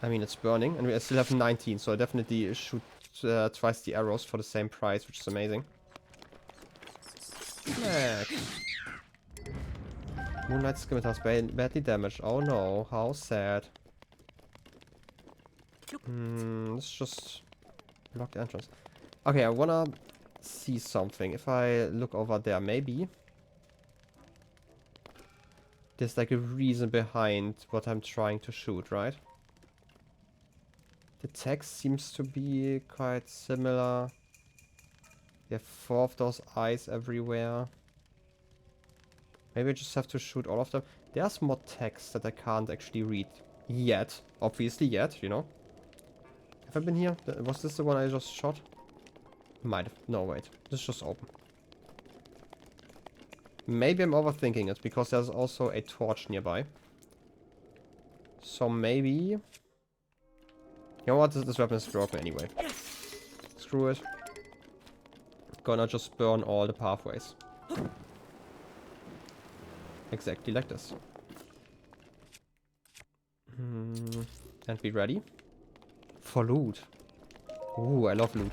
I mean, it's burning, and we still have 19, so I definitely shoot twice the arrows for the same price, which is amazing. Smack. Moonlight scimitars badly damaged. Oh no, how sad. It's just blocked entrance. Okay, I wanna see something. If I look over there, maybe there's like a reason behind what I'm trying to shoot, right? The text seems to be quite similar. We have 4 of those eyes everywhere. Maybe I just have to shoot all of them. There's more text that I can't actually read yet. Obviously yet, you know. Have I been here? Was this the one I just shot? Might have. No, wait. This is just open. Maybe I'm overthinking it, because there's also a torch nearby. So maybe... You know what? This weapon is broken anyway. Screw it. Gonna just burn all the pathways. Exactly like this. And be ready for loot. Ooh, I love loot.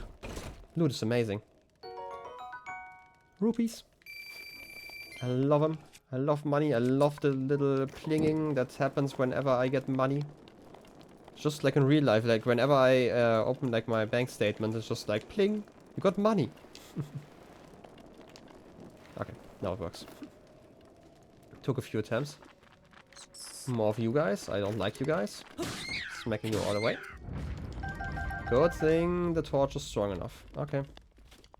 Loot is amazing. Rupees. I love them. I love money. I love the little plinging that happens whenever I get money. Just like in real life, like whenever I open like my bank statement, it's just like pling, you got money. Okay, now it works. Took a few attempts. More of you guys. I don't like you guys. Smacking you all away. Good thing the torch is strong enough. Okay.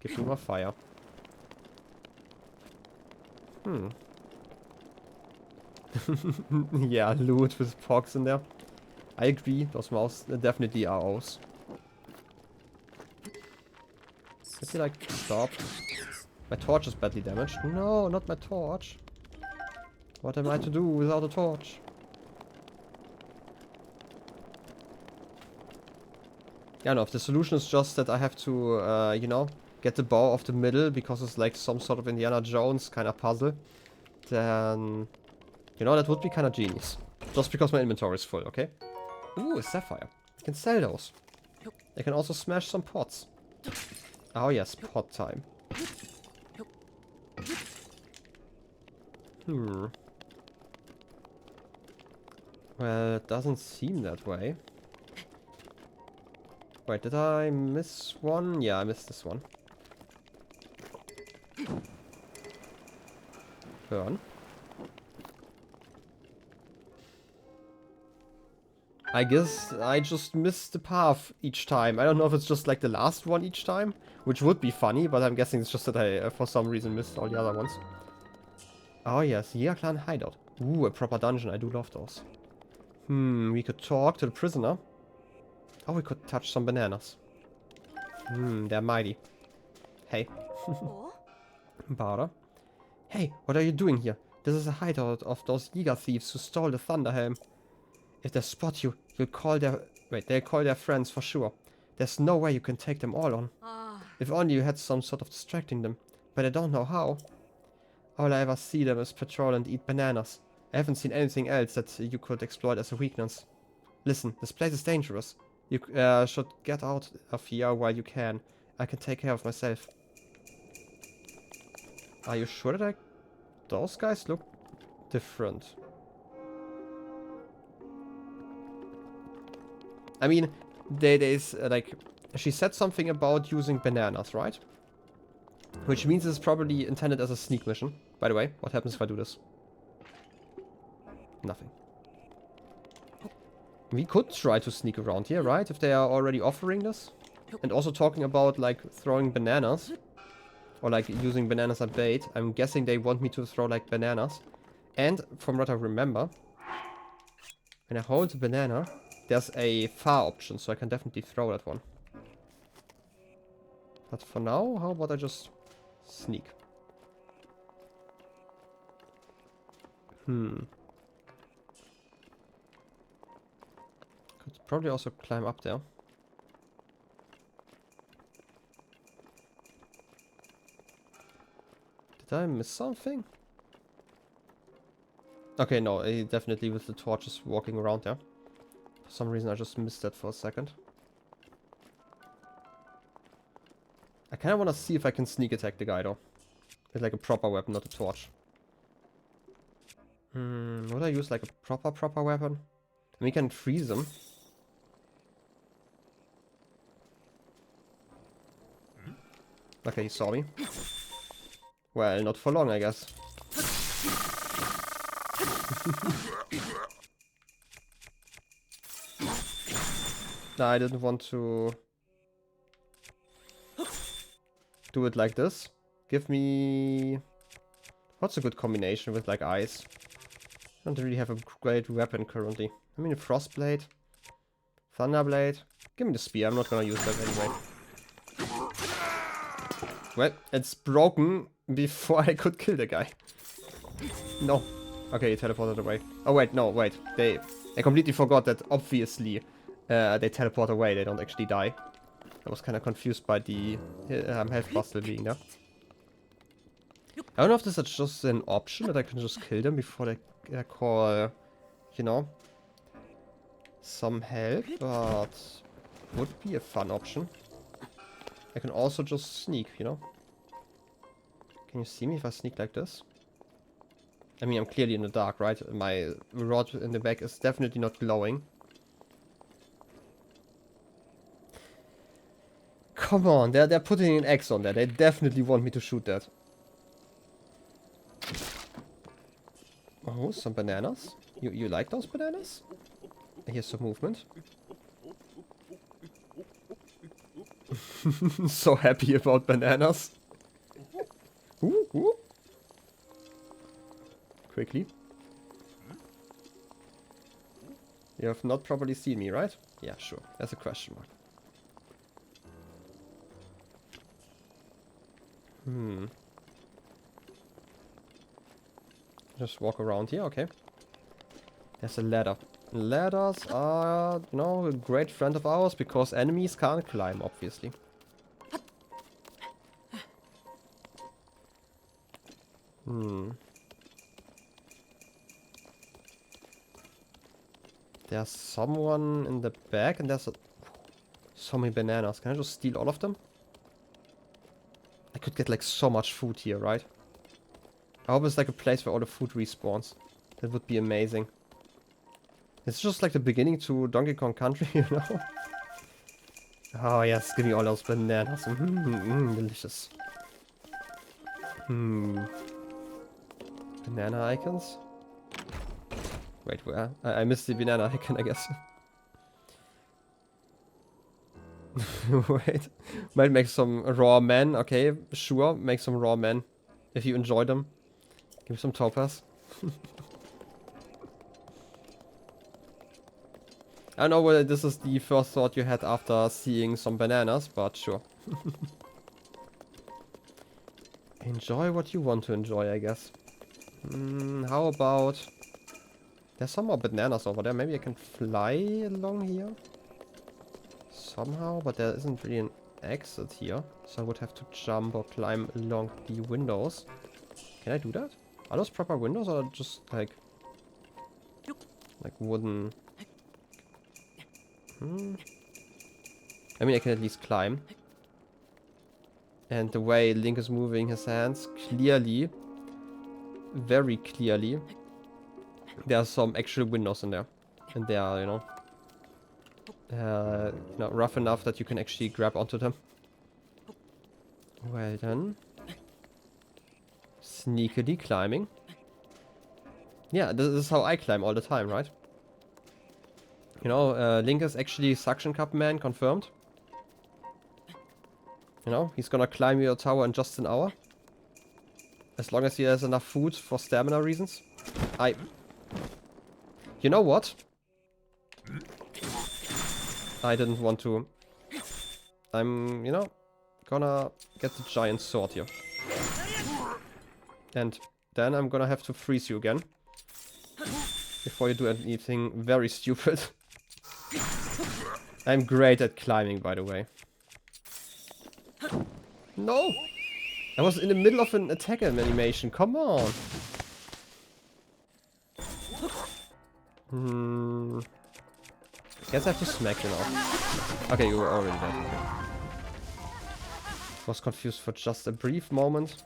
Give me more fire. Yeah, loot with pogs in there. I agree, those mouths definitely are O's. Could you like stop? My torch is badly damaged. No, not my torch. What am I to do without a torch? Yeah, no, if the solution is just that I have to, you know, get the bow off the middle because it's like some sort of Indiana Jones kind of puzzle, then, you know, that would be kind of genius. Just because my inventory is full, okay? Ooh, a sapphire. I can sell those. I can also smash some pots. Oh yes, pot time. Well, it doesn't seem that way. Wait, did I miss one? Yeah, I missed this one. Burn. I guess I just missed the path each time. I don't know if it's just like the last one each time, which would be funny, but I'm guessing it's just that I, for some reason, missed all the other ones. Oh yes, Yiga Clan hideout. Ooh, a proper dungeon. I do love those. We could talk to the prisoner. Oh, we could touch some bananas. They're mighty. Hey. Bada. Hey, what are you doing here? This is a hideout of those Yiga thieves who stole the Thunder Helm. If they spot you, you'll call their... Wait, they'll call their friends for sure. There's no way you can take them all on. If only you had some sort of distracting them. But I don't know how. All I ever see them is patrol and eat bananas. I haven't seen anything else that you could exploit as a weakness. Listen, this place is dangerous. You should get out of here while you can. I can take care of myself. Are you sure that those guys look different? I mean, there's like, she said something about using bananas, right? Which means it's probably intended as a sneak mission. By the way, what happens if I do this? Nothing. We could try to sneak around here, right? If they are already offering this. And also talking about, like, throwing bananas. Or, like, using bananas as bait. I'm guessing they want me to throw, like, bananas. And, from what I remember, when I hold the banana, there's a far option, so I can definitely throw that one. But for now, how about I just sneak? Could probably also climb up there. Did I miss something? Okay, no, he definitely with the torches walking around there. For some reason I just missed that for a second. I kind of want to see if I can sneak attack the guy though. With like a proper weapon, not a torch. Would I use like a proper weapon? And we can freeze him. Okay, he saw me. Well, not for long, I guess. Nah, I didn't want to do it like this. Give me... What's a good combination with like ice? I don't really have a great weapon currently. I mean, a frostblade, thunderblight. Give me the spear. I'm not gonna use that anyway. Well, it's broken before I could kill the guy. No. Okay, he teleported away. Oh wait, no, wait. I completely forgot that obviously they teleport away. They don't actually die. I was kind of confused by the health bar still being there. I don't know if this is just an option that I can just kill them before they call, you know, some help, but would be a fun option. I can also just sneak, you know. Can you see me if I sneak like this? I mean, I'm clearly in the dark, right? My rod in the back is definitely not glowing. Come on, they're putting an X on that. They definitely want me to shoot that. Oh, some bananas. You like those bananas? Here's some movement. So happy about bananas. Ooh, ooh. Quickly. You have not properly seen me, right? Yeah, sure. There's a question mark. Just walk around here, okay. There's a ladder. Ladders are, you know, a great friend of ours because enemies can't climb, obviously. There's someone in the back and there's so many bananas. Can I just steal all of them? I could get like so much food here, right? I hope it's like a place where all the food respawns. That would be amazing. It's just like the beginning to Donkey Kong Country, you know? Oh yes, give me all those bananas. Delicious. Banana icons? Wait, where? I missed the banana icon, I guess. Wait. Might make some raw men. Okay, sure. Make some raw men. If you enjoy them. Give me some topaz. I don't know whether this is the first thought you had after seeing some bananas, but sure. Enjoy what you want to enjoy, I guess. How about... There's some more bananas over there. Maybe I can fly along here? Somehow, but there isn't really an exit here. So I would have to jump or climb along the windows. Can I do that? Are those proper windows or just like wooden? I mean, I can at least climb. And the way Link is moving his hands, clearly, very clearly, there are some actual windows in there. And they are, you know, rough enough that you can actually grab onto them. Well then. Sneakily climbing. Yeah, this is how I climb all the time, right? You know, Link is actually suction cup man, confirmed. You know, he's gonna climb your tower in just an hour. As long as he has enough food for stamina reasons. You know what? I didn't want to. I'm, you know, gonna get the giant sword here. And then I'm gonna have to freeze you again. Before you do anything very stupid. I'm great at climbing, by the way. No! I was in the middle of an attack animation, come on! Guess I have to smack you now. Okay, you were already dead. Okay. Was confused for just a brief moment.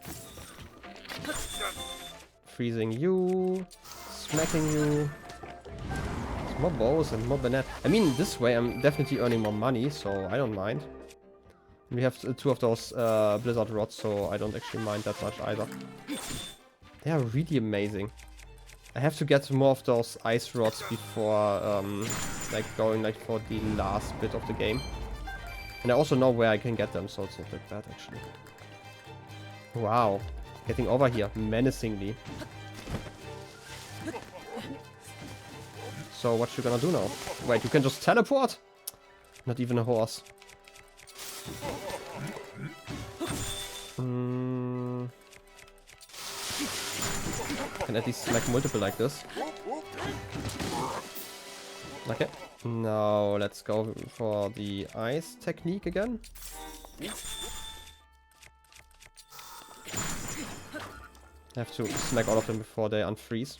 Freezing you, smacking you. There's more bows and more bananas. I mean, this way I'm definitely earning more money, so I don't mind. We have 2 of those blizzard rods, so I don't actually mind that much either. They are really amazing. I have to get more of those ice rods before like going like for the last bit of the game. And I also know where I can get them, so it's not that bad actually. Wow. Getting over here menacingly. So what you gonna do now? Wait, you can just teleport? Not even a horse. Can at least smack multiple like this. Okay. Now let's go for the ice technique again. I have to smack all of them before they unfreeze.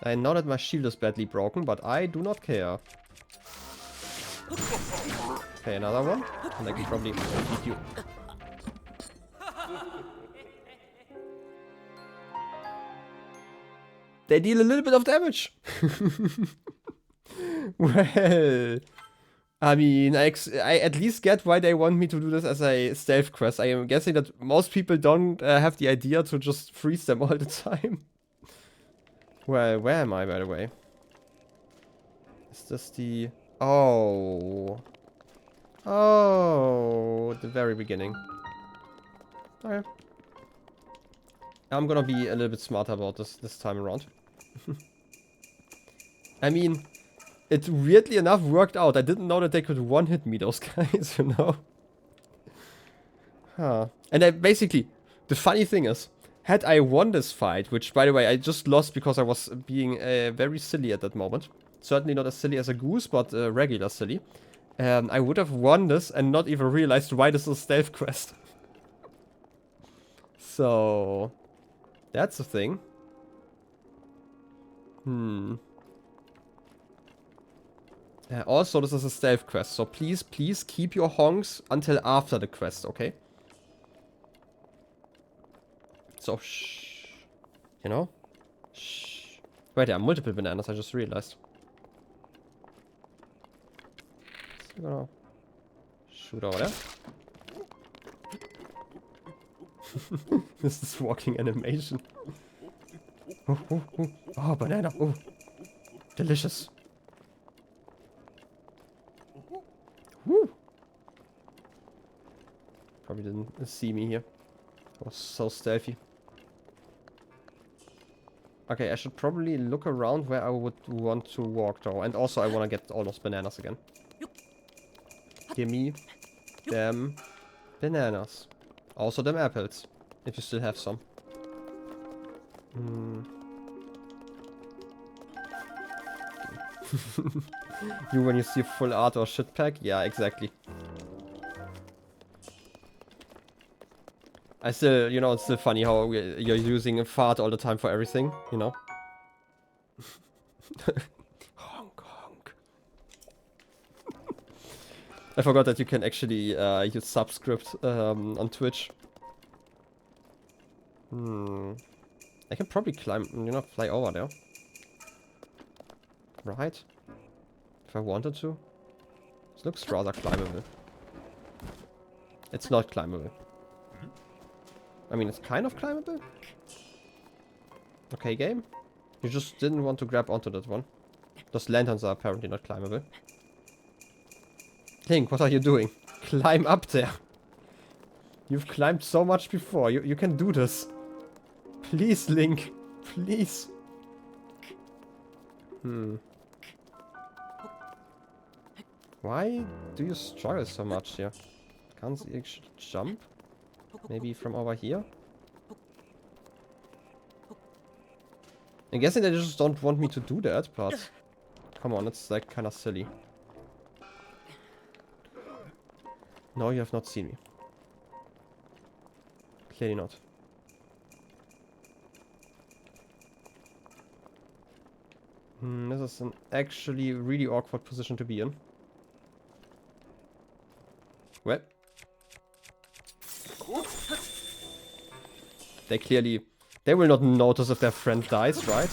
I know that my shield is badly broken, but I do not care. Okay, another one. And I can probably beat you. They deal a little bit of damage. Well, I mean, I at least get why they want me to do this as a stealth quest. I am guessing that most people don't have the idea to just freeze them all the time. Well, where am I, by the way? Is this the... Oh. Oh, the very beginning. Okay. I'm gonna be a little bit smarter about this time around. I mean, it weirdly enough worked out. I didn't know that they could one-hit me, those guys, you know? Huh. And I basically, the funny thing is, had I won this fight, which, by the way, I just lost because I was being very silly at that moment. Certainly not as silly as a goose, but regular silly. I would have won this and not even realized why this is a stealth quest. So, that's the thing. Also, this is a stealth quest, so please keep your honks until after the quest, okay? So, shh. You know? Shh. Wait, there are multiple bananas, I just realized. So, I'm gonna shoot over there. This is walking animation. Oh, banana. Oh, delicious. Woo. Probably didn't see me here. I was so stealthy. Okay, I should probably look around where I would want to walk though. And also I want to get all those bananas again. Give me them bananas. Also them apples. If you still have some. You when you see full art or shit pack? Yeah, exactly. I still, you know, it's still funny how you're using a fart all the time for everything, you know? Honk, honk. I forgot that you can actually use subscript on Twitch. I can probably climb, you know, fly over there. Right? If I wanted to. This looks rather climbable. It's not climbable. I mean, it's kind of climbable. Okay, game. You just didn't want to grab onto that one. Those lanterns are apparently not climbable. Link, what are you doing? Climb up there. You've climbed so much before. You can do this. Please, Link. Please. Why do you struggle so much here? Can't you actually jump? Maybe from over here? I'm guessing they just don't want me to do that, but... Come on, it's like kinda silly. No, you have not seen me. Clearly not. This is an actually really awkward position to be in. Well. They will not notice if their friend dies, right?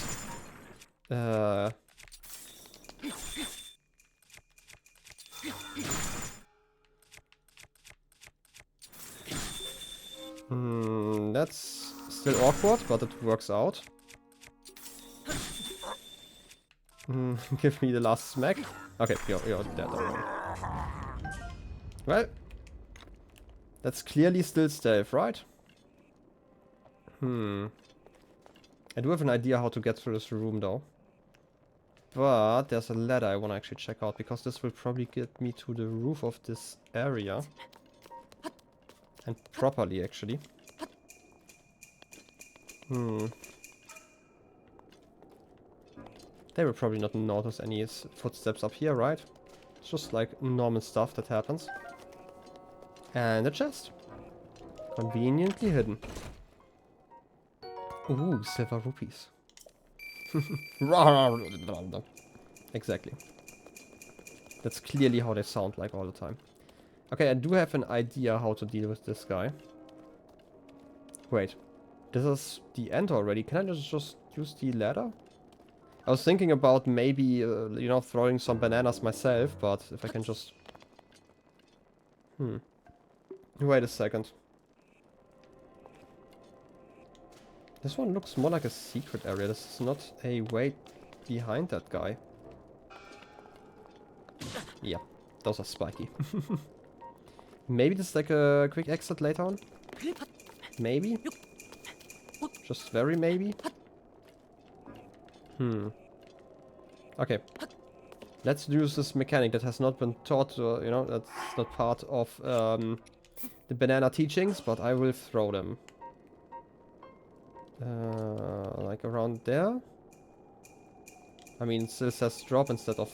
That's still awkward, but it works out. Give me the last smack. Okay, you're dead already. Well, that's clearly still stealth, right? I do have an idea how to get through this room, though. But there's a ladder I want to actually check out, because this will probably get me to the roof of this area. And properly, actually. They will probably not notice any footsteps up here, right? It's just like normal stuff that happens. And a chest. Conveniently hidden. Ooh, silver rupees. Exactly. That's clearly how they sound like all the time. Okay, I do have an idea how to deal with this guy. Wait. This is the end already. Can I just use the ladder? I was thinking about maybe, you know, throwing some bananas myself, but if I can just... Wait a second. This one looks more like a secret area. This is not a way behind that guy. Yeah, those are spiky. Maybe this is like a quick exit later on? Maybe? Just very maybe? Okay. Let's use this mechanic that has not been taught, you know, that's not part of the banana teachings, but I will throw them. Like around there? I mean, it still says drop instead of...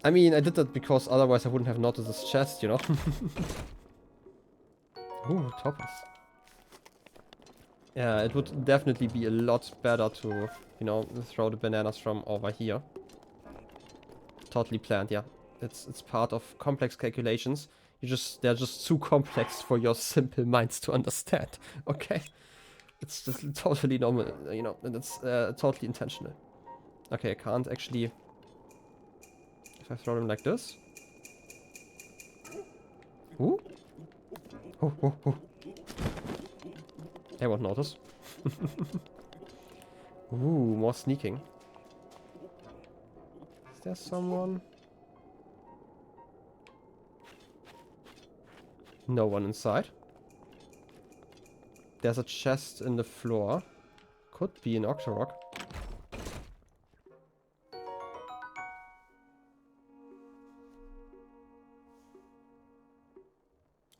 I mean, I did that because otherwise I wouldn't have noticed this chest, you know? Ooh, toppers. Yeah, it would definitely be a lot better to, you know, throw the bananas from over here. Totally planned, yeah. It's part of complex calculations. They're just too complex for your simple minds to understand. Okay? It's just totally normal, you know, and it's totally intentional. Okay, I can't actually... If I throw them like this... Ooh! Oh, oh, oh. They won't notice. Ooh, more sneaking. Is there someone? No one inside. There's a chest in the floor. Could be an Octorok.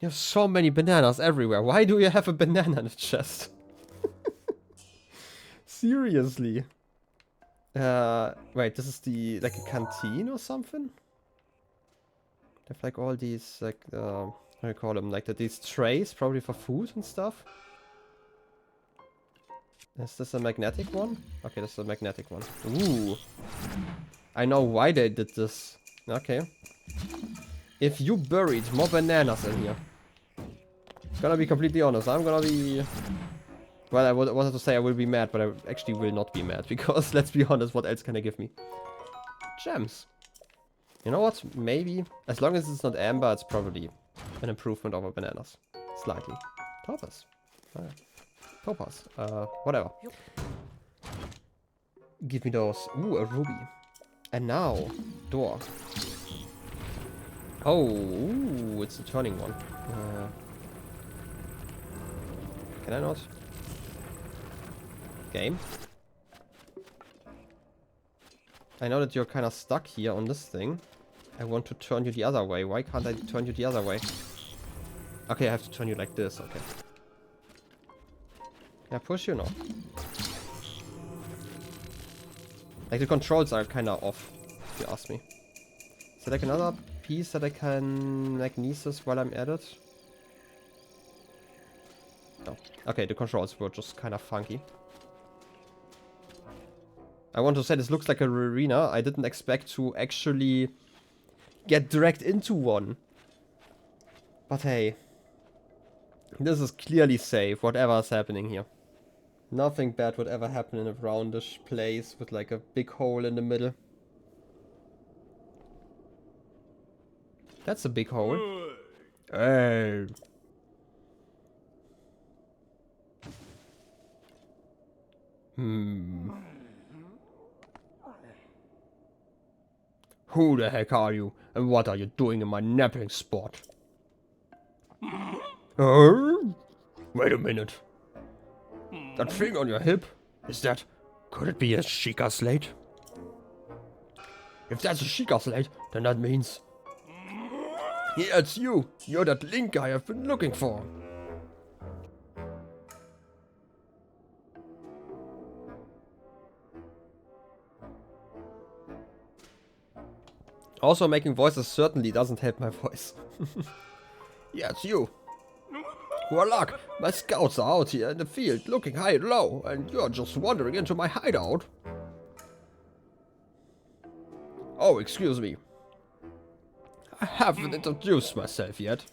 You have so many bananas everywhere. Why do you have a banana in the chest? Seriously. Wait, this is the, like a canteen or something? have like all these, like, how do you call them? Like these trays, probably for food and stuff. Is this a magnetic one? Okay, this is a magnetic one. Ooh. I know why they did this. Okay. If you buried more bananas in here. Gonna be completely honest, I'm gonna be... Well, I wanted to say I will be mad, but I actually will not be mad. Because, let's be honest, what else can they give me? Gems. You know what? Maybe. As long as it's not amber, it's probably an improvement over bananas. Slightly. Topaz. Topaz. Whatever. Give me those. Ooh, a ruby. And now, door. Oh, ooh, it's a turning one. Can I not? Game? I know that you're kind of stuck here on this thing. I want to turn you the other way. Why can't I turn you the other way? Okay, I have to turn you like this. Okay. Can I push you? No. Like, the controls are kind of off, if you ask me. Is there like another piece that I can magnesis while I'm at it? No. Okay, the controls were just kind of funky. I want to say this looks like a arena. I didn't expect to actually get dragged into one. But hey. This is clearly safe, whatever is happening here. Nothing bad would ever happen in a roundish place with like a big hole in the middle. That's a big hole. Hey. Who the heck are you? And what are you doing in my napping spot? Wait a minute. That thing on your hip? Is that... Could it be a Sheikah slate? If that's a Sheikah slate, then that means... Yeah, it's you! You're that link guy I've been looking for! Also, making voices certainly doesn't help my voice. Yeah, it's you. Warlock, my scouts are out here in the field looking high and low, and you're just wandering into my hideout. Oh, excuse me. I haven't introduced myself yet.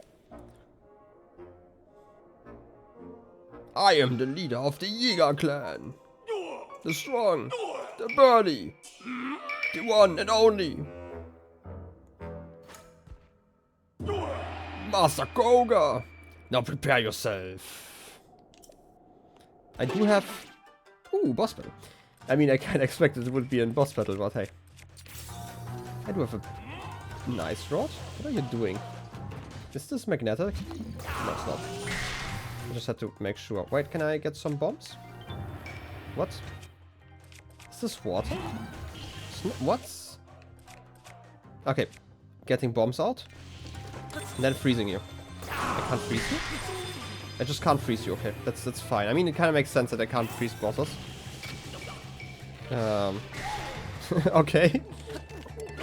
I am the leader of the Yiga clan. The strong, the burly, the one and only. Master Koga! Now prepare yourself. I do have... Ooh, boss battle. I mean, I kinda expected it would be a boss battle, but hey. I do have a nice rod. What are you doing? Is this magnetic? No, it's not. I just had to make sure. Wait, can I get some bombs? What? Is this water? What's... Okay. Getting bombs out. And then freezing you. I can't freeze you? I just can't freeze you, okay. That's fine. I mean, it kind of makes sense that I can't freeze bosses. Okay.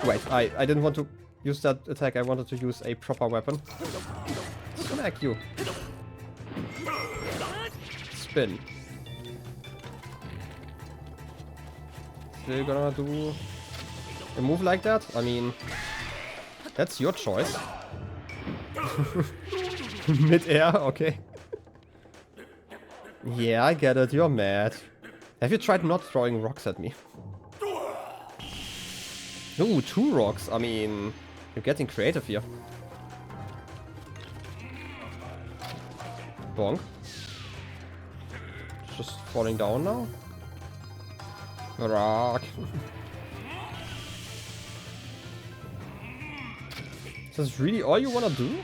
Wait, I didn't want to use that attack. I wanted to use a proper weapon. Smack you. Spin. Still gonna do a move like that? I mean, that's your choice. Mid-air, okay. Yeah, I get it, you're mad. Have you tried not throwing rocks at me? Ooh, 2 rocks. I mean, you're getting creative here. Bonk. Just falling down now. Rock. Is this really all you wanna do?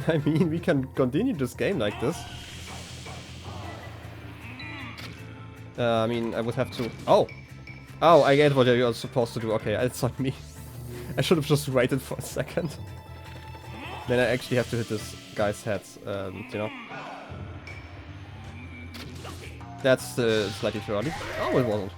I mean, we can continue this game like this. I mean, I would have to... Oh! Oh, I get what you're supposed to do. Okay, it's not me. I should have just waited for a second. Then I actually have to hit this guy's head, you know. That's slightly too early. Oh, it wasn't.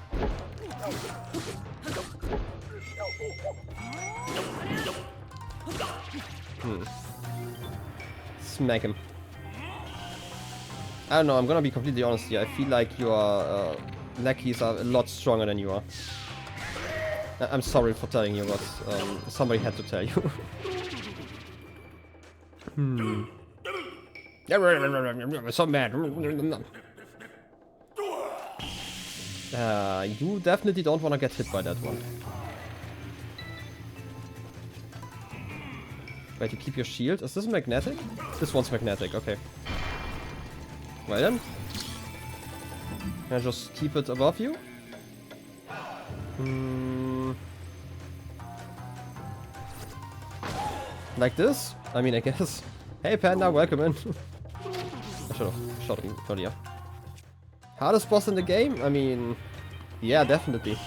Smack him. I don't know, I'm gonna be completely honest here. I feel like your lackeys are a lot stronger than you are. I'm sorry for telling you, but somebody had to tell you. So mad. You definitely don't want to get hit by that one. Wait, you keep your shield? Is this magnetic? This one's magnetic, okay. Well then. Can I just keep it above you? Like this? I mean, I guess. Hey Panda, welcome in. I should have shot him earlier. Hardest boss in the game? I mean, yeah, definitely.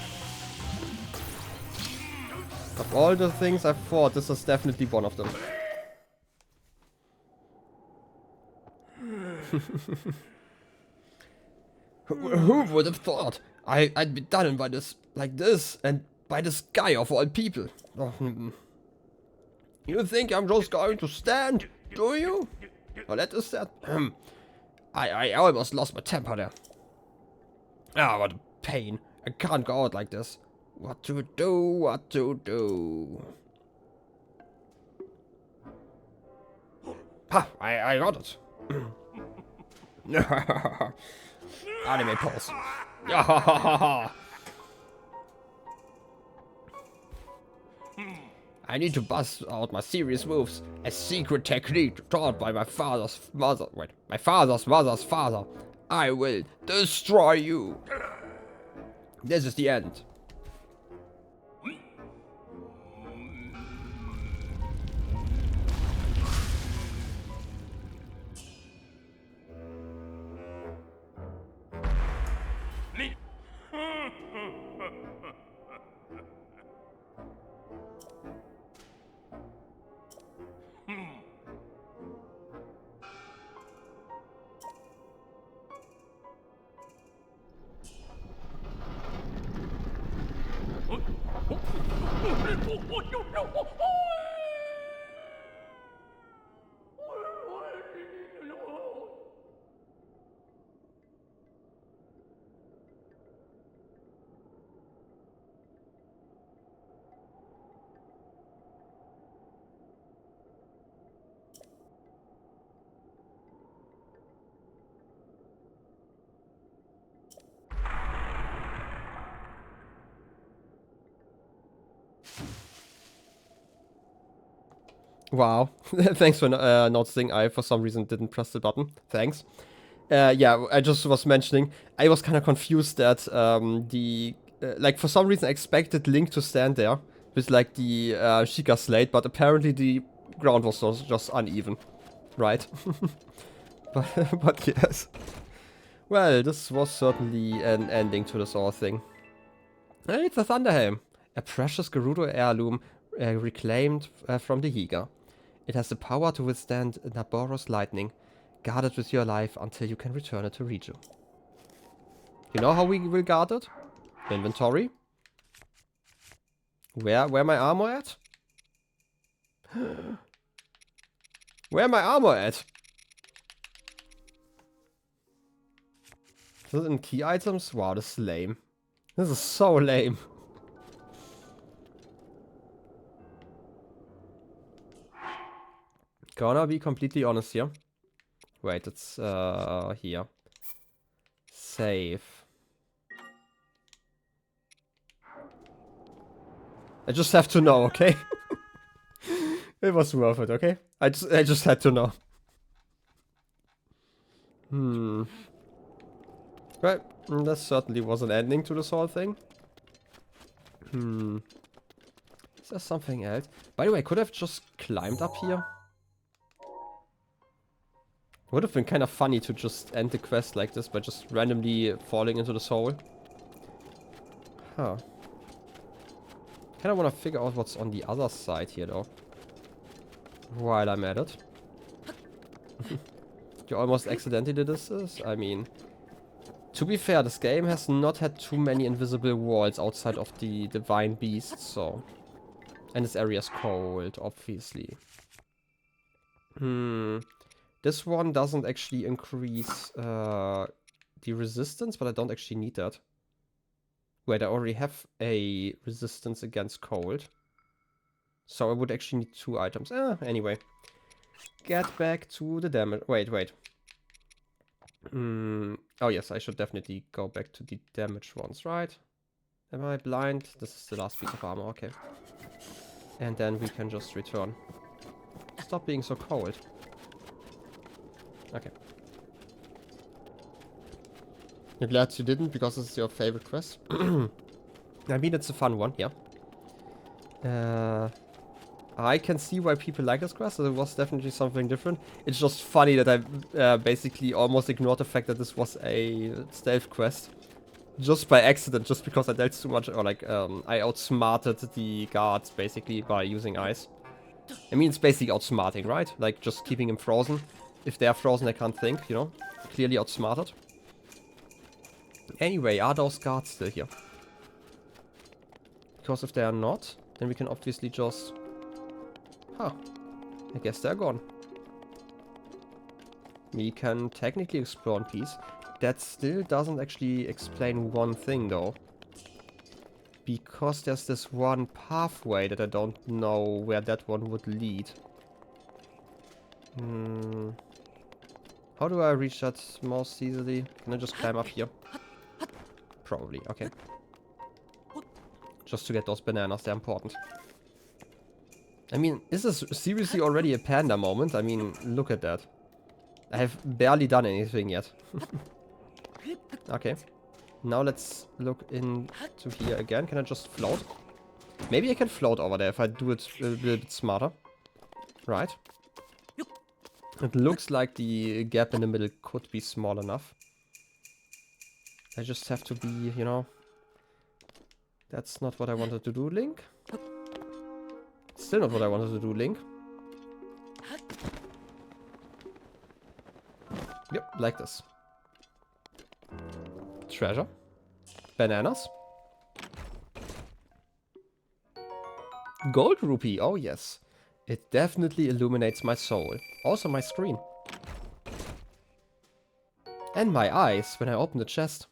Of all the things I've fought, this is definitely one of them. Who would have thought I'd be done by this, like this, and by this guy of all people? Oh, you think I'm just going to stand, do you? Well, that is that. I almost lost my temper there. Ah, what a pain. I can't go out like this. What to do, what to do. Ha, I got it. Anime pulse. I need to bust out my serious moves. A secret technique taught by my father's mother. Wait, my father's mother's father. I will destroy you. This is the end. Wow. Thanks for noticing. I, for some reason, didn't press the button. Thanks. Yeah, I just was mentioning, I was kind of confused that like, for some reason I expected Link to stand there with, like, the Sheikah Slate, but apparently the ground was just uneven. Right? but yes. Well, this was certainly an ending to this whole thing. Hey, it's a Thunderhelm. A precious Gerudo heirloom reclaimed from the Yiga. It has the power to withstand naboris lightning. Guard it with your life until you can return it to Riju. You know how we will guard it? Inventory. Where my armor at? Where my armor at? Is it in key items? Wow, this is lame. This is so lame. Gonna be completely honest here. Wait, it's here. Save. I just have to know, okay? It was worth it, okay? I just had to know. Right, that certainly was an ending to this whole thing. Is there something else? By the way, I could have just climbed up here. Would have been kind of funny to just end the quest like this by just randomly falling into this hole. Huh. Kinda wanna figure out what's on the other side here though. While I'm at it. You almost accidentally did this? I mean... To be fair, this game has not had too many invisible walls outside of the divine beasts, so... And this area's cold, obviously. This one doesn't actually increase the resistance, but I don't actually need that. Wait, I already have a resistance against cold. So I would actually need 2 items. Anyway. Get back to the damage. Wait. Oh yes, I should definitely go back to the damage ones, right? Am I blind? This is the last piece of armor, okay. And then we can just return. Stop being so cold. Okay. You're glad you didn't because it's your favorite quest? I mean, it's a fun one, yeah. I can see why people like this quest, so it was definitely something different. It's just funny that I basically almost ignored the fact that this was a stealth quest. Just by accident, just because I dealt too much, or like, I outsmarted the guards basically by using ice. I mean, it's basically outsmarting, right? Like, just keeping them frozen. If they're frozen, I can't think, you know? Clearly outsmarted. Anyway, are those guards still here? Because if they are not, then we can obviously just... Huh. I guess they're gone. We can technically explore in peace. That still doesn't actually explain one thing, though. Because there's this one pathway that I don't know where that one would lead. How do I reach that most easily? Can I just climb up here? Probably, okay. Just to get those bananas, they're important. I mean, is this seriously already a panda moment? I mean, look at that. I have barely done anything yet. Okay. Now let's look into here again. Can I just float? Maybe I can float over there if I do it a little bit smarter. Right. It looks like the gap in the middle could be small enough. I just have to be, you know... That's not what I wanted to do, Link. Still not what I wanted to do, Link. Yep, like this. Treasure. Bananas. Gold rupee, oh yes. It definitely illuminates my soul. Also my screen. And my eyes when I open the chest.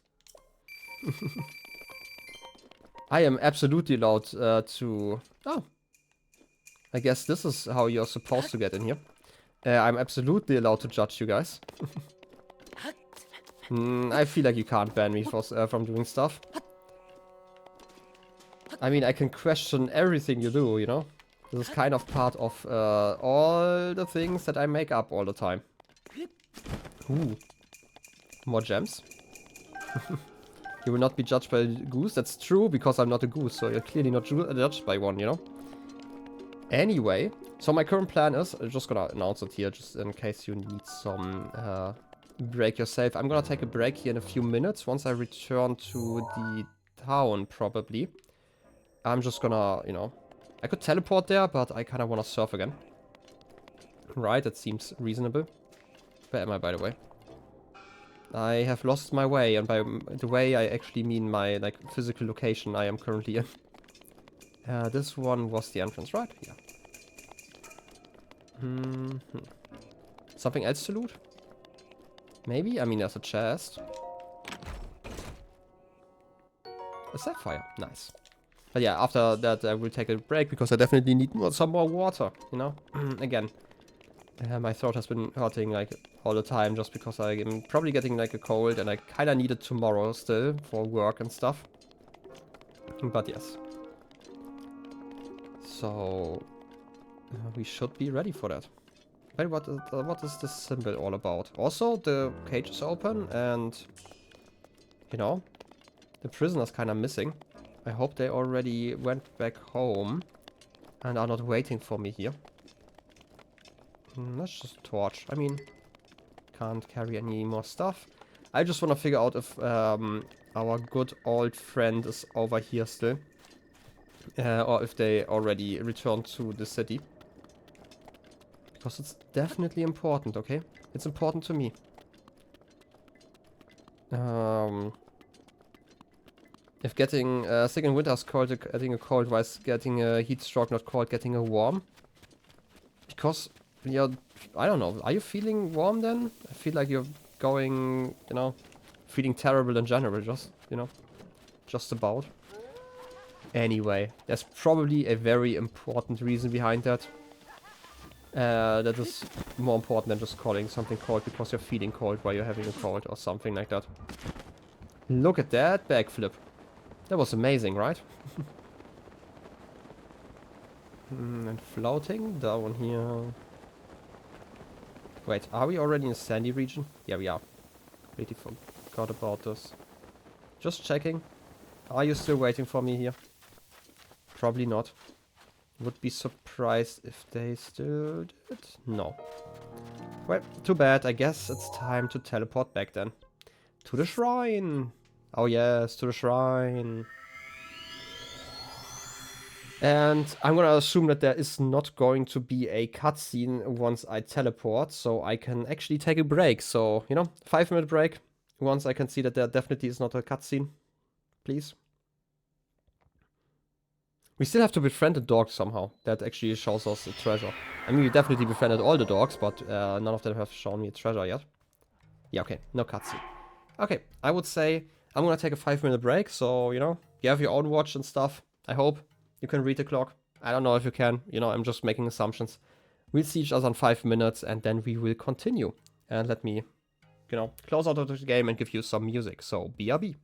I am absolutely allowed to... Oh. I guess this is how you're supposed to get in here. I'm absolutely allowed to judge you guys. I feel like you can't ban me from doing stuff. I mean, I can question everything you do, you know? This is kind of part of all the things that I make up all the time. Ooh. More gems. You will not be judged by a goose. That's true, because I'm not a goose, so you're clearly not judged by one, you know? Anyway, so my current plan is, I'm just gonna announce it here, just in case you need some break yourself. I'm gonna take a break here in a few minutes, once I return to the town, probably. I'm just gonna, you know, I could teleport there, but I kinda wanna surf again. Right, that seems reasonable. Where am I, by the way? I have lost my way, and by the way I actually mean my, like, physical location I am currently in. This one was the entrance, right? Yeah. Something else to loot? Maybe? I mean, there's a chest. A sapphire. Nice. But yeah, after that I will take a break, because I definitely need some more water, you know? Again. My throat has been hurting, like, all the time, just because I am probably getting, like, a cold, and I kinda need it tomorrow still, for work and stuff. But yes. So... we should be ready for that. Wait, what is this symbol all about? Also, the cage is open, and... you know, the prisoner's kinda missing. I hope they already went back home, and are not waiting for me here. Let's just torch. I mean, can't carry any more stuff. I just want to figure out if our good old friend is over here still. Or if they already returned to the city. Because it's definitely important, okay? It's important to me. If getting sick in winter is called getting a cold, why is getting a heat stroke not called getting a warm? Because you're I don't know. Are you feeling warm then? I feel like you're going, you know, feeling terrible in general. Just, you know, just about. Anyway, there's probably a very important reason behind that. That is more important than just calling something cold because you're feeling cold while you're having a cold or something like that. Look at that backflip. That was amazing, right? And floating down here. Wait, are we already in the sandy region? Yeah, we are. Completely forgot about this. Just checking. Are you still waiting for me here? Probably not. Would be surprised if they still did. No. Well, too bad. I guess it's time to teleport back then. To the shrine! Oh yes, to the shrine. And I'm gonna assume that there is not going to be a cutscene once I teleport, so I can actually take a break. So, you know, 5-minute break. Once I can see that there definitely is not a cutscene. Please. We still have to befriend a dog somehow. That actually shows us a treasure. I mean, we definitely befriended all the dogs, but none of them have shown me a treasure yet. Yeah, okay. No cutscene. Okay, I would say I'm gonna take a 5-minute break, so, you know, you have your own watch and stuff. I hope you can read the clock. I don't know if you can, you know, I'm just making assumptions. We'll see each other in 5 minutes and then we will continue. And let me, you know, close out of the game and give you some music. So, BRB.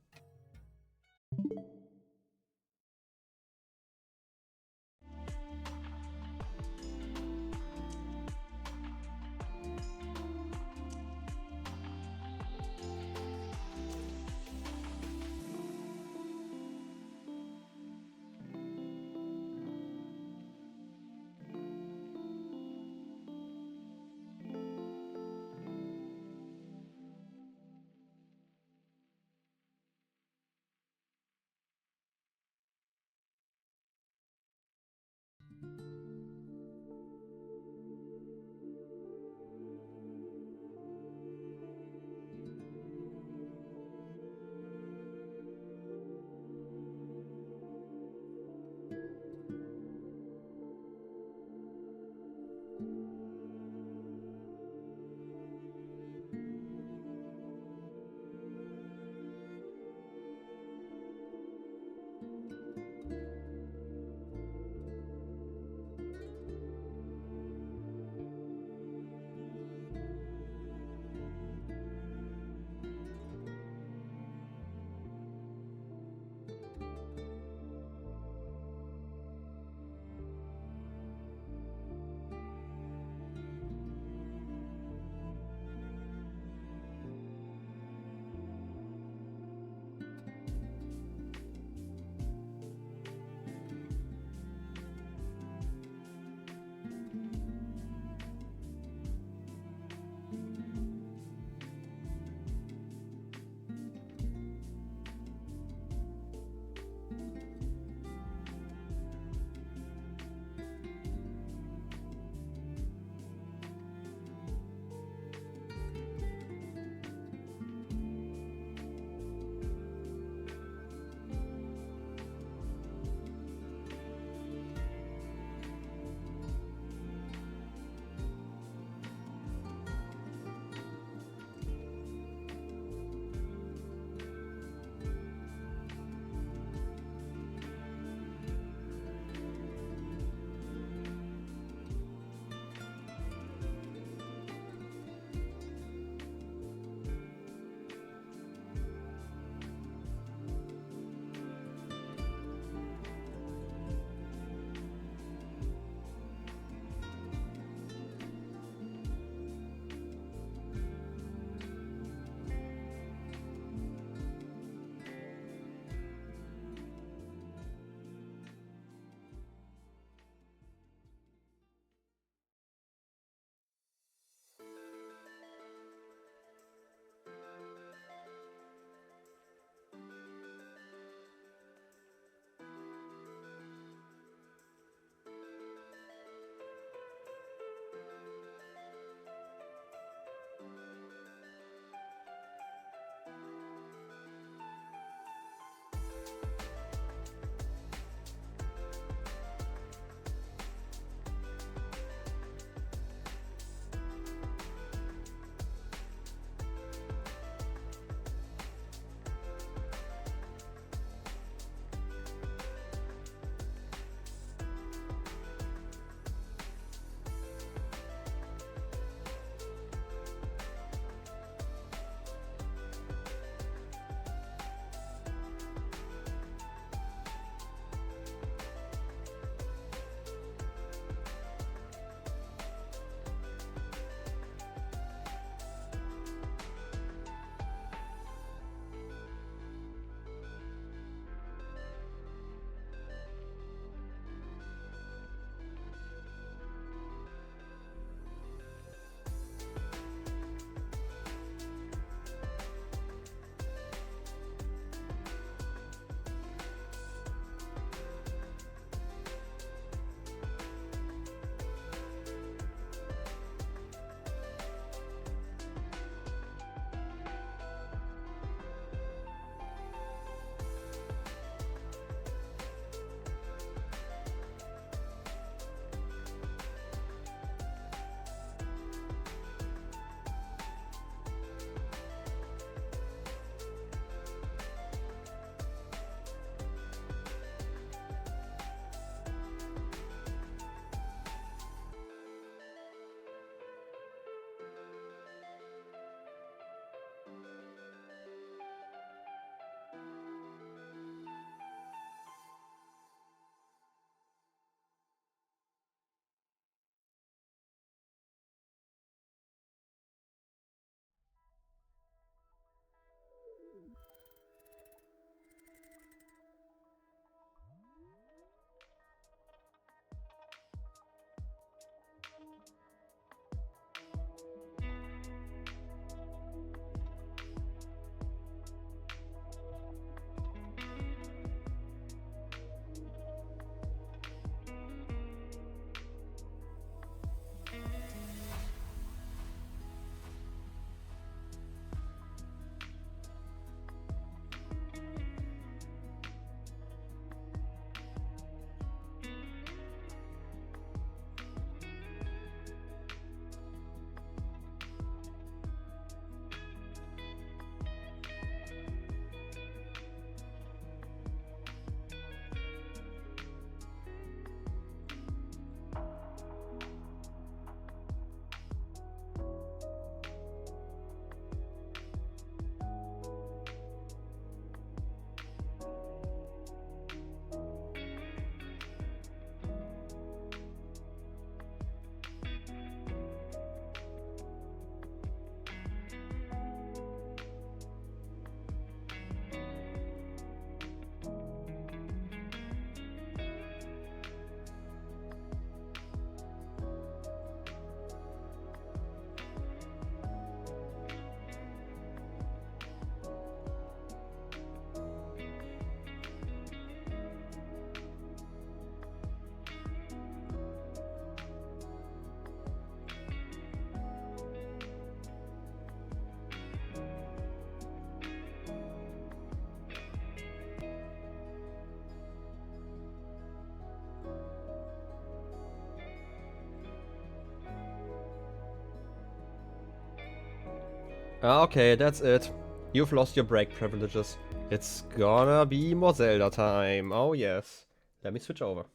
Okay, that's it. You've lost your break privileges. It's gonna be more Zelda time. Oh yes. Let me switch over.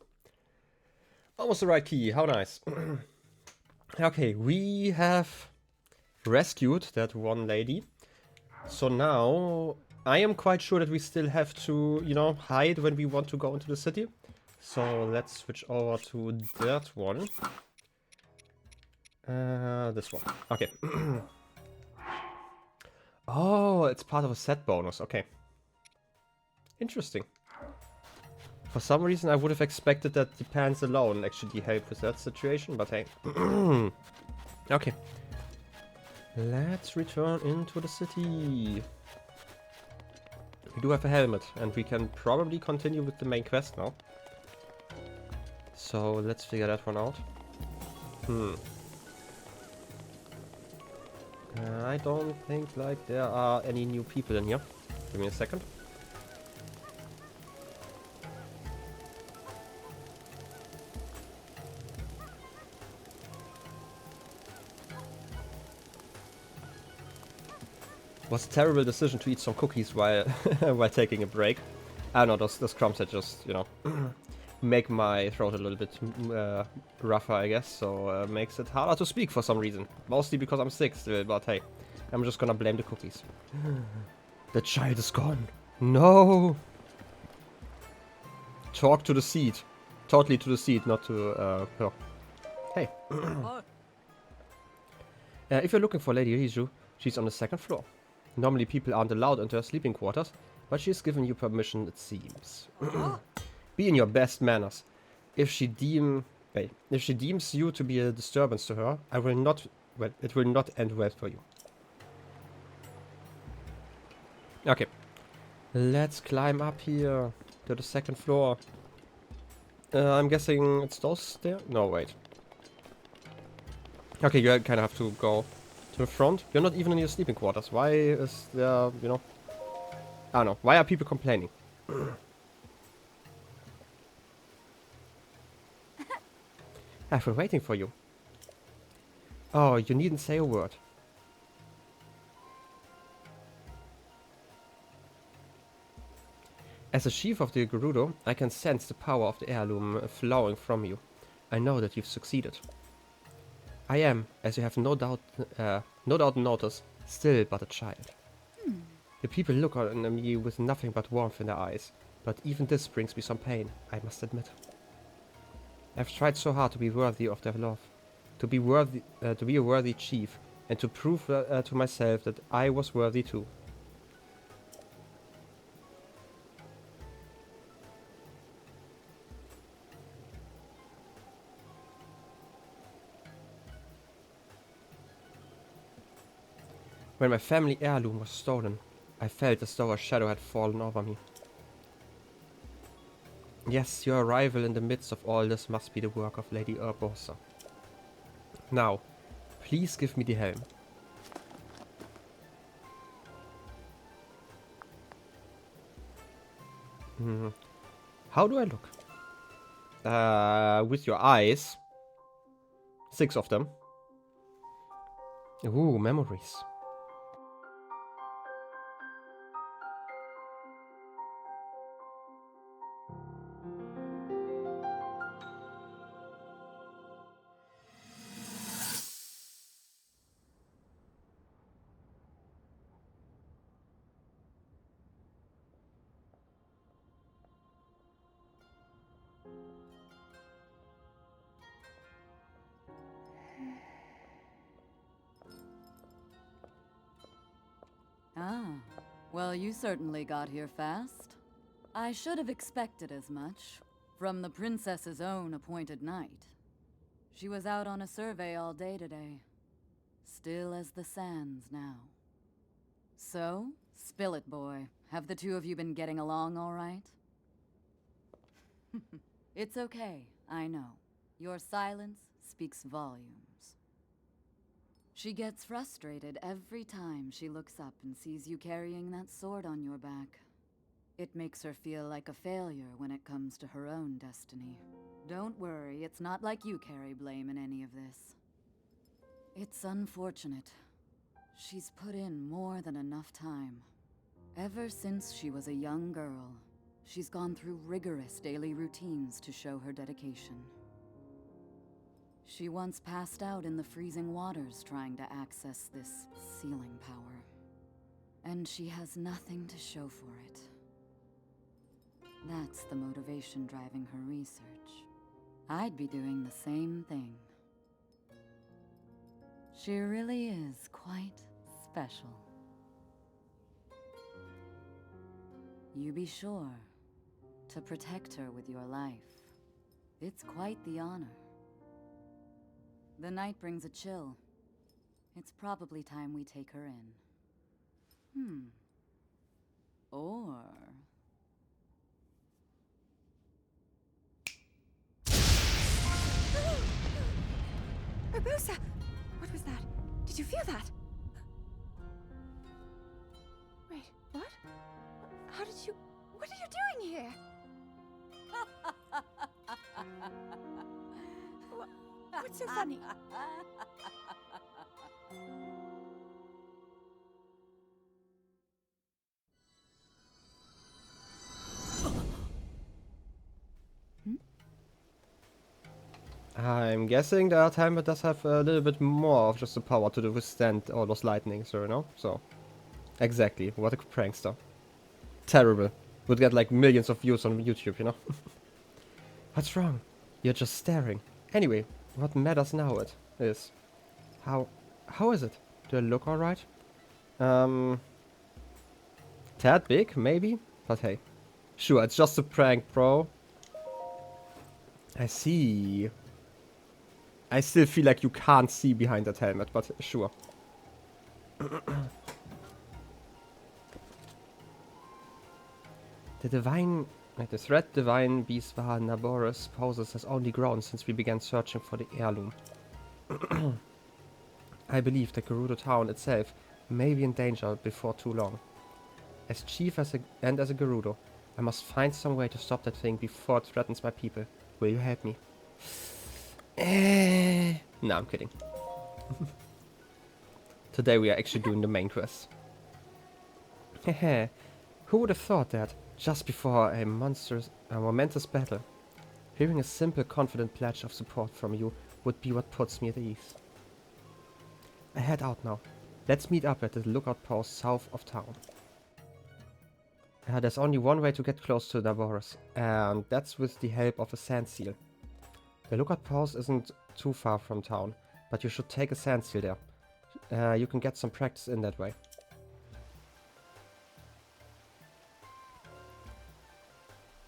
Almost the right key. How nice. Okay, we have rescued that one lady. So now I am quite sure that we still have to, you know, hide when we want to go into the city. So let's switch over to that one. This one. Okay. Oh, it's part of a set bonus. Okay. Interesting. For some reason, I would have expected that the pants alone actually help with that situation, but hey. Okay. Let's return into the city. We do have a helmet, and we can probably continue with the main quest now. So let's figure that one out. I don't think like there are any new people in here. Give me a second. Was a terrible decision to eat some cookies while while taking a break. I don't know, those crumbs that just, you know, make my throat a little bit rougher, I guess. So makes it harder to speak for some reason. Mostly because I'm sick still, but hey, I'm just gonna blame the cookies. The child is gone. No! Talk to the seed. Totally to the seed, not to her. Hey. If you're looking for Lady Riju, she's on the second floor. Normally people aren't allowed into her sleeping quarters, but she's given you permission, it seems. Be in your best manners. If she deems you to be a disturbance to her, it will not end well for you. Okay. Let's climb up here to the second floor. I'm guessing it's those there? No, wait. Okay, you kind of have to go to the front. You're not even in your sleeping quarters. Why is there, you know... I don't know. Why are people complaining? I've been waiting for you. Oh, you needn't say a word. As a chief of the Gerudo, I can sense the power of the heirloom flowing from you. I know that you've succeeded. I am, as you have no doubt noticed, still but a child. The people look on me with nothing but warmth in their eyes, but even this brings me some pain, I must admit. I've tried so hard to be worthy of their love, to be a worthy chief, and to prove to myself that I was worthy too. When my family heirloom was stolen, I felt as though a shadow had fallen over me. Yes, your arrival in the midst of all this must be the work of Lady Urbosa. Now, please give me the helm. How do I look? With your eyes. 6 of them. Ooh, memories. Ah, well, you certainly got here fast. I should have expected as much, from the princess's own appointed knight. She was out on a survey all day today. Still as the sands now. So, spill it, boy. Have the two of you been getting along all right? It's okay, I know. Your silence speaks volumes. She gets frustrated every time she looks up and sees you carrying that sword on your back. It makes her feel like a failure when it comes to her own destiny. Don't worry, it's not like you carry blame in any of this. It's unfortunate. She's put in more than enough time. Ever since she was a young girl, she's gone through rigorous daily routines to show her dedication. She once passed out in the freezing waters trying to access this sealing power. And she has nothing to show for it. That's the motivation driving her research. I'd be doing the same thing. She really is quite special. You be sure to protect her with your life. It's quite the honor. The night brings a chill. It's probably time we take her in. Or... Barbosa! What was that? Did you feel that? Wait, what? How did you... What are you doing here? What's so funny? I'm guessing the timer does have a little bit more of just the power to withstand all those lightnings, you know? So, exactly. What a prankster. Terrible. Would get like millions of views on YouTube, you know? What's wrong? You're just staring. Anyway, what matters now is... How is it? Do I look alright? Tad big, maybe? But hey. Sure, it's just a prank, bro. I see. I still feel like you can't see behind that helmet, but sure. The threat divine Biswa naboris poses has only grown since we began searching for the heirloom. I believe the Gerudo town itself may be in danger before too long. As chief and as a Gerudo, I must find some way to stop that thing before it threatens my people. Will you help me? No, I'm kidding. Today we are actually doing the main quest. Hehe, who would have thought that, just before a momentous battle, hearing a simple, confident pledge of support from you would be what puts me at ease. I head out now. Let's meet up at the lookout post south of town. There's only one way to get close to naboris, and that's with the help of a sand seal. The lookout post isn't too far from town, but you should take a sand seal there. You can get some practice in that way.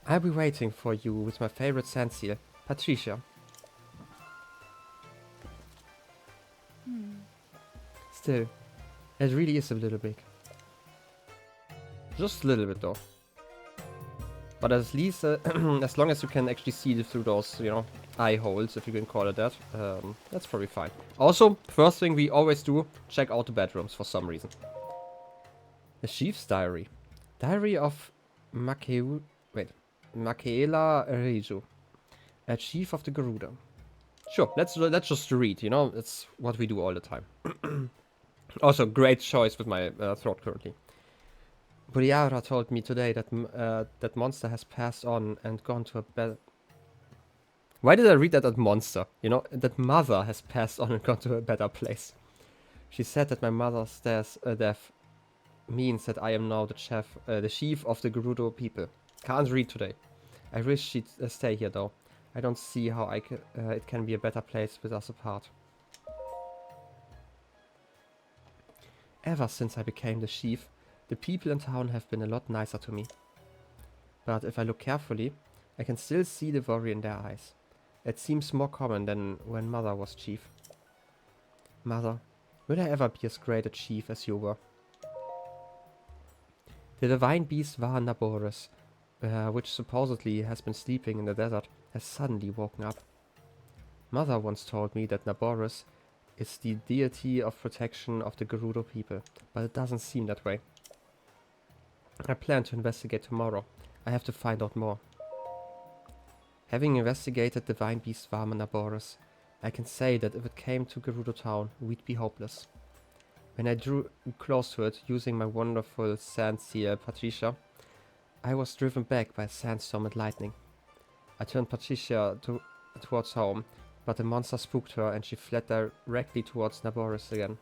I'll be waiting for you with my favorite sand seal, Patricia. Still, it really is a little big. Just a little bit though. But at least, as long as you can actually see through those, you know, eye holes, if you can call it that, that's probably fine. Also, first thing we always do, check out the bedrooms for some reason. The Chief's Diary. Diary of Michaela Reiju, a chief of the Gerudo. Sure, let's just read, you know, it's what we do all the time. Also, great choice with my throat currently. Buriara told me today that that monster has passed on and gone to a better... Why did I read that as monster? You know, that mother has passed on and gone to a better place. She said that my mother's death means that I am now the chief of the Gerudo people. Can't read today. I wish she'd stay here though. I don't see how it can be a better place with us apart. Ever since I became the chief, the people in town have been a lot nicer to me. But if I look carefully, I can still see the worry in their eyes. It seems more common than when Mother was chief. Mother, will I ever be as great a chief as you were? The divine beast Var Naboris, which supposedly has been sleeping in the desert, has suddenly woken up. Mother once told me that Naboris is the deity of protection of the Gerudo people, but it doesn't seem that way. I plan to investigate tomorrow. I have to find out more. Having investigated Divine Beast Var Naboris, I can say that if it came to Gerudo Town, we'd be hopeless. When I drew close to it, using my wonderful sand seal Patricia, I was driven back by a sandstorm and lightning. I turned Patricia towards home, but the monster spooked her and she fled directly towards Naboris again.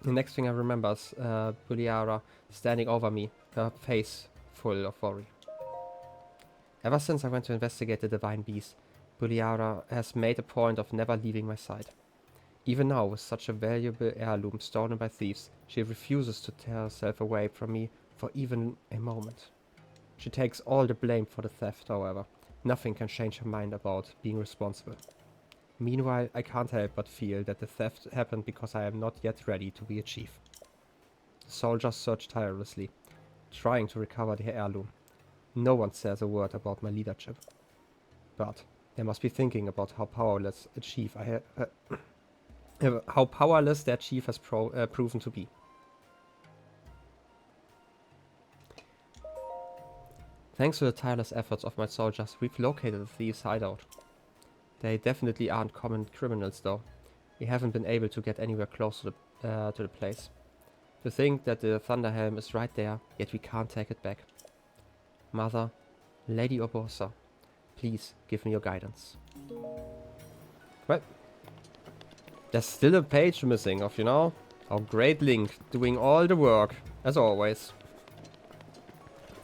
The next thing I remember is Buliara standing over me, her face full of worry. Ever since I went to investigate the divine beast, Buliara has made a point of never leaving my side. Even now, with such a valuable heirloom stolen by thieves, she refuses to tear herself away from me for even a moment. She takes all the blame for the theft, however. Nothing can change her mind about being responsible. Meanwhile, I can't help but feel that the theft happened because I am not yet ready to be a chief. The soldiers search tirelessly, trying to recover the heirloom. No one says a word about my leadership. But they must be thinking about how powerless a chief how powerless their chief has proven to be. Thanks to the tireless efforts of my soldiers, we've located the thieves' hideout. They definitely aren't common criminals though. We haven't been able to get anywhere close to the place. To think that the Thunderhelm is right there, yet we can't take it back. Mother, Lady Obosa, please give me your guidance. Well, there's still a page missing of, you know, our great Link doing all the work, as always.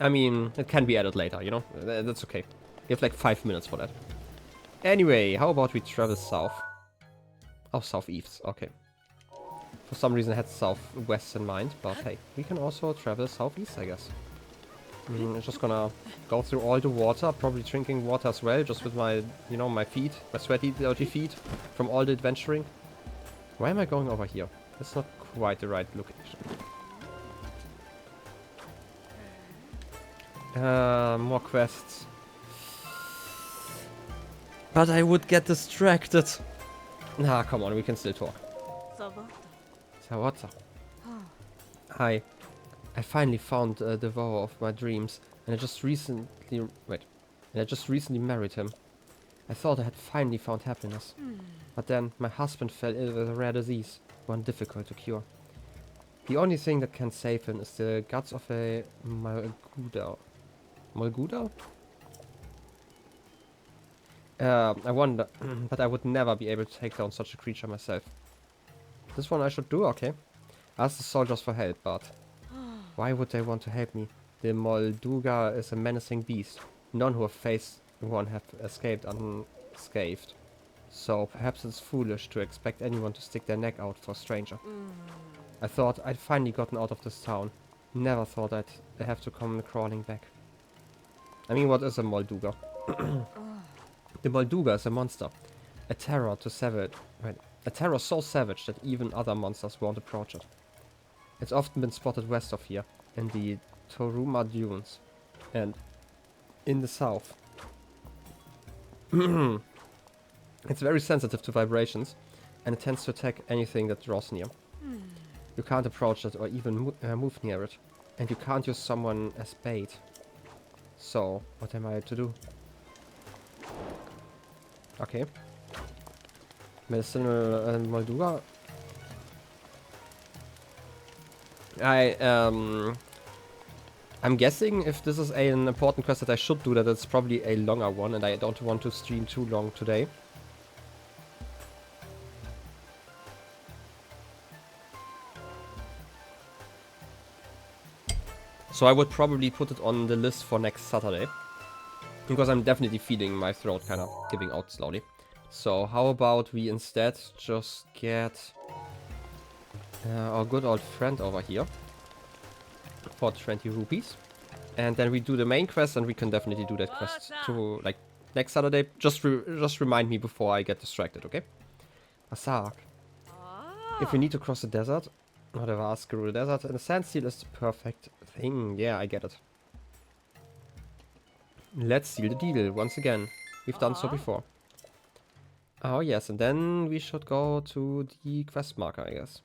I mean, it can be added later, you know, that's okay. We have like 5 minutes for that. Anyway, how about we travel south? Oh, southeast, okay. For some reason I had southwest in mind, but hey, we can also travel southeast, I guess. I'm just gonna go through all the water, probably drinking water as well, just with my, you know, my feet, my sweaty, dirty feet from all the adventuring. Why am I going over here? That's not quite the right location. More quests. But I would get distracted. Nah, come on, we can still talk. Sawata. Hi. I finally found the vow of my dreams, and I just recently married him. I thought I had finally found happiness. But then my husband fell ill with a rare disease, one difficult to cure. The only thing that can save him is the guts of a Malguda. Malguda? I wonder, but I would never be able to take down such a creature myself. This one I should do, okay. Ask the soldiers for help, but why would they want to help me? The Molduga is a menacing beast. None who have faced one have escaped unscathed. So perhaps it's foolish to expect anyone to stick their neck out for a stranger. I thought I'd finally gotten out of this town. Never thought I'd have to come crawling back. I mean, what is a Molduga? The Molduga is a monster. A terror so savage that even other monsters won't approach it. It's often been spotted west of here, in the Toruma Dunes, and in the south. It's very sensitive to vibrations, and it tends to attack anything that draws near. You can't approach it or even move near it, and you can't use someone as bait. So, what am I to do? Okay. Medicinal Molduga. I'm guessing if this is an important quest that I should do, that it's probably a longer one, and I don't want to stream too long today. So I would probably put it on the list for next Saturday, because I'm definitely feeling my throat kind of giving out slowly. So how about we instead just get our good old friend over here for 20 rupees, and then we do the main quest, and we can definitely do that quest to like next Saturday. Just remind me before I get distracted, okay? Asak. If we need to cross the desert, or the vast gerudo desert, and the sand seal is the perfect thing. Yeah, I get it. Let's seal the deal once again. We've done so before. Oh yes, and then we should go to the quest marker, I guess.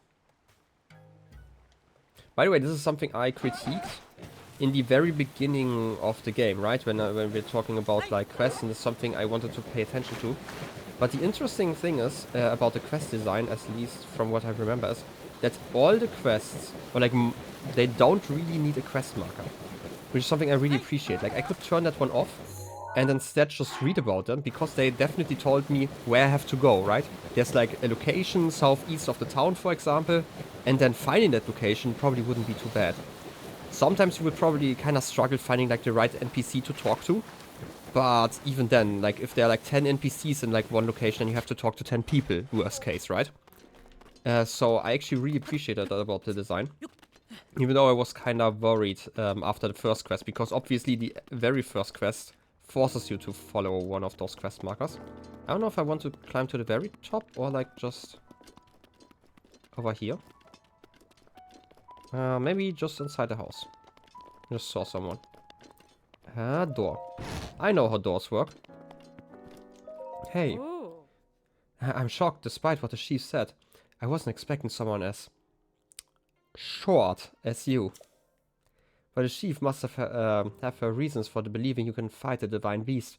By the way, this is something I critiqued in the very beginning of the game, right? When we're talking about like quests, and it's something I wanted to pay attention to. But the interesting thing is about the quest design, at least from what I remember, is that all the quests, or like, they don't really need a quest marker. Which is something I really appreciate. Like, I could turn that one off and instead just read about them, because they definitely told me where I have to go, right? There's like a location southeast of the town, for example, and then finding that location probably wouldn't be too bad. Sometimes you would probably kind of struggle finding like the right NPC to talk to, but even then, like if there are like 10 NPCs in like one location and you have to talk to 10 people, worst case, right? So I actually really appreciated that about the design. Even though I was kind of worried after the first quest, because obviously the very first quest forces you to follow one of those quest markers. I don't know if I want to climb to the very top or like just over here. Maybe just inside the house. Just saw someone. Door. I know how doors work. Hey. Ooh. I'm shocked despite what the chief said. I wasn't expecting someone as short as you. But the chief must have her reasons for believing you can fight the divine beast.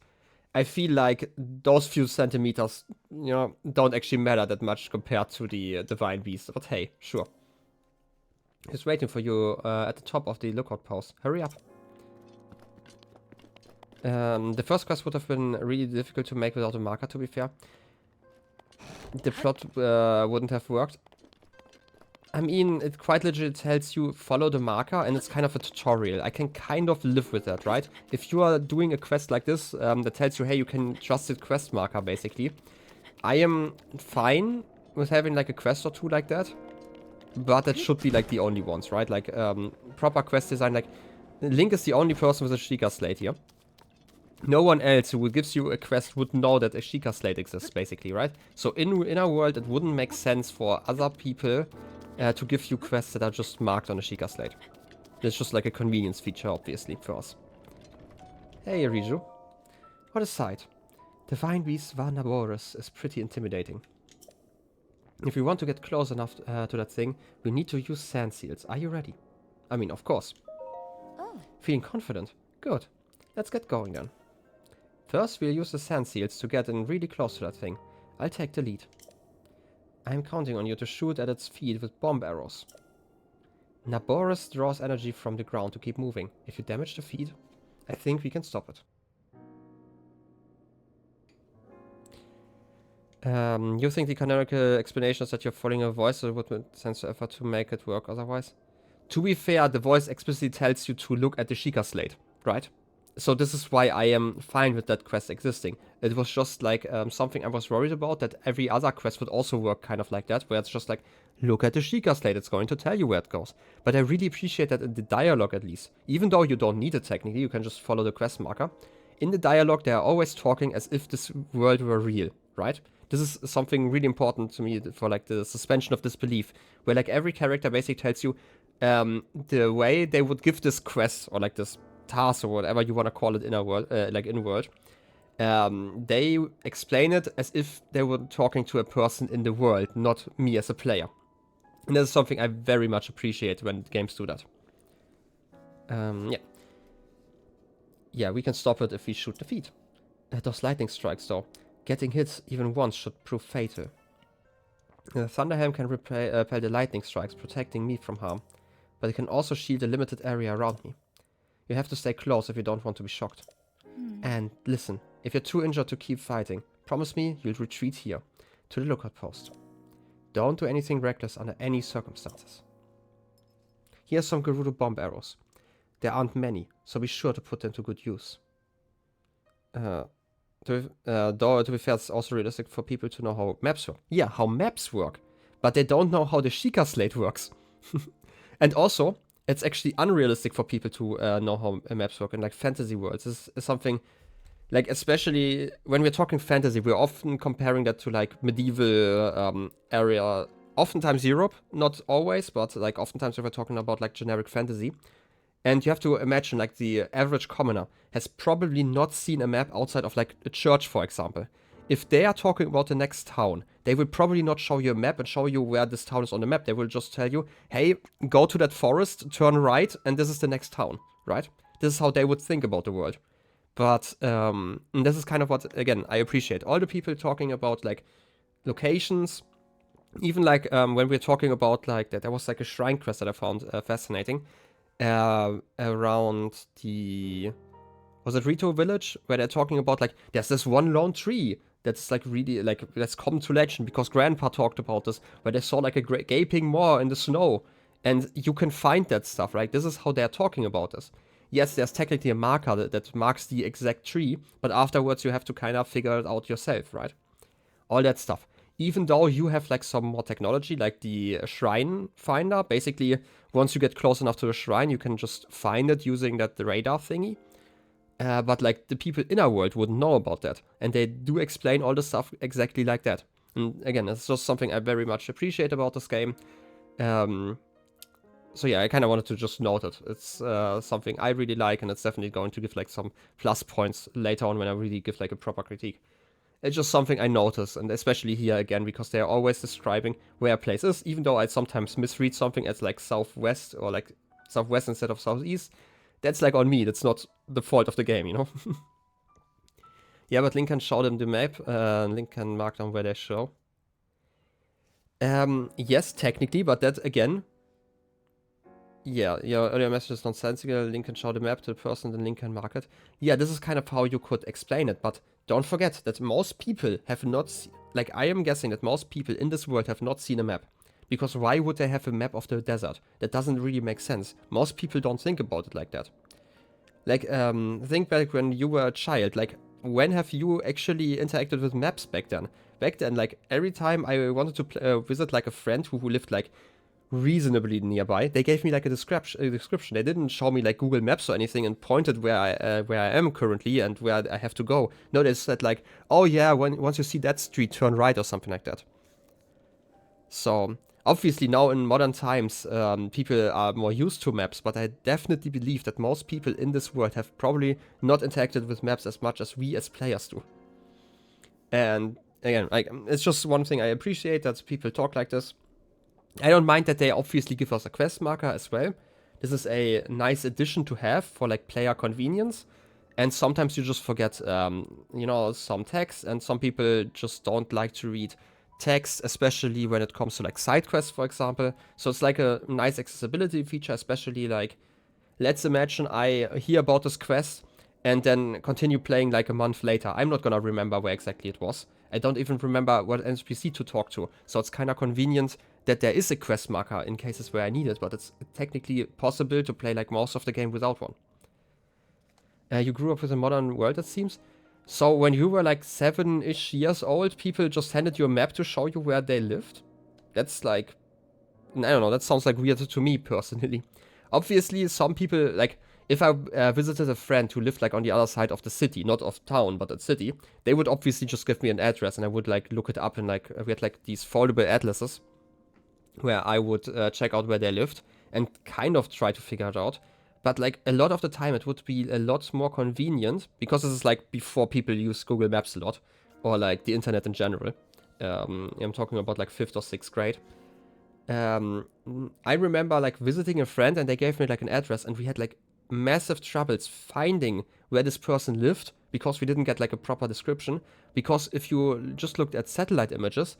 I feel like those few centimeters, you know, don't actually matter that much compared to the divine beast. But hey, sure. He's waiting for you at the top of the lookout post. Hurry up. The first quest would have been really difficult to make without a marker, to be fair. The plot wouldn't have worked. I mean, it quite legit tells you follow the marker, and it's kind of a tutorial. I can kind of live with that, right? If you are doing a quest like this, that tells you, hey, you can trust the quest marker, basically. I am fine with having like a quest or two like that. But that should be like the only ones, right? Like, proper quest design, like, Link is the only person with a Sheikah slate here. No one else who gives you a quest would know that a Sheikah slate exists, basically, right? So in our world, it wouldn't make sense for other people to give you quests that are just marked on a Sheikah slate. It's just like a convenience feature, obviously, for us. Hey, Riju. What a sight. Divine Beast Va Naboris is pretty intimidating. If we want to get close enough to that thing, we need to use sand seals. Are you ready? I mean, of course. Oh, Feeling confident? Good. Let's get going then. First, we'll use the sand seals to get in really close to that thing. I'll take the lead. I'm counting on you to shoot at its feet with bomb arrows. Naboris draws energy from the ground to keep moving. If you damage the feet, I think we can stop it. You think the canonical explanation is that you're following a voice, or would make sense to effort to make it work otherwise? To be fair, the voice explicitly tells you to look at the Sheikah slate, right? So this is why I am fine with that quest existing. It was just like something I was worried about, that every other quest would also work kind of like that, where it's just like, look at the Sheikah slate, it's going to tell you where it goes. But I really appreciate that in the dialogue at least. Even though you don't need it technically, you can just follow the quest marker. In the dialogue, they are always talking as if this world were real, right? This is something really important to me for like the suspension of disbelief, where like every character basically tells you the way they would give this quest, or like this task, or whatever you want to call it in a world, like in world. They explain it as if they were talking to a person in the world, not me as a player. And this is something I very much appreciate when games do that. Yeah. Yeah, we can stop it if we shoot the feet. Those lightning strikes though. Getting hit even once should prove fatal. The Thunderhelm can repel the lightning strikes, protecting me from harm. But it can also shield a limited area around me. You have to stay close if you don't want to be shocked. And listen, if you're too injured to keep fighting, promise me you'll retreat here, to the lookout post. Don't do anything reckless under any circumstances. Here's some gerudo bomb arrows. There aren't many, so be sure to put them to good use. Though to be fair, it's also realistic for people to know how maps work. Yeah, how maps work. But they don't know how the Sheikah slate works. And also, it's actually unrealistic for people to know how maps work in like fantasy worlds. This is something, like especially when we're talking fantasy, we're often comparing that to like medieval area, oftentimes Europe, not always, but like oftentimes when we're talking about like generic fantasy. And you have to imagine, like, the average commoner has probably not seen a map outside of, like, a church, for example. If they are talking about the next town, they will probably not show you a map and show you where this town is on the map. They will just tell you, hey, go to that forest, turn right, and this is the next town, right? This is how they would think about the world. But this is kind of what, again, I appreciate. All the people talking about, like, locations Even like when we're talking about like that, there was like a shrine quest that I found fascinating around the, was it Rito Village, where they're talking about like there's this one lone tree that's like really like that's come to legend because Grandpa talked about this, where they saw like a gaping maw in the snow, and you can find that stuff, right? This is how they're talking about this. Yes, there's technically a marker that marks the exact tree, but afterwards you have to kind of figure it out yourself, right? All that stuff. Even though you have like some more technology, like the shrine finder, basically once you get close enough to the shrine, you can just find it using the radar thingy. But like the people in our world wouldn't know about that, and they do explain all the stuff exactly like that. And again, it's just something I very much appreciate about this game. So yeah, I kind of wanted to just note it. It's something I really like, and it's definitely going to give like some plus points later on when I really give like a proper critique. It's just something I notice, and especially here again, because they're always describing where a place is, even though I sometimes misread something as like southwest or like southwest instead of southeast. That's like on me, that's not the fault of the game, you know? Yeah, but Link can show them the map, Link can mark down where they show. Yes, technically, but that again... Yeah, your earlier message is nonsensical, Link can show the map to the person, then Link can mark it. Yeah, this is kind of how you could explain it, but don't forget that most people have not... Like, I am guessing that most people in this world have not seen a map. Because why would they have a map of the desert? That doesn't really make sense. Most people don't think about it like that. Like, think back when you were a child. Like, when have you actually interacted with maps back then? Back then, like, every time I wanted to visit, like, a friend who lived, like, reasonably nearby, they gave me, like, a description. They didn't show me, like, Google Maps or anything and pointed where I am currently and where I have to go. No, they said, like, oh, yeah, once you see that street, turn right or something like that. So... Obviously now in modern times, people are more used to maps, but I definitely believe that most people in this world have probably not interacted with maps as much as we as players do. And again, it's just one thing I appreciate, that people talk like this. I don't mind that they obviously give us a quest marker as well. This is a nice addition to have for like player convenience. And sometimes you just forget, you know, some text, and some people just don't like to read text, especially when it comes to like side quests, for example. So it's like a nice accessibility feature, especially like, let's imagine I hear about this quest and then continue playing like a month later. I'm not gonna remember where exactly it was. I don't even remember what NPC to talk to. So it's kind of convenient that there is a quest marker in cases where I need it, but it's technically possible to play like most of the game without one. You grew up with a modern world, it seems. So when you were like 7-ish years old, people just handed you a map to show you where they lived? That's like... I don't know, that sounds like weird to me personally. Obviously, some people, like, if I visited a friend who lived like on the other side of the city, not of town, but at city, they would obviously just give me an address and I would like look it up, and like we had like these foldable atlases where I would check out where they lived and kind of try to figure it out. But like a lot of the time it would be a lot more convenient, because this is like before people use Google Maps a lot, or like the internet in general. I'm talking about like 5th or 6th grade. I remember like visiting a friend and they gave me like an address, and we had like massive troubles finding where this person lived because we didn't get like a proper description. Because if you just looked at satellite images,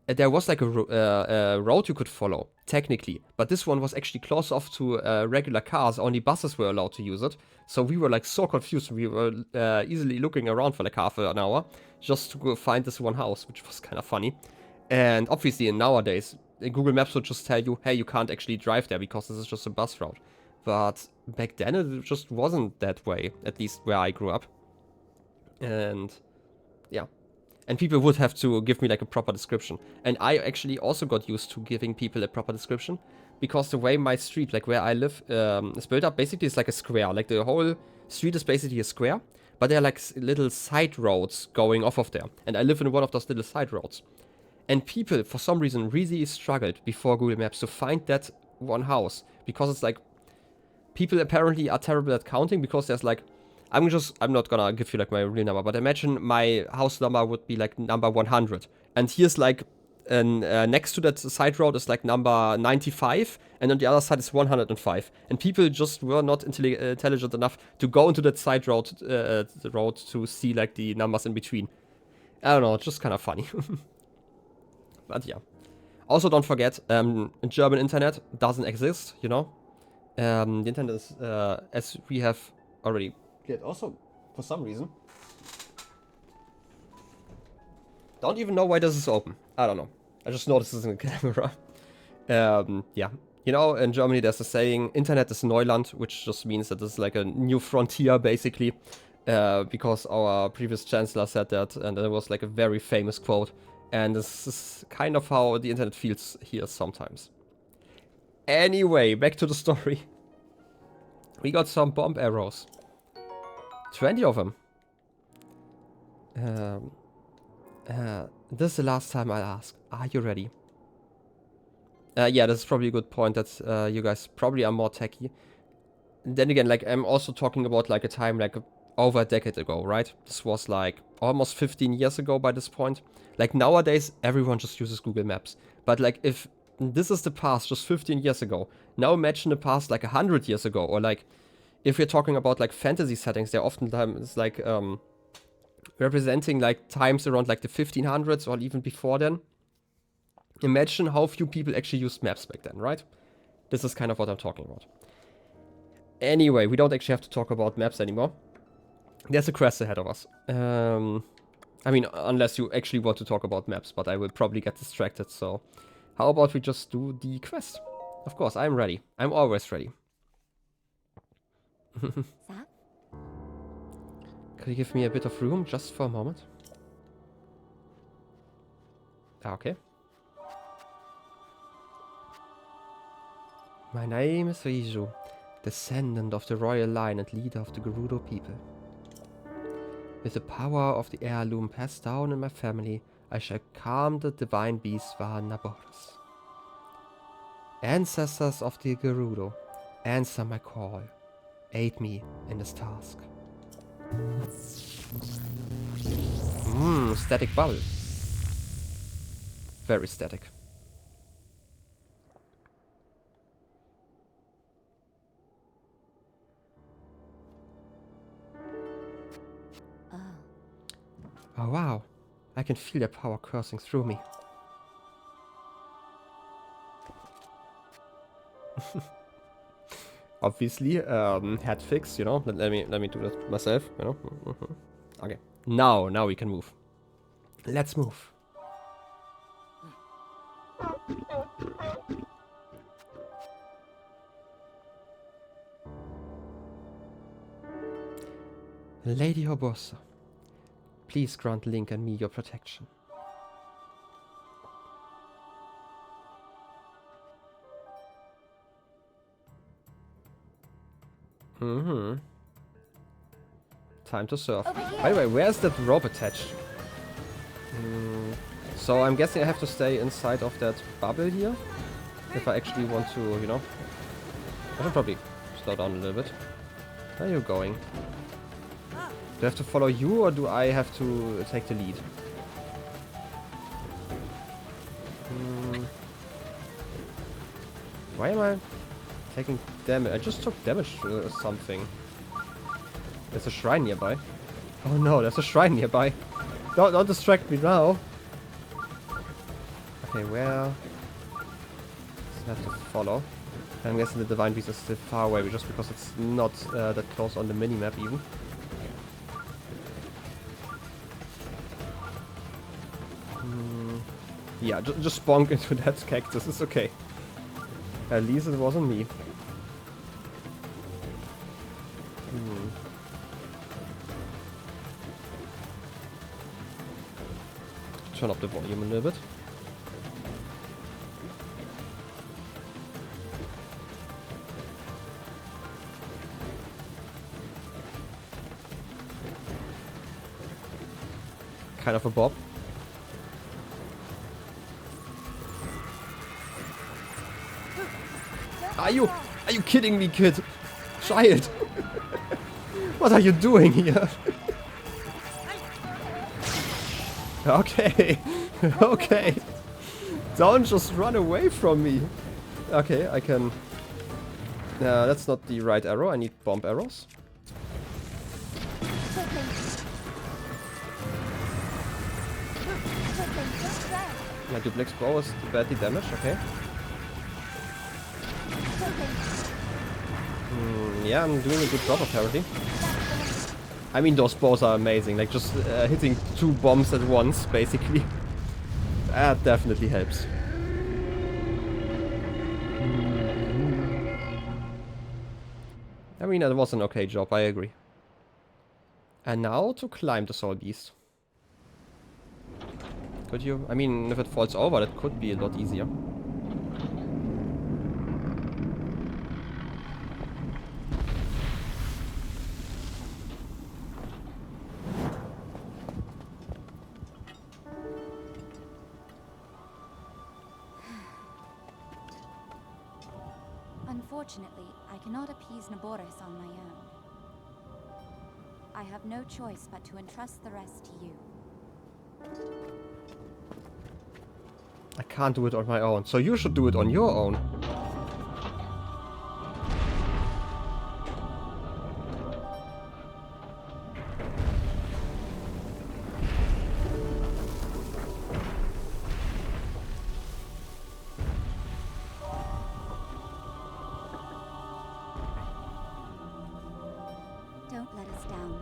there was like a road you could follow, technically. But this one was actually close off to regular cars. Only buses were allowed to use it. So we were like so confused. We were easily looking around for like half an hour just to go find this one house, which was kind of funny. And obviously nowadays, Google Maps would just tell you, hey, you can't actually drive there because this is just a bus route. But back then it just wasn't that way, at least where I grew up. And yeah. And people would have to give me like a proper description. And I actually also got used to giving people a proper description, because the way my street, like where I live, is built up, basically it's like a square. Like the whole street is basically a square, but there are like little side roads going off of there. And I live in one of those little side roads. And people, for some reason, really struggled before Google Maps to find that one house. Because it's like, people apparently are terrible at counting, because there's like, I'm not gonna give you like my real number, but imagine my house number would be like number 100. And here's like, next to that side road is like number 95, and on the other side is 105. And people just were not intelligent enough to go into that side road, the road, to see like the numbers in between. I don't know, it's just kind of funny. But yeah. Also, don't forget, German internet doesn't exist, you know? The internet is, as we have already cleared, also, for some reason. Don't even know why this is open. I don't know. I just noticed this in the camera. Yeah. You know, in Germany there's a saying, Internet is Neuland, which just means that it's like a new frontier, basically. Because our previous chancellor said that, and it was like a very famous quote. And this is kind of how the internet feels here sometimes. Anyway, back to the story. We got some bomb arrows. 20 of them. This is the last time I'll ask. Are you ready? Yeah, this is probably a good point that you guys probably are more techy. Then again, like, I'm also talking about like a time like over a decade ago, right? This was like almost 15 years ago by this point. Like nowadays, everyone just uses Google Maps. But like if this is the past just 15 years ago, now imagine the past like 100 years ago. Or like if we're talking about like fantasy settings, they're oftentimes like representing like times around like the 1500s or even before then. Imagine how few people actually used maps back then, right? This is kind of what I'm talking about. Anyway, we don't actually have to talk about maps anymore. There's a quest ahead of us. I mean, unless you actually want to talk about maps, but I will probably get distracted, so... How about we just do the quest? Of course, I'm ready. I'm always ready. Could you give me a bit of room, just for a moment? Okay. My name is Riju, descendant of the royal line and leader of the Gerudo people. With the power of the heirloom passed down in my family, I shall calm the divine beast naboris. Ancestors of the Gerudo, answer my call. Aid me in this task. Static bubble. Very static. Oh wow, I can feel their power coursing through me. Obviously, head fix, you know. Let me do that myself, you know. Okay, now we can move. Let's move. Lady Hobosa, please grant Link and me your protection. Time to surf. By the way, where's that rope attached? So I'm guessing I have to stay inside of that bubble here. If I actually want to, you know. I should probably slow down a little bit. Where are you going? Do I have to follow you or do I have to take the lead? Why am I taking damage? I just took damage to something. There's a shrine nearby. Oh no, there's a shrine nearby. Don't distract me now. Okay, where? I have to follow. I'm guessing the divine beast is still far away just because it's not that close on the minimap even. Yeah, just bonk into that cactus, it's okay. At least it wasn't me. Turn up the volume a little bit. Kind of a bob. Are you kidding me, kid? Child! What are you doing here? Okay, okay. Don't just run away from me. Okay, I can... that's not the right arrow, I need bomb arrows. My duplex bow is badly damaged, okay. Yeah, I'm doing a good job apparently. I mean, those bows are amazing, like just hitting 2 bombs at once, basically. That definitely helps. I mean, that was an okay job, I agree. And now to climb the Soul Beast. Could you? I mean, if it falls over, that could be a lot easier. Unfortunately, I cannot appease naboris on my own. I have no choice but to entrust the rest to you. I can't do it on my own, so you should do it on your own. Don't let us down, Link.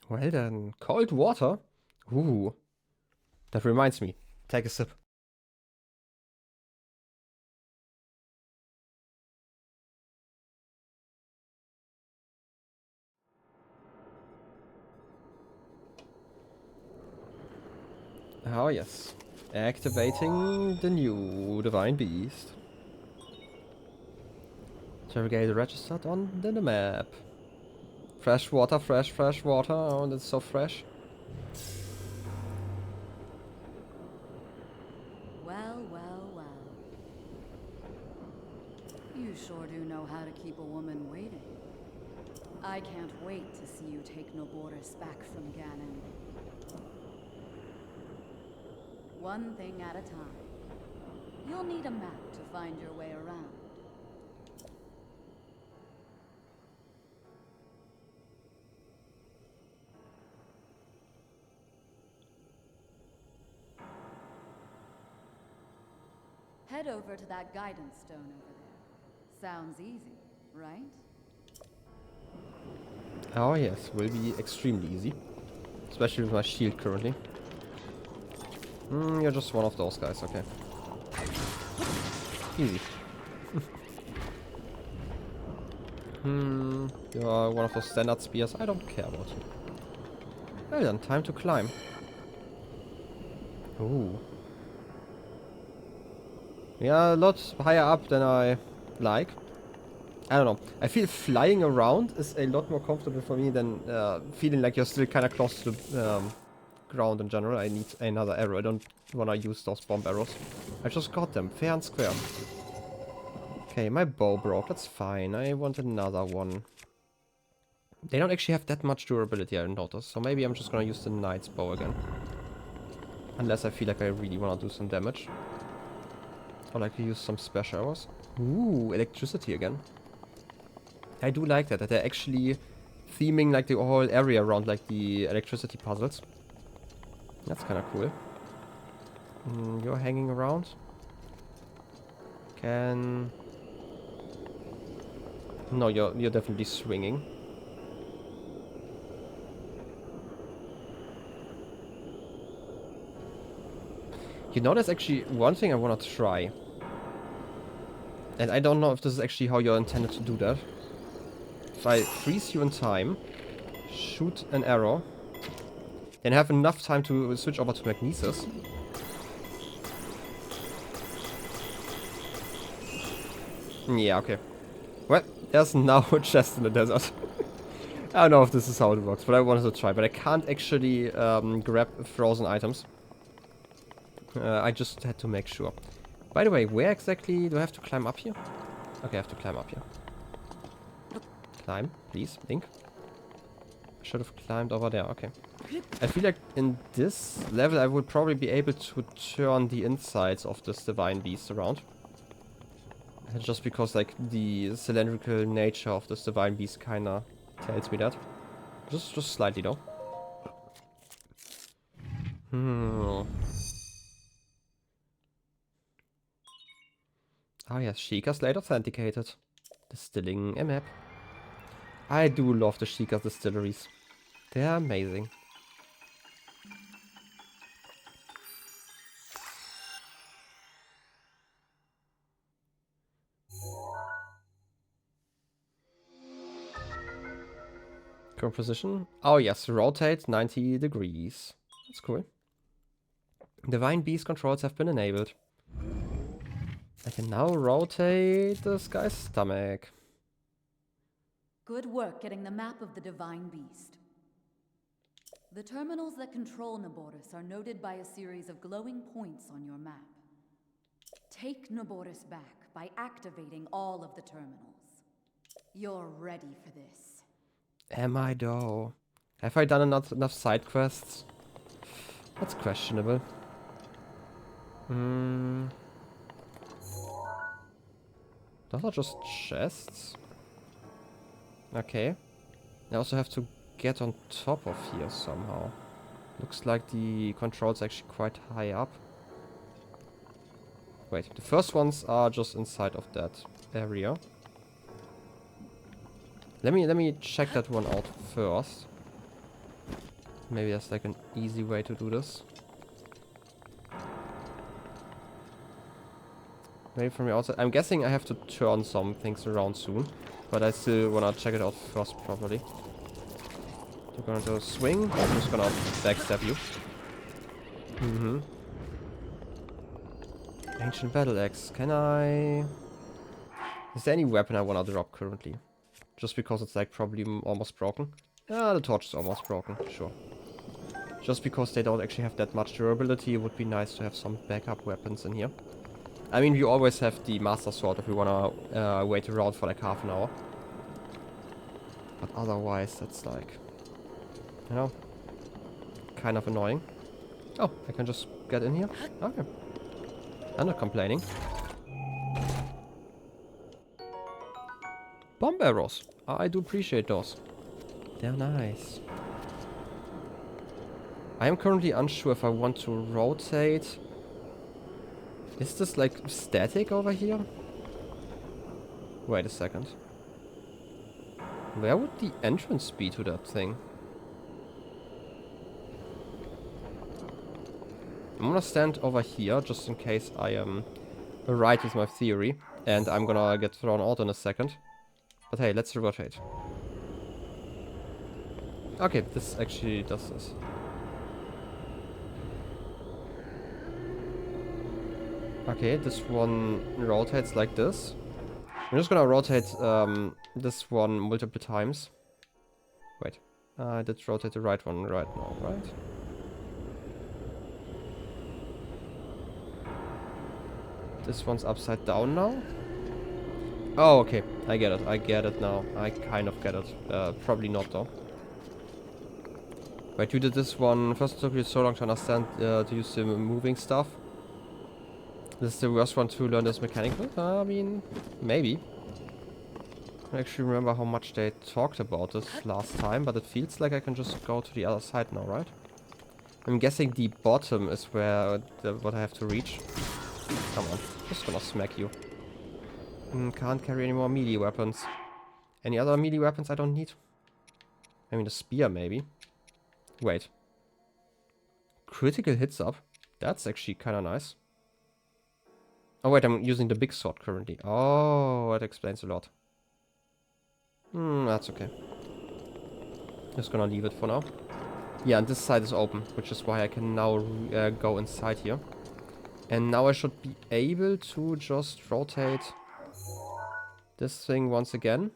Well then, cold water? Ooh. That reminds me. Take a sip. Oh yes. Activating the new Divine Beast. Interrogate registered on the map. Fresh water, fresh water. Oh, that's so fresh. Well, well, well. You sure do know how to keep a woman waiting. I can't wait to see you take naboris back from Ganon. One thing at a time. You'll need a map to find your way around. Head over to that guidance stone over there. Sounds easy, right? Oh yes, will be extremely easy. Especially with my shield currently. You're just one of those guys, okay. Easy. You're one of those standard spears. I don't care about you. Well then, time to climb. Ooh. Yeah, a lot higher up than I like. I don't know. I feel flying around is a lot more comfortable for me than feeling like you're still kind of close to the ground in general. I need another arrow. I don't want to use those bomb arrows. I just got them, fair and square. Okay, my bow broke. That's fine. I want another one. They don't actually have that much durability, I noticed. So maybe I'm just gonna use the knight's bow again. Unless I feel like I really want to do some damage. Or like to use some special arrows. Ooh, electricity again. I do like that they're actually theming like the whole area around like the electricity puzzles. That's kind of cool. You're hanging around. Can... No, you're definitely swinging. You know, there's actually one thing I want to try. And I don't know if this is actually how you're intended to do that. If I freeze you in time, shoot an arrow, then have enough time to switch over to magnesis. Yeah, okay. Well, there's now a chest in the desert. I don't know if this is how it works, but I wanted to try. But I can't actually grab frozen items. I just had to make sure. By the way, where exactly do I have to climb up here? Okay, I have to climb up here. Climb, please, Link. I should have climbed over there, okay. I feel like in this level I would probably be able to turn the insides of this divine beast around. Just because like the cylindrical nature of this divine beast kinda tells me that. Just slightly though. Hmm. Oh yes, Sheikah Slate authenticated. Distilling a map. I do love the Sheikah distilleries. They're amazing. Composition. Oh yes, rotate 90 degrees. That's cool. Divine Beast controls have been enabled. I can now rotate this guy's stomach. Good work getting the map of the Divine Beast. The terminals that control Naboris are noted by a series of glowing points on your map. Take Naboris back by activating all of the terminals. You're ready for this. Am I though? Have I done enough side quests? That's questionable. Those are just chests. Okay. I also have to get on top of here somehow. Looks like the control's actually quite high up. Wait, the first ones are just inside of that area. Let me check that one out first. Maybe there's like an easy way to do this. Maybe from the outside. I'm guessing I have to turn some things around soon. But I still wanna check it out first properly. You're gonna do a swing. I'm just gonna backstab you. Ancient battle axe. Can I... Is there any weapon I wanna drop currently? Just because it's like probably almost broken. Ah, the torch is almost broken, sure. Just because they don't actually have that much durability, it would be nice to have some backup weapons in here. I mean, we always have the Master Sword if we wanna wait around for like half an hour. But otherwise, that's like, you know, kind of annoying. Oh, I can just get in here? Okay. I'm not complaining. Bomb arrows. I do appreciate those. They're nice. I am currently unsure if I want to rotate. Is this like static over here? Wait a second. Where would the entrance be to that thing? I'm gonna stand over here just in case I am right with my theory. And I'm gonna get thrown out in a second. But hey, let's rotate. Okay, this actually does this. Okay, this one rotates like this. I'm just gonna rotate this one multiple times. Wait, I did rotate the right one right now, right? This one's upside down now. Oh, okay, I get it now. I kind of get it. Probably not though. Wait, you did this one. First it took you so long to understand to use the moving stuff. This is the worst one to learn this mechanical? I mean, maybe. I don't actually remember how much they talked about this last time, but it feels like I can just go to the other side now, right? I'm guessing the bottom is where what I have to reach. Come on, just gonna smack you. Can't carry any more melee weapons. Any other melee weapons I don't need? I mean, the spear maybe. Wait. Critical hits up? That's actually kinda nice. Oh wait, I'm using the big sword currently. Oh, that explains a lot. That's okay. Just gonna leave it for now. Yeah, and this side is open, which is why I can now go inside here. And now I should be able to just rotate this thing once again.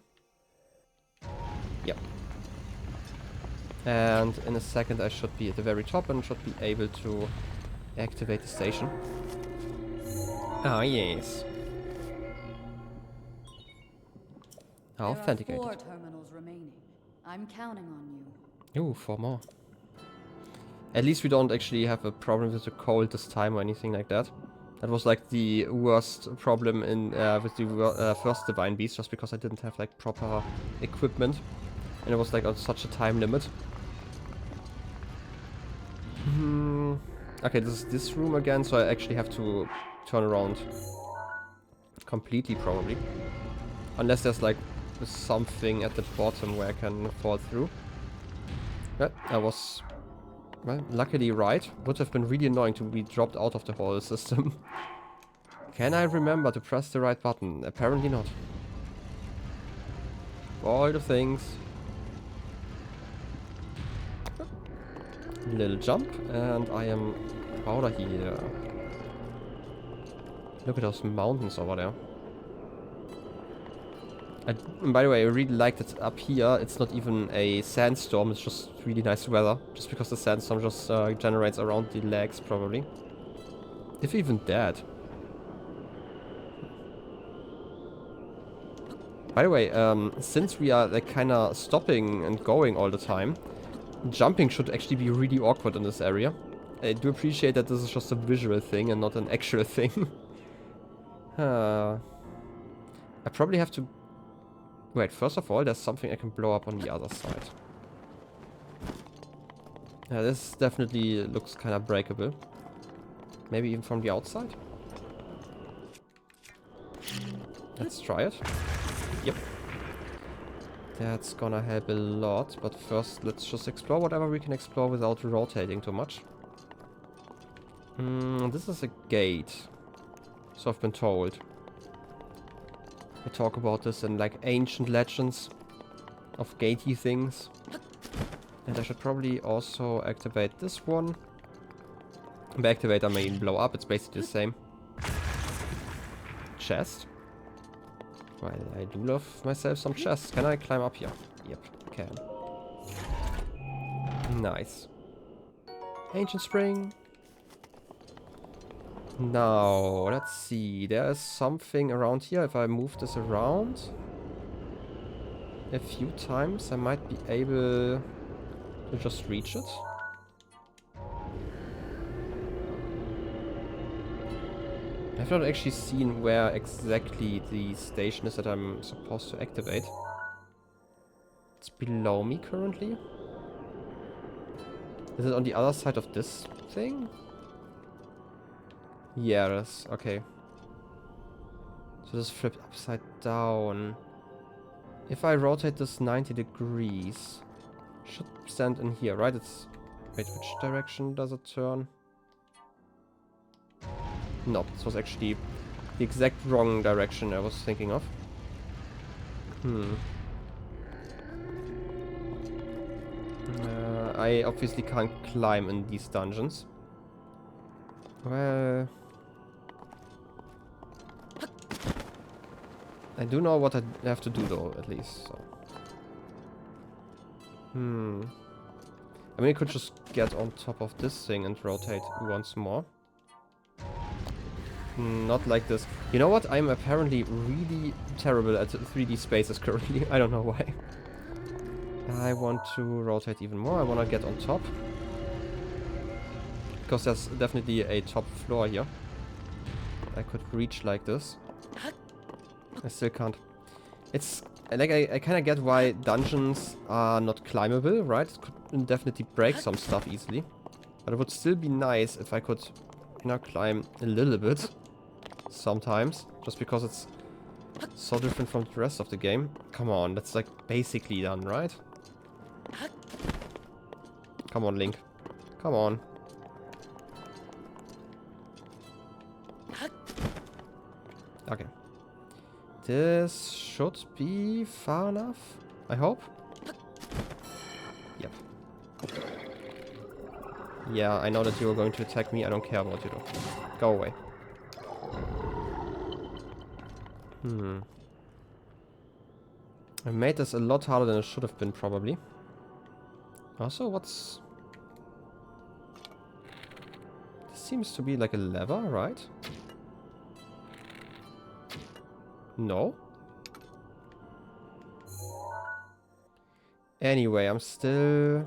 Yep. And in a second I should be at the very top and should be able to activate the station. Ah, yes. Authenticated. There are 4 terminals remaining. I'm counting on you. Ooh, 4 more. At least we don't actually have a problem with the cold this time or anything like that. That was like the worst problem in with the first Divine Beast, just because I didn't have like proper equipment. And it was like on such a time limit. Okay, this is this room again, so I actually have to turn around completely probably. Unless there's like something at the bottom where I can fall through. Yeah, I was, well, luckily right. Would have been really annoying to be dropped out of the whole system. Can I remember to press the right button? Apparently not. All the things. Little jump, and I am out of here. Look at those mountains over there. And by the way, I really like that up here it's not even a sandstorm, it's just really nice weather. Just because the sandstorm just generates around the legs, probably. If even that. By the way, since we are like kinda stopping and going all the time, jumping should actually be really awkward in this area. I do appreciate that this is just a visual thing and not an actual thing. I probably have to... Wait, first of all, there's something I can blow up on the other side. Yeah, this definitely looks kind of breakable. Maybe even from the outside? Let's try it. Yep. That's gonna help a lot, but first let's just explore whatever we can explore without rotating too much. This is a gate. So I've been told. I talk about this in like ancient legends of gatey things. And I should probably also activate this one. By activate I mean blow up, it's basically the same. Chest. Well, I do love myself some chests. Can I climb up here? Yep, can. Nice. Ancient spring. Now, let's see. There is something around here. If I move this around a few times, I might be able to just reach it. I've not actually seen where exactly the station is that I'm supposed to activate. It's below me currently. Is it on the other side of this thing? Yeah, it is. Okay. So this flipped upside down. If I rotate this 90 degrees, should stand in here, right? It's... Wait, which direction does it turn? No, this was actually the exact wrong direction I was thinking of. I obviously can't climb in these dungeons. Well... I do know what I have to do though, at least, so... I mean, I could just get on top of this thing and rotate once more. Not like this. You know what? I'm apparently really terrible at 3D spaces currently. I don't know why. I want to rotate even more. I want to get on top. Because there's definitely a top floor here. I could reach like this. I still can't. It's like I kind of get why dungeons are not climbable, right? It could definitely break some stuff easily. But it would still be nice if I could, you know, climb a little bit. Sometimes. Just because it's so different from the rest of the game. Come on, that's like basically done, right? Come on, Link. Come on. Okay. This should be far enough, I hope. Yep. Yeah, I know that you are going to attack me. I don't care what you do. Go away. I made this a lot harder than it should have been, probably. Also, what's... This seems to be like a lever, right? No? Anyway, I'm still...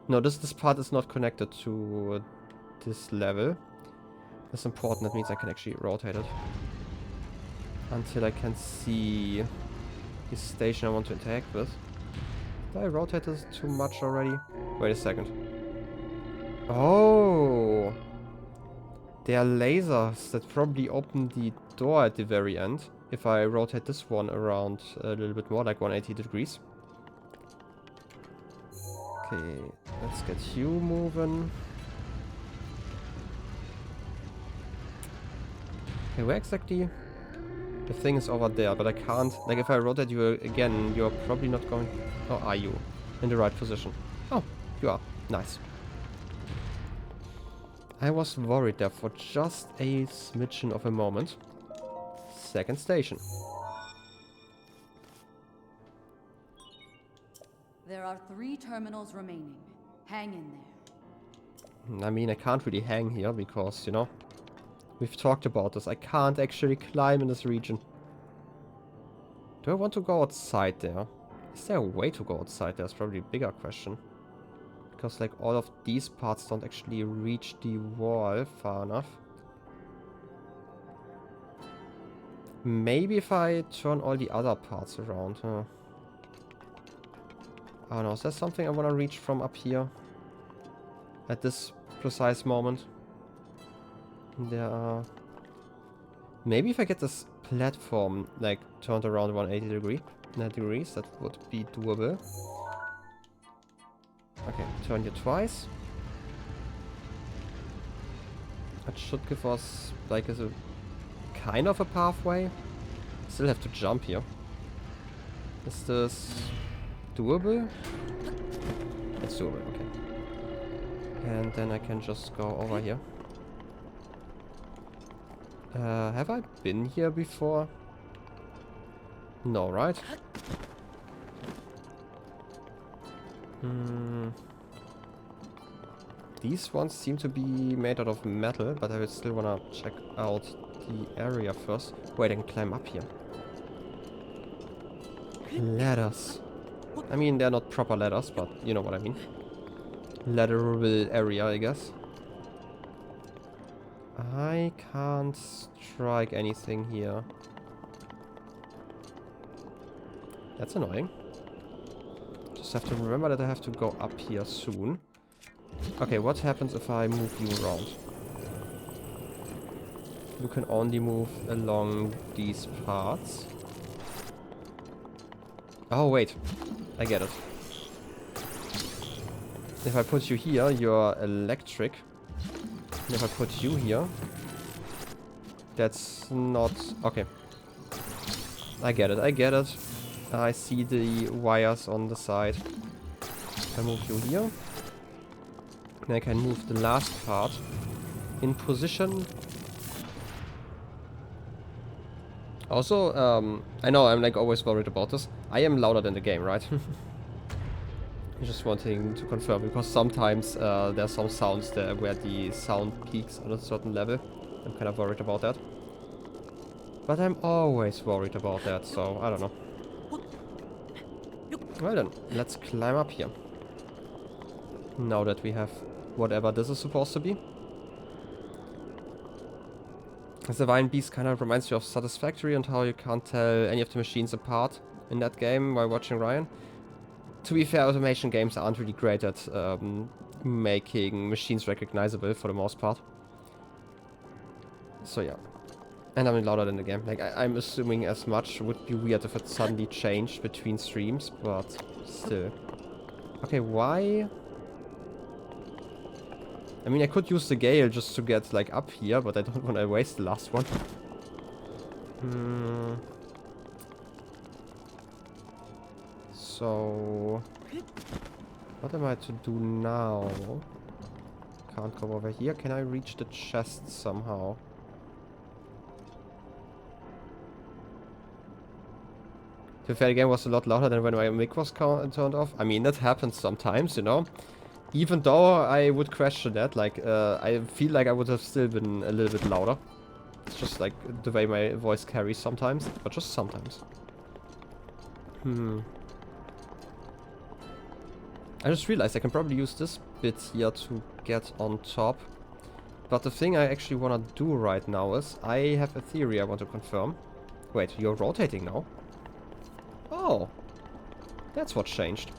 No, this part is not connected to this level. That's important, that means I can actually rotate it. Until I can see the station I want to interact with. Did I rotate this too much already? Wait a second. Oh! There are lasers that probably open the door at the very end. If I rotate this one around a little bit more, like 180 degrees. Okay, let's get you moving. Okay, where exactly? The thing is over there, but I can't... Like, if I rotate you again, you're probably not going... Or are you? In the right position. Oh, you are. Nice. I was worried there for just a smidgen of a moment. Second station. There are 3 terminals remaining. Hang in there. I mean, I can't really hang here because, you know, we've talked about this. I can't actually climb in this region. Do I want to go outside there? Is there a way to go outside? That's probably a bigger question. Because, like, all of these parts don't actually reach the wall far enough. Maybe if I turn all the other parts around, huh? I don't know, is there something I want to reach from up here? At this precise moment? There are... Maybe if I get this platform, like, turned around 180 degrees, that would be doable. Okay, turn you twice. That should give us, like, a kind of a pathway. Still have to jump here. Is this doable? It's doable, okay. And then I can just go over here. Have I been here before? No, right? These ones seem to be made out of metal, but I would still wanna check out the area first. Wait, I can climb up here. Ladders. I mean, they're not proper ladders, but you know what I mean. Ladderable area, I guess. I can't strike anything here. That's annoying. Just have to remember that I have to go up here soon. Okay, what happens if I move you around? You can only move along these parts. Oh, wait. I get it. If I put you here, you're electric. And if I put you here, that's not... Okay. I get it, I get it. I see the wires on the side. If I move you here, then I can move the last part in position. Also, I know I'm like always worried about this. I am louder than the game, right? Just wanting to confirm, because sometimes there's some sounds there where the sound peaks on a certain level. I'm kind of worried about that. But I'm always worried about that, so I don't know. Well then, let's climb up here. Now that we have whatever this is supposed to be. The Vine Beast kind of reminds you of Satisfactory and how you can't tell any of the machines apart in that game while watching Ryan. To be fair, automation games aren't really great at making machines recognizable for the most part. So yeah. And I'm louder than the game. Like, I'm assuming as much. Would be weird if it suddenly changed between streams, but still. Okay, why? I mean, I could use the Gale just to get, like, up here, but I don't want to waste the last one. So... what am I to do now? Can't go over here. Can I reach the chest somehow? To be fair, the game was a lot louder than when my mic was turned off. I mean, that happens sometimes, you know. Even though I would question that, like, I feel like I would have still been a little bit louder. It's just like the way my voice carries sometimes, but just sometimes. I just realized I can probably use this bit here to get on top. But the thing I actually want to do right now is, I have a theory I want to confirm. Wait, you're rotating now? Oh, that's what changed.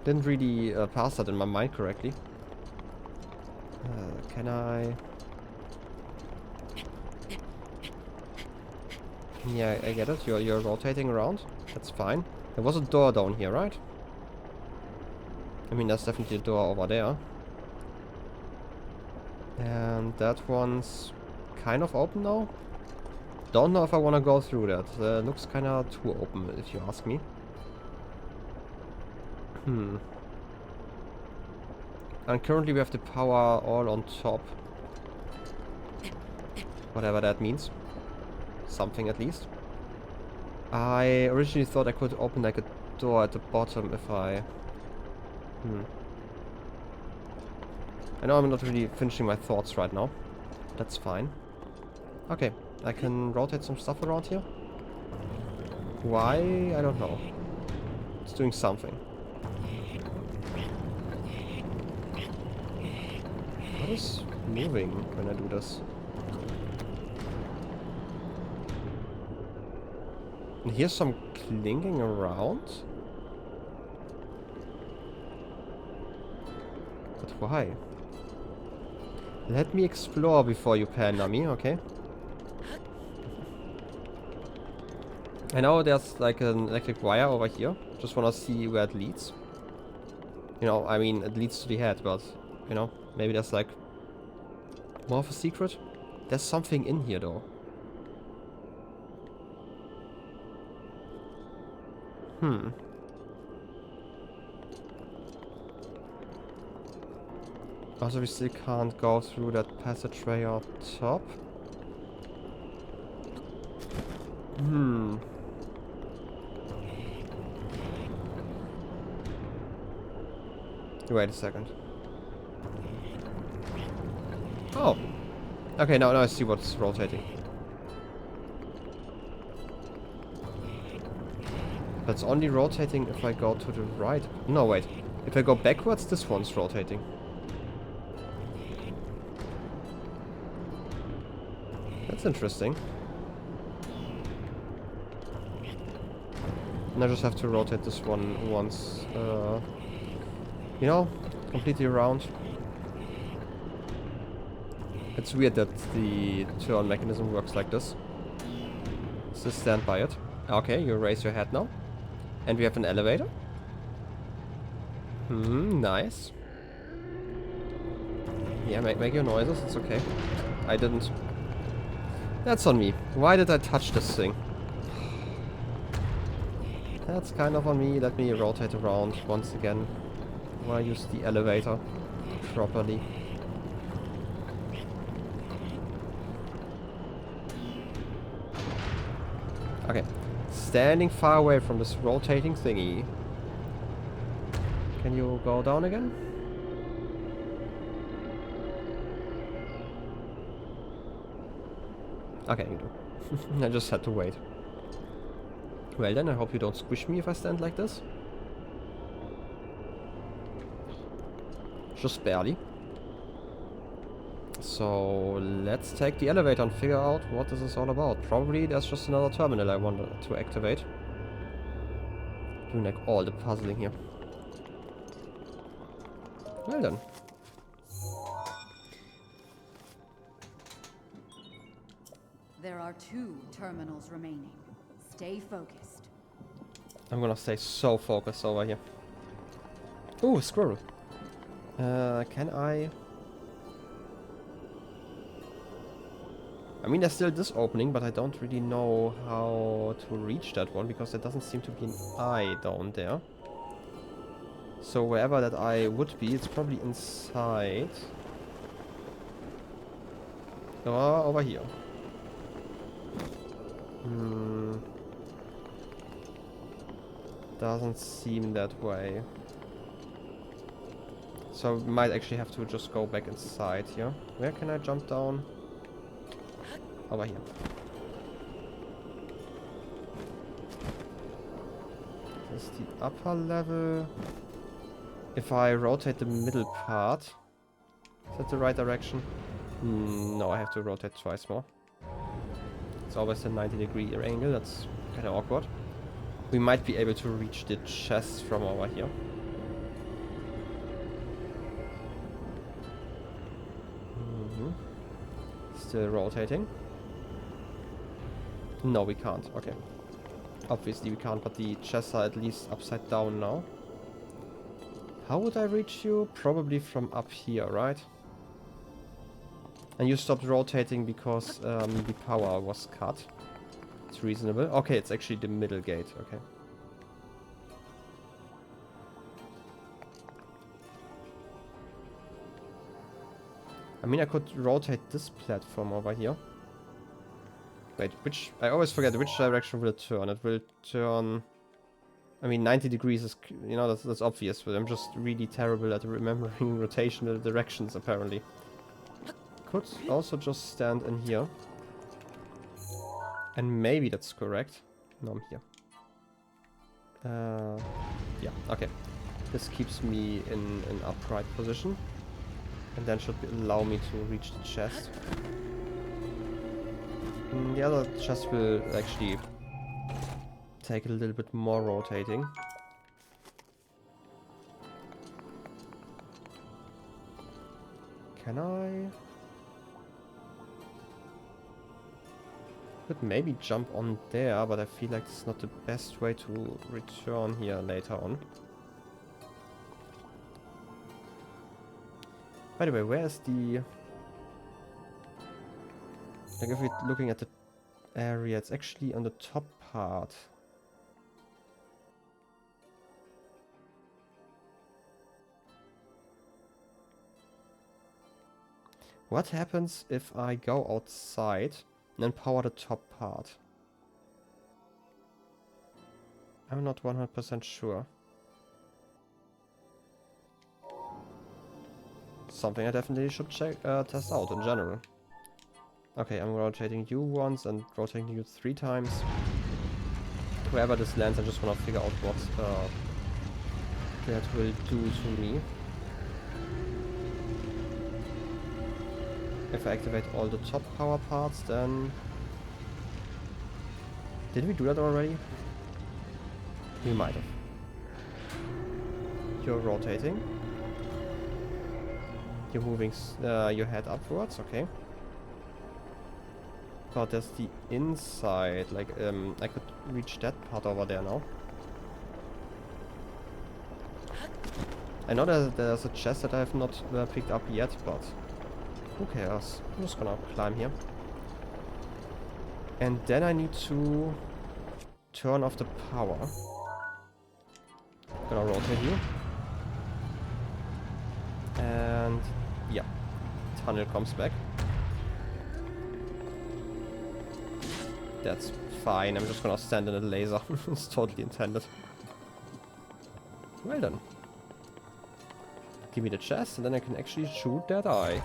Didn't really pass that in my mind correctly. Can I... Yeah, I get it. You're rotating around. That's fine. There was a door down here, right? I mean, there's definitely a door over there. And that one's kind of open now. Don't know if I want to go through that. Looks kind of too open, if you ask me. And currently we have the power all on top. Whatever that means. Something at least. I originally thought I could open like a door at the bottom if I... I know I'm not really finishing my thoughts right now. That's fine. Okay, I can rotate some stuff around here. Why? I don't know. It's doing something. What is moving when I do this? And here's some clinking around. But why? Let me explore before you pander me, okay? I know there's like an electric wire over here. Just wanna see where it leads. You know, I mean, it leads to the head, but, you know, maybe there's like more of a secret. There's something in here though. Also, we still can't go through that passageway up top. Wait a second. Oh! Okay, now I see what's rotating. That's only rotating if I go to the right. No, wait. If I go backwards, this one's rotating. That's interesting. And I just have to rotate this one once, you know, completely around. It's weird that the turn mechanism works like this. So stand by it. Okay, you raise your head now. And we have an elevator. Nice. Yeah, make your noises, it's okay. I didn't. That's on me. Why did I touch this thing? That's kind of on me. Let me rotate around once again. While I use the elevator properly. Okay. Standing far away from this rotating thingy. Can you go down again? Okay, you do. I just had to wait. Well then, I hope you don't squish me if I stand like this. Just barely. So, let's take the elevator and figure out what this is all about. Probably there's just another terminal I want to activate. Doing like all the puzzling here. Well then. There are 2 terminals remaining. Stay focused. I'm gonna stay so focused over here. Ooh, a squirrel. Can I... I mean, there's still this opening, but I don't really know how to reach that one, because there doesn't seem to be an eye down there. So wherever that eye would be, it's probably inside. Or over here. Doesn't seem that way. So we might actually have to just go back inside here. Where can I jump down? Over here. This is the upper level. If I rotate the middle part, is that the right direction? No, I have to rotate twice more. It's always a 90-degree angle, that's kind of awkward. We might be able to reach the chest from over here. Still rotating. No, we can't. Okay. Obviously we can't, but the chests are at least upside down now. How would I reach you? Probably from up here, right? And you stopped rotating because the power was cut. It's reasonable. Okay, it's actually the middle gate. Okay. I mean, I could rotate this platform over here. Wait, which... I always forget which direction will it turn. It will turn... I mean, 90 degrees is... You know, that's obvious, but I'm just really terrible at remembering rotational directions, apparently. Could also just stand in here. And maybe that's correct. No, I'm here. Yeah, okay. This keeps me in an upright position. And then should allow me to reach the chest. The other chest will actually take a little bit more rotating. Can I? Could maybe jump on there, but I feel like it's not the best way to return here later on. By the way, where is the... Like, if we're looking at the area, it's actually on the top part. What happens if I go outside and then power the top part? I'm not 100% sure. Something I definitely should check, test out in general. Okay, I'm rotating you once and rotating you 3 times. Wherever this lands, I just want to figure out what that will do to me. If I activate all the top power parts, then... Did we do that already? We might have. You're rotating. You're moving your head upwards, okay. But there's the inside, like, I could reach that part over there now. I know that there's a chest that I have not picked up yet, but who cares? I'm just gonna climb here. And then I need to turn off the power. Gonna rotate you. And yeah, tunnel comes back. That's fine, I'm just gonna stand in a laser. It's totally intended. Well done. Give me the chest and then I can actually shoot that eye.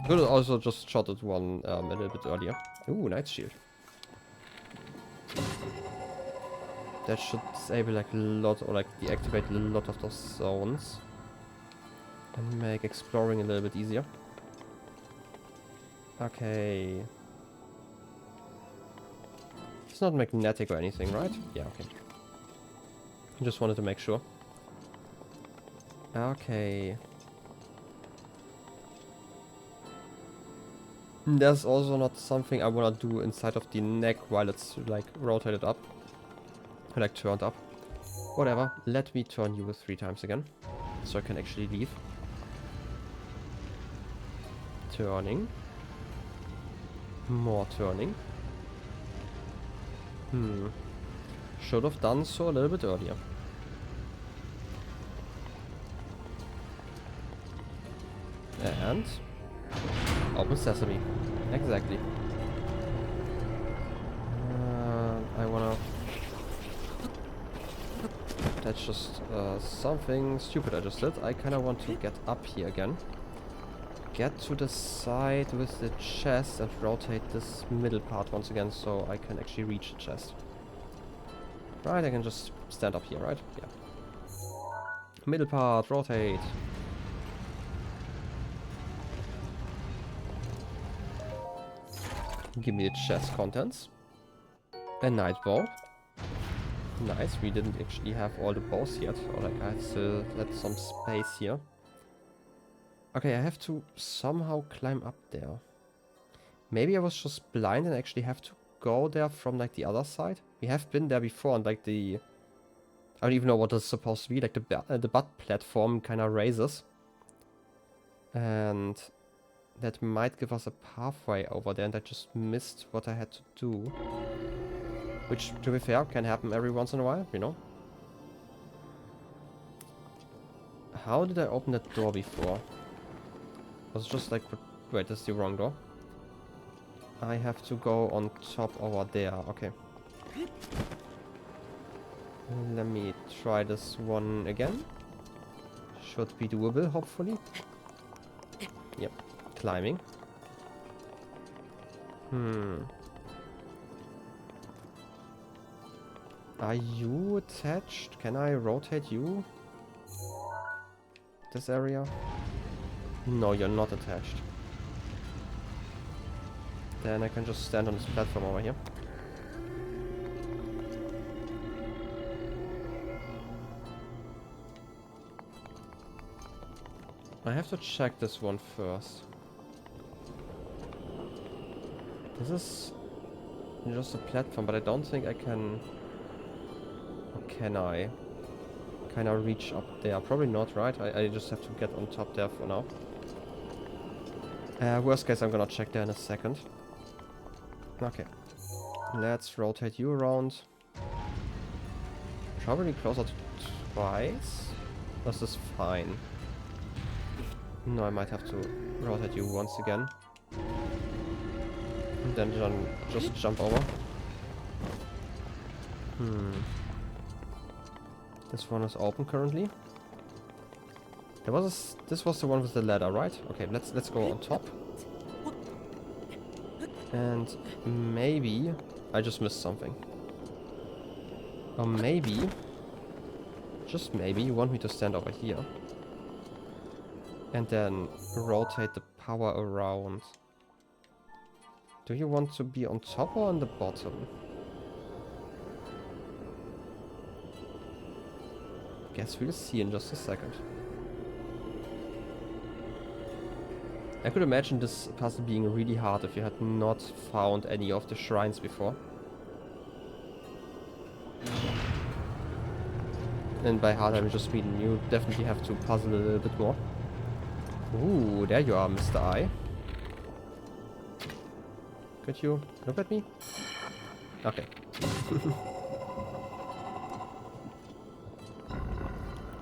I could also just shot it one a little bit earlier. Ooh, night shield. That should disable like a lot, or like deactivate a lot of those zones. And make exploring a little bit easier. Okay. It's not magnetic or anything, right? Yeah, okay. I just wanted to make sure. Okay. There's also not something I wanna do inside of the neck while it's like rotated up. Or like turned up. Whatever. Let me turn you 3 times again. So I can actually leave. Turning. More turning. Should have done so a little bit earlier. And open sesame. Exactly. I wanna... That's just something stupid I just did. I kinda want to get up here again. Get to the side with the chest and rotate this middle part once again so I can actually reach the chest. Right, I can just stand up here, right? Yeah. Middle part, rotate. Give me the chest contents. A night bow. Nice, we didn't actually have all the bows yet. Or like I still had some space here. Okay, I have to somehow climb up there. Maybe I was just blind and actually have to go there from like the other side. We have been there before, and like the... I don't even know what it's supposed to be. Like the butt platform kind of raises. And that might give us a pathway over there, and I just missed what I had to do. Which, to be fair, can happen every once in a while, you know? How did I open that door before? Was it just like... Wait, this is the wrong door. I have to go on top over there. Okay. Let me try this one again. Should be doable, hopefully. Yep. Climbing. Are you attached? Can I rotate you? This area? No, you're not attached. Then I can just stand on this platform over here. I have to check this one first. This is just a platform, but I don't think I can... Or can I? Can I reach up there? Probably not, right? I just have to get on top there for now. Worst case, I'm gonna check there in a second. Okay. Let's rotate you around. Probably closer to twice. This is fine. No, I might have to rotate you once again. And then just jump over. This one is open currently. This was the one with the ladder, right? Okay, let's go on top. And maybe I just missed something. Or maybe, just maybe, you want me to stand over here. And then rotate the power around. Do you want to be on top or on the bottom? Guess we'll see in just a second. I could imagine this puzzle being really hard if you had not found any of the shrines before. And by hard I just mean you definitely have to puzzle a little bit more. Ooh, there you are, Mr. I. Could you look at me? Okay.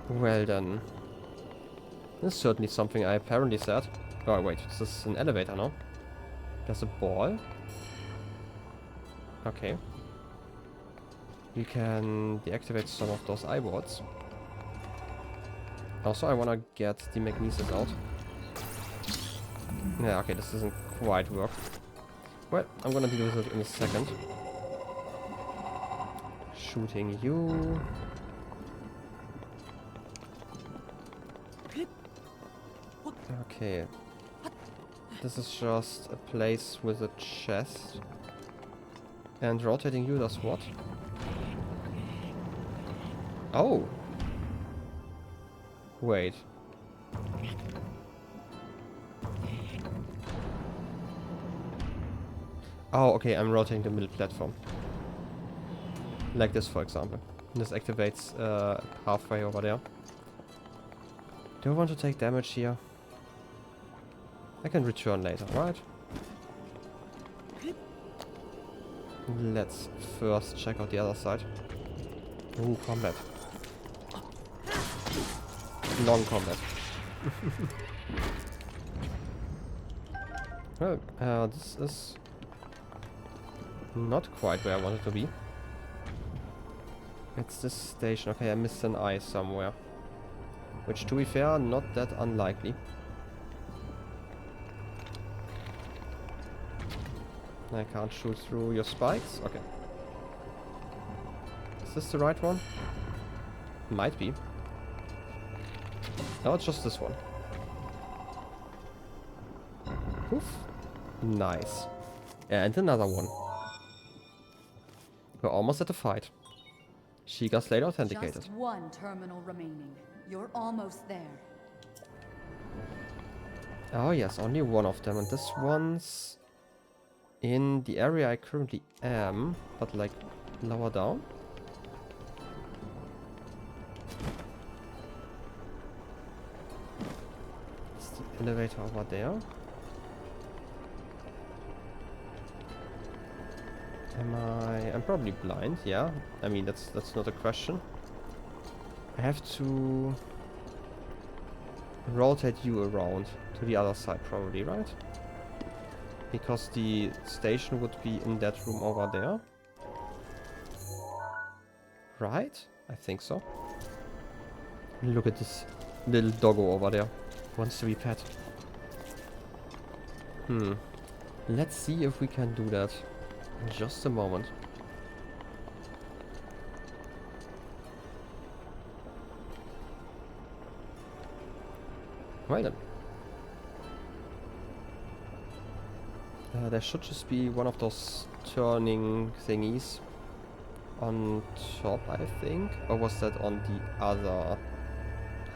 Well then. This is certainly something I apparently said. Oh wait, this is an elevator now. There's a ball. Okay. We can deactivate some of those eyeballs. Also, I wanna get the magnesis out. Yeah, okay, this doesn't quite work. Well, I'm gonna deal with it in a second. Shooting you. Okay. This is just a place with a chest. And rotating you does what? Oh! Wait. Oh, okay, I'm rotating the middle platform. Like this, for example. This activates a pathway over there. Do I want to take damage here? I can return later, right? Let's first check out the other side. Ooh, combat. Long combat. Well, this is not quite where I wanted to be. It's this station. Okay, I missed an eye somewhere. Which, to be fair, not that unlikely. I can't shoot through your spikes? Okay. Is this the right one? Might be. No, it's just this one. Poof. Nice. And another one. We're almost at the fight. Shiga Slayer authenticated. Just one terminal remaining. You're almost there. Oh yes, only one of them, and this one's in the area I currently am, but like lower down. It's the elevator over there. I'm probably blind, yeah. I mean, that's not a question. I have to rotate you around to the other side probably, right? Because the station would be in that room over there. Right? I think so. Look at this little doggo over there. Wants to be pet. Let's see if we can do that. In just a moment. Well then. There should just be one of those turning thingies on top, I think. Or was that on the other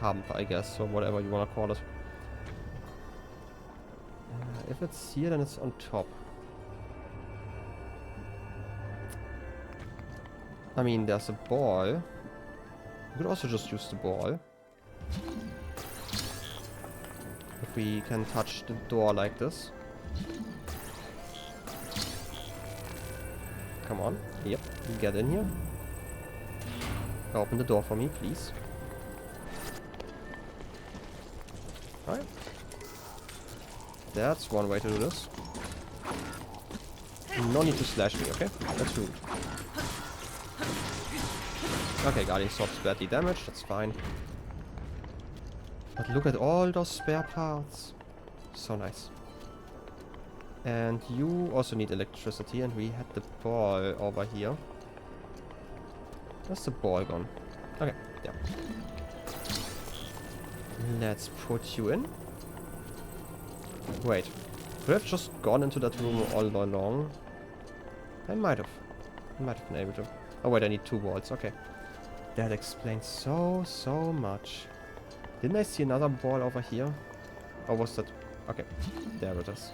hump, I guess, or whatever you want to call it. If it's here, then it's on top. I mean, there's a ball. You could also just use the ball. If we can touch the door like this. Come on. Yep, get in here. Open the door for me, please. Alright. That's one way to do this. No need to slash me, okay? That's rude. Okay, Guardian Sword's badly damaged, that's fine. But look at all those spare parts. So nice. And you also need electricity, and we had the ball over here. Where's the ball gone? Okay, yeah. Let's put you in. Wait. Could I have just gone into that room all along? I might have. I might have been able to. Oh wait, I need 2 balls, okay. That explains so much. Didn't I see another ball over here? Or was that... Okay, there it is.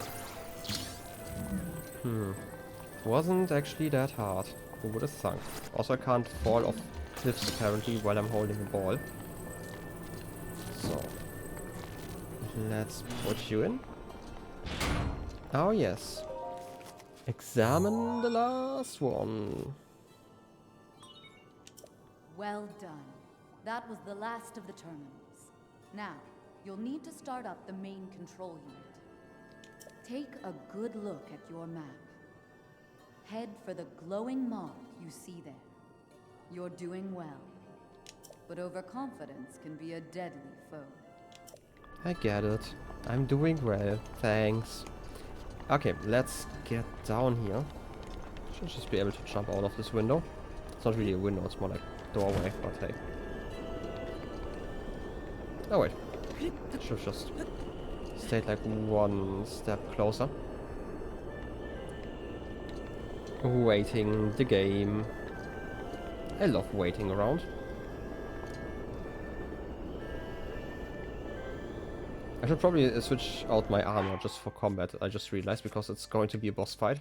Wasn't actually that hard. Who would have thunk? Also, I can't fall off cliffs apparently while I'm holding the ball. So... let's put you in. Oh yes. Examine the last one. Well done. That was the last of the terminals. Now, you'll need to start up the main control unit. Take a good look at your map. Head for the glowing mark you see there. You're doing well. But overconfidence can be a deadly foe. I get it. I'm doing well. Thanks. Okay, let's get down here. Should just be able to jump out of this window. It's not really a window, it's more like doorway, but hey. Oh wait. Should just stayed like one step closer. Waiting the game. I love waiting around. I should probably switch out my armor just for combat. I just realized, because it's going to be a boss fight.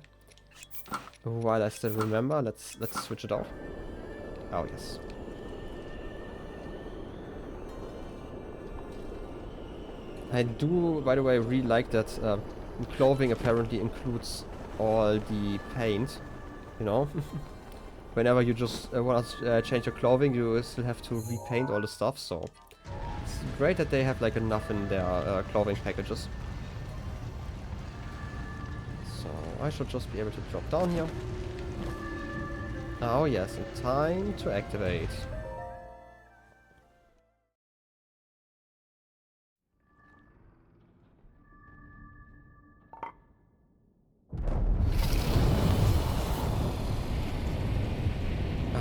While I still remember, let's switch it out. Oh yes. I do, by the way, really like that clothing apparently includes all the paint. You know, whenever you just want to change your clothing, you still have to repaint all the stuff. So it's great that they have like enough in their clothing packages. So I should just be able to drop down here. Oh yes, and time to activate.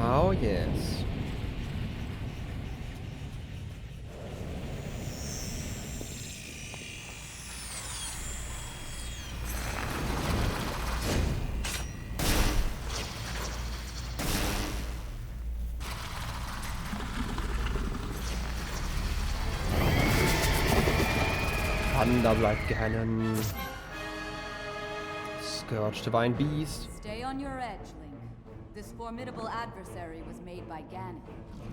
Oh yes. Thunderblight ganon. Scourge, Divine Beast. Stay on your edge, Link. This formidable adversary was made by Ganon,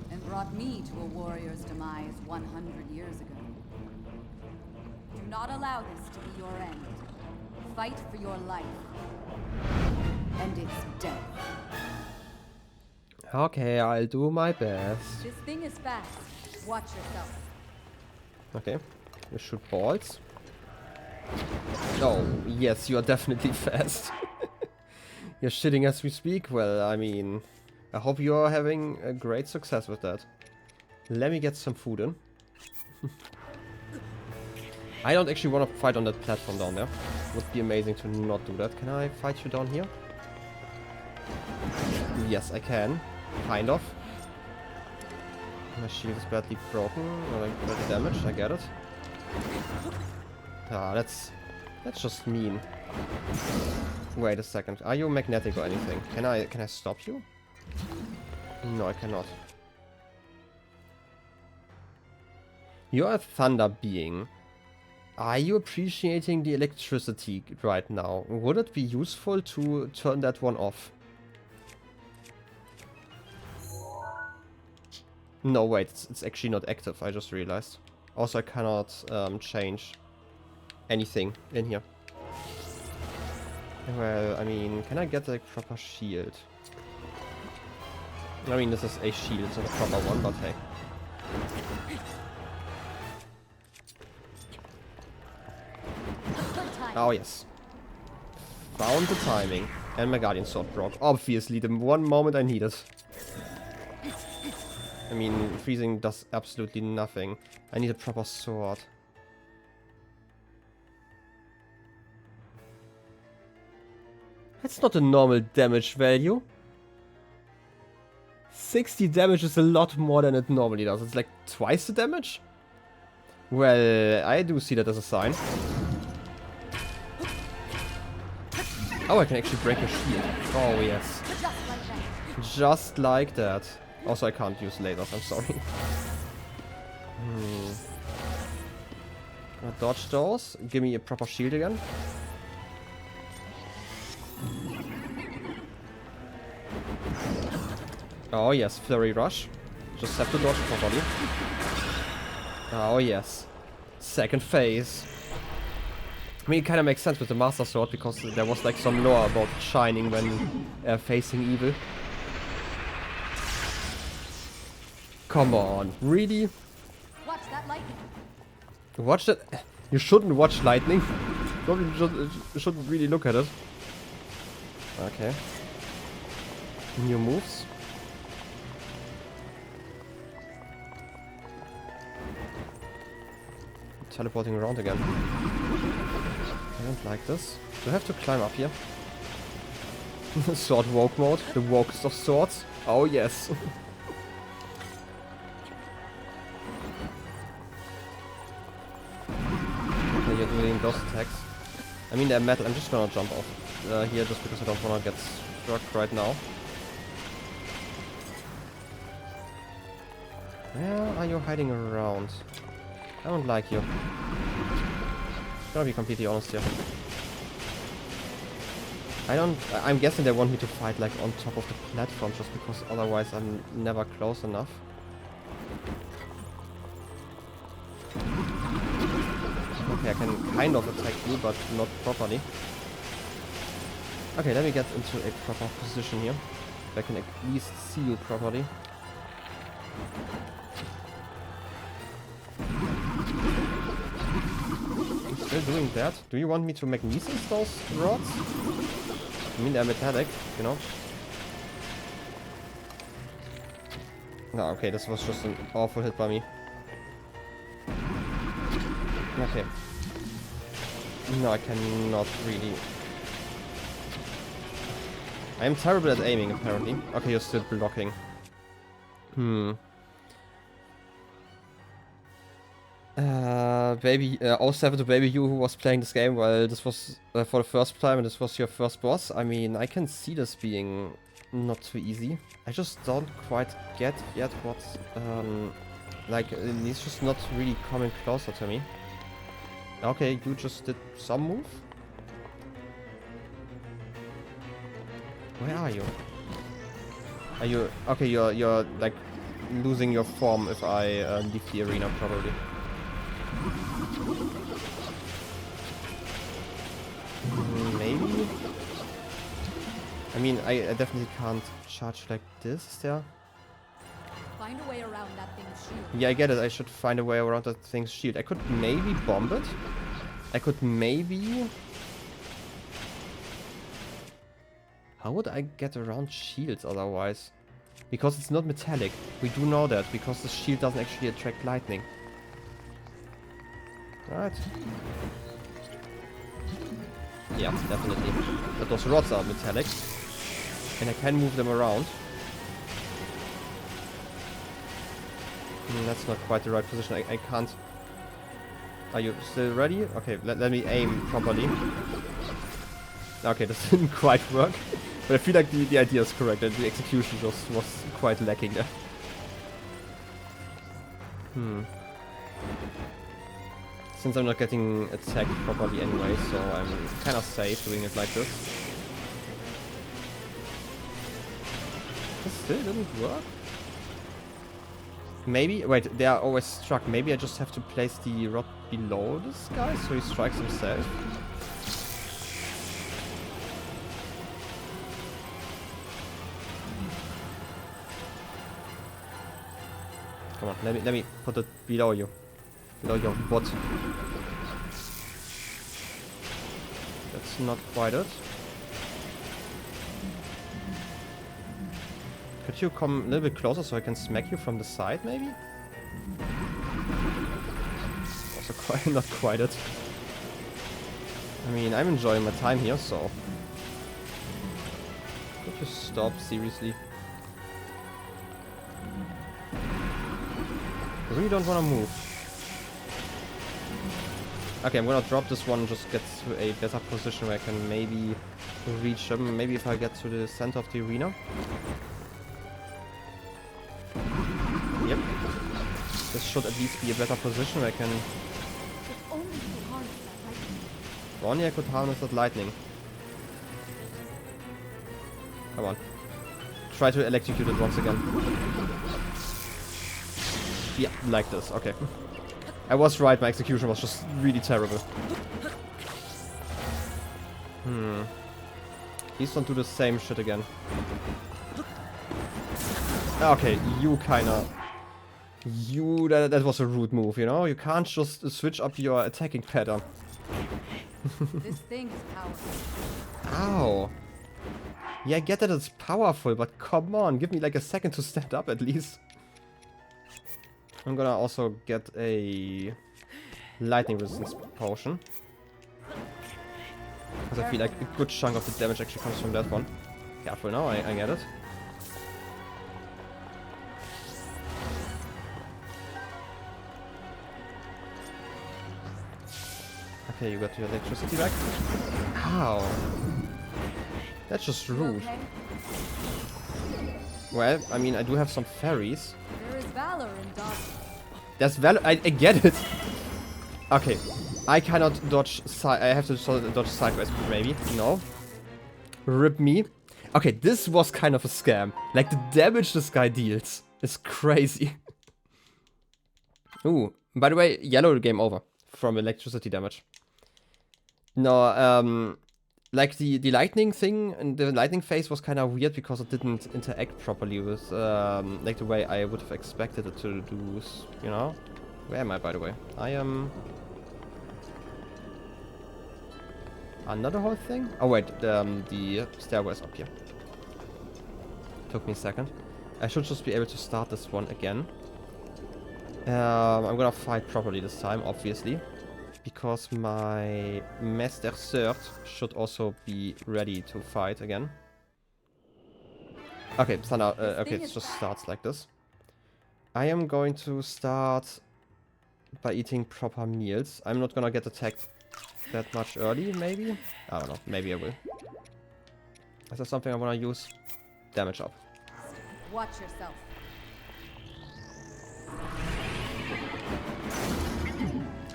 and brought me to a warrior's demise 100 years ago. Do not allow this to be your end. Fight for your life. And its death. Okay, I'll do my best. This thing is fast. Watch yourself. Okay, we shoot balls. Oh, yes, you are definitely fast. You're shitting as we speak? Well, I mean, I hope you are having a great success with that. Let me get some food in. I don't actually want to fight on that platform down there. Would be amazing to not do that. Can I fight you down here? Yes, I can. Kind of. My shield is badly broken, or like badly damaged, I get it. Ah, that's just mean. Wait a second. Are you magnetic or anything? Can I stop you? No, I cannot. You're a thunder being. Are you appreciating the electricity right now? Would it be useful to turn that one off? No, wait, it's actually not active, I just realized. Also, I cannot change anything in here. Well, I mean, can I get a proper shield? I mean, this is a shield, it's not a proper one, but hey. Oh, yes. Found the timing. And my Guardian Sword broke. Obviously, the one moment I needed. I mean, freezing does absolutely nothing. I need a proper sword. That's not a normal damage value. 60 damage is a lot more than it normally does. It's like twice the damage? Well, I do see that as a sign. Oh, I can actually break a shield. Oh, yes. Just like that. Also, I can't use lasers, I'm sorry. I'll dodge those. Give me a proper shield again. Oh yes, Flurry Rush. Just have to dodge properly. Oh yes. Second phase. I mean, it kind of makes sense with the Master Sword, because there was like some lore about shining when facing evil. Come on, really? Watch that lightning. Watch that? You shouldn't watch lightning. You shouldn't really look at it. Okay. New moves. Teleporting around again. I don't like this. Do I have to climb up here? Sword woke mode. The wokest of swords. Oh yes. Okay, you're doing those attacks. I mean, they're metal. I'm just gonna jump off here just because I don't wanna get struck right now. Where are you hiding around? I don't like you. Gotta be completely honest here. I'm guessing they want me to fight like on top of the platform just because otherwise I'm never close enough. Okay, I can kind of attack you, but not properly. Okay, let me get into a proper position here. I can at least see you properly. Still doing that? Do you want me to magnesis those rods? I mean, they're metallic, you know? No, okay, this was just an awful hit by me. Okay. No, I cannot really. I am terrible at aiming, apparently. Okay, you're still blocking. Baby, 07 to Baby you who was playing this game, well, this was for the first time and this was your first boss. I mean, I can see this being not too easy. I just don't quite get yet what, like, he's just not really coming closer to me. Okay, you just did some move? Where are you? Are you... Okay, you're like losing your form if I leave the arena, probably. Maybe? I mean, I definitely can't charge like this. Is there? Find a way around that thing's shield. Yeah, I get it. I should find a way around that thing's shield. I could maybe bomb it. I could maybe... How would I get around shields otherwise? Because it's not metallic. We do know that, because the shield doesn't actually attract lightning. Alright. Yeah, definitely. But those rods are metallic. And I can move them around. That's not quite the right position. I can't... Are you still ready? Okay, let me aim properly. Okay, this didn't quite work. But I feel like the idea is correct, and the execution just was quite lacking there. Since I'm not getting attacked properly anyway, so I'm kind of safe doing it like this. This still didn't work? Maybe? Wait, they are always struck. Maybe I just have to place the rod below this guy so he strikes himself. Come on, let me put it below you. Below your butt. That's not quite it. Could you come a little bit closer so I can smack you from the side, maybe? Also quite not quite it. I mean, I'm enjoying my time here, so... Could you stop, seriously? I really don't want to move. Okay, I'm gonna drop this one and just get to a better position where I can maybe reach him. Maybe if I get to the center of the arena. Yep. This should at least be a better position where I can... If only I could harness that lightning. Come on. Try to electrocute it once again. Yeah, like this. Okay. I was right, my execution was just really terrible. Please don't do the same shit again. Okay, you kinda... That was a rude move, you know? You can't just switch up your attacking pattern. This thing is powerful. Ow. Yeah, I get that it's powerful, but come on, give me like a second to stand up at least. I'm gonna also get a lightning resistance potion. Because I feel like a good chunk of the damage actually comes from that one. Careful now, I get it. Okay, you got your electricity back. Ow. That's just rude. Okay? Well, I mean, I do have some fairies. There is valor in dodging. There's valor. I get it. Okay, I cannot dodge. I have to dodge sideways, maybe. No. Rip me. Okay, this was kind of a scam. Like the damage this guy deals is crazy. Ooh, by the way, yellow game over from electricity damage. No, like the lightning thing and the lightning phase was kind of weird because it didn't interact properly with like the way I would have expected it to do, you know? Where am I, by the way? I am under whole thing? Oh wait, the stairway is up here. Took me a second. I should just be able to start this one again. I'm gonna fight properly this time, obviously. Because my Master Third should also be ready to fight again. Okay, Thunder, okay, it just starts like this. I am going to start by eating proper meals. I'm not gonna get attacked that much early, maybe? I don't know, maybe I will. Is there something I wanna use? Damage up. Watch yourself.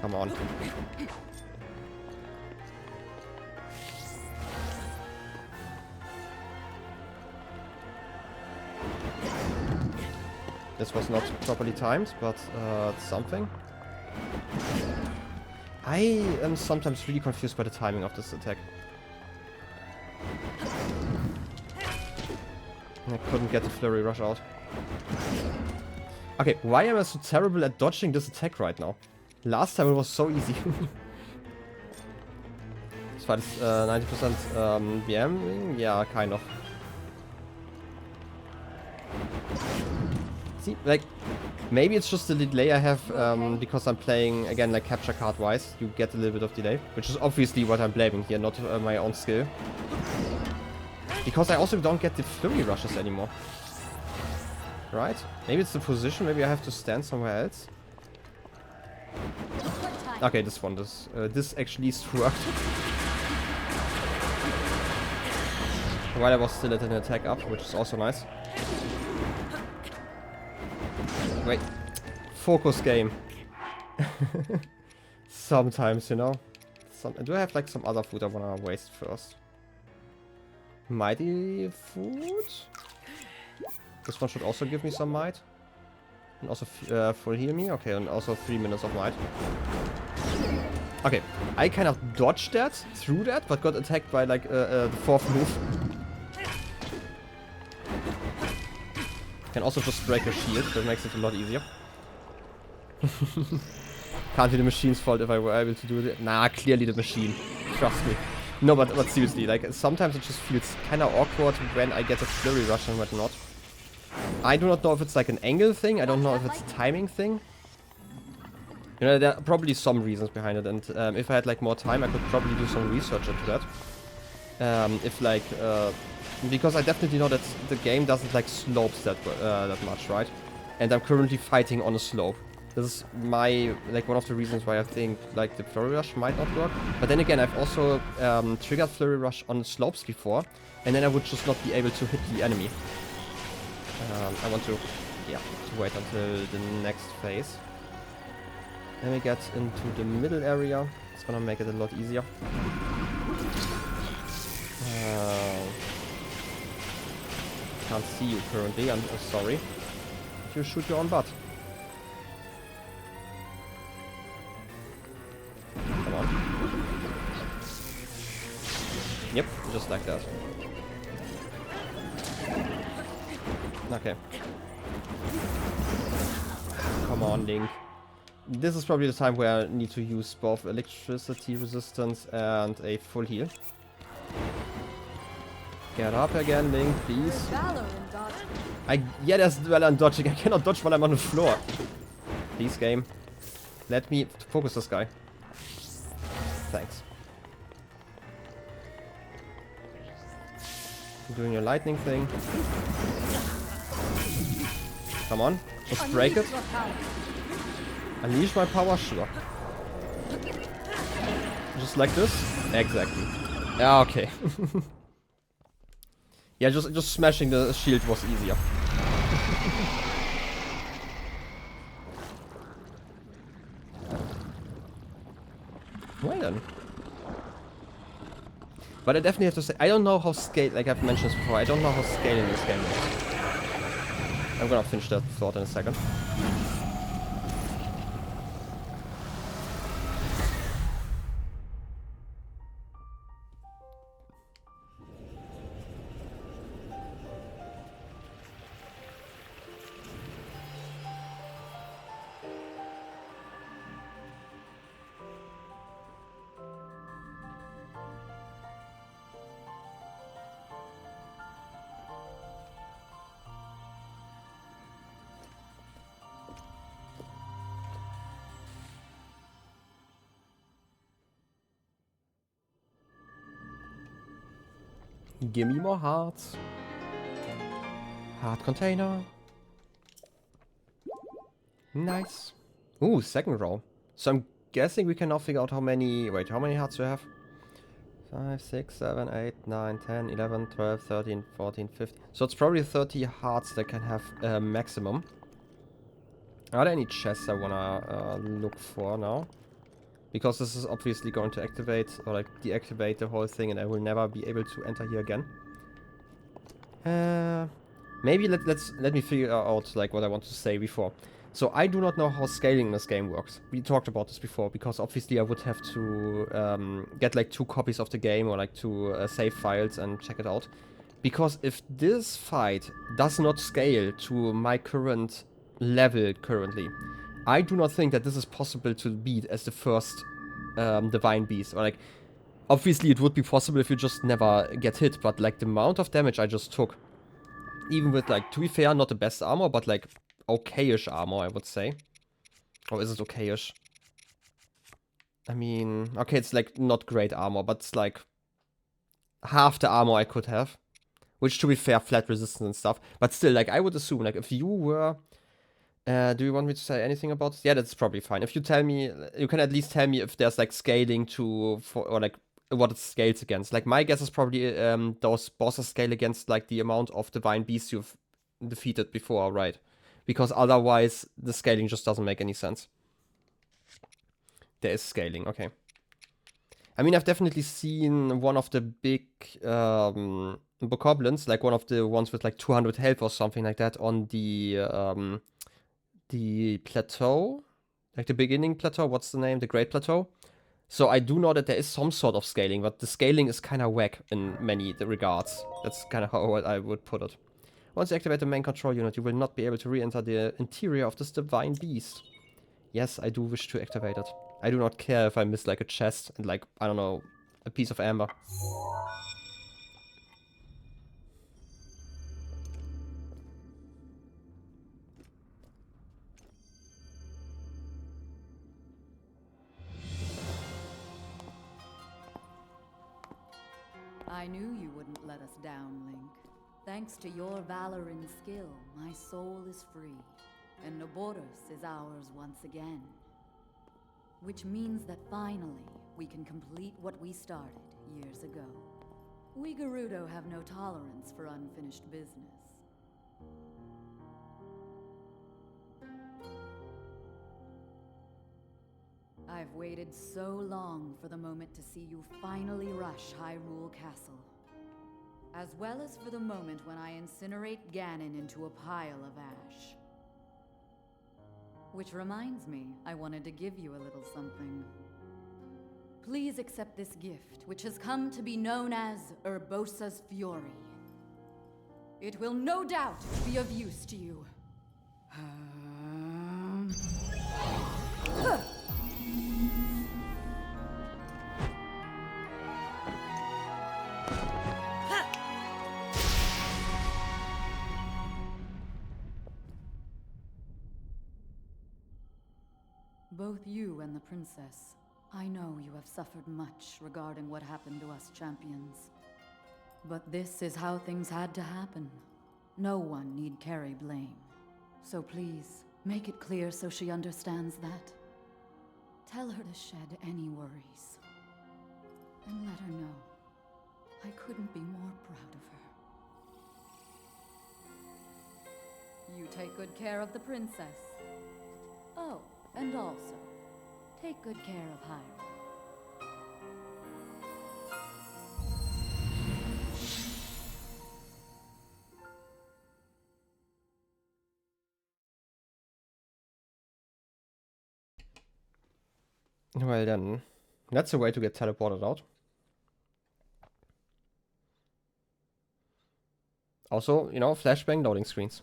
Come on. This was not properly timed, but it's something. I am sometimes really confused by the timing of this attack. I couldn't get the flurry rush out. Okay, why am I so terrible at dodging this attack right now? Last time it was so easy. This fight is 90% BM? Yeah, kind of. See, like, maybe it's just the delay I have because I'm playing, again, like capture card wise. You get a little bit of delay, which is obviously what I'm blaming here, not my own skill. Because I also don't get the flurry rushes anymore. Right? Maybe it's the position, maybe I have to stand somewhere else. Okay, this one, this actually worked. While I was still at an attack up, which is also nice. Wait. Focus game. Sometimes, you know. Do I have like some other food I wanna waste first? Mighty food? This one should also give me some might. And also full heal me. Okay, and also 3 minutes of might. Okay, I kind of dodged that, through that, but got attacked by like the 4th move. Can also just break a shield, that makes it a lot easier. Can't be the machine's fault if I were able to do it. Nah, clearly the machine. Trust me. No, but seriously, like, sometimes it just feels kind of awkward when I get a flurry rush and whatnot. I do not know if it's like an angle thing, I don't know if it's a timing thing. You know, there are probably some reasons behind it, and if I had like more time, I could probably do some research into that. If like, because I definitely know that the game doesn't like slopes that much, right? And I'm currently fighting on a slope. This is like one of the reasons why I think like the flurry rush might not work. But then again, I've also triggered flurry rush on slopes before, and then I would just not be able to hit the enemy. I want to, yeah, to wait until the next phase. Then we get into the middle area. It's gonna make it a lot easier. Can't see you currently, I'm sorry. If you shoot your own butt. Come on. Yep, just like that. Okay. Come on, Link. This is probably the time where I need to use both electricity resistance and a full heal. Get up again, Link, please. Yeah, there's Valor and dodging. I cannot dodge while I'm on the floor. Please, game. Let me focus this guy. Thanks. You're doing your lightning thing. Come on, just break it. Unleash my power, sure. Just like this? Exactly. Yeah, okay. Yeah, just smashing the shield was easier. Well then. But I definitely have to say, I don't know how scale, like I've mentioned this before, I don't know how scaling this game is. I'm gonna finish that thought in a second. Give me more hearts. Heart container. Nice. Ooh, second row. So I'm guessing we can now figure out how many... Wait, how many hearts do I have? 5, 6, 7, 8, 9, 10, 11, 12, 13, 14, 15. So it's probably 30 hearts that can have a maximum. Are there any chests I wanna look for now? Because this is obviously going to activate or like deactivate the whole thing and I will never be able to enter here again. Maybe let me figure out like what I want to say before. So I do not know how scaling in this game works. We talked about this before, because obviously I would have to get like 2 copies of the game or like 2 save files and check it out. Because if this fight does not scale to my current level currently, I do not think that this is possible to beat as the first divine beast. Or like, obviously it would be possible if you just never get hit, but like the amount of damage I just took, even with like, to be fair, not the best armor, but like okayish armor, I would say. Or is it okayish? I mean, okay, it's like not great armor, but it's like half the armor I could have. Which, to be fair, flat resistance and stuff. But still, like, I would assume, like, if you were... do you want me to say anything about this? Yeah, that's probably fine. If you tell me... You can at least tell me if there's, like, scaling to... or, like, what it scales against. Like, my guess is probably those bosses scale against, like, the amount of divine beasts you've defeated before, right? Because otherwise, the scaling just doesn't make any sense. There is scaling, okay. I mean, I've definitely seen one of the big bokoblins, like one of the ones with like 200 health or something like that on the plateau, like the beginning plateau, what's the name? The Great Plateau. So I do know that there is some sort of scaling, but the scaling is kind of whack in many regards. That's kind of how I would put it. Once you activate the main control unit, you will not be able to re-enter the interior of this divine beast. Yes, I do wish to activate it. I do not care if I miss like a chest and like, I don't know, a piece of amber. I knew you wouldn't let us down, Link. Thanks to your valor and skill, my soul is free, and Naboris is ours once again. Which means that finally, we can complete what we started years ago. We Gerudo have no tolerance for unfinished business. I've waited so long for the moment to see you finally rush Hyrule Castle. As well as for the moment when I incinerate Ganon into a pile of ash. Which reminds me, I wanted to give you a little something. Please accept this gift, which has come to be known as Urbosa's Fury. It will no doubt be of use to you. Both you and the princess, I know you have suffered much regarding what happened to us champions. But this is how things had to happen. No one need carry blame. So please, make it clear so she understands that. Tell her to shed any worries. And let her know I couldn't be more proud of her. You take good care of the princess. Oh, and also, take good care of Hyrule. Well then, that's a way to get teleported out. Also, you know, flashbang loading screens.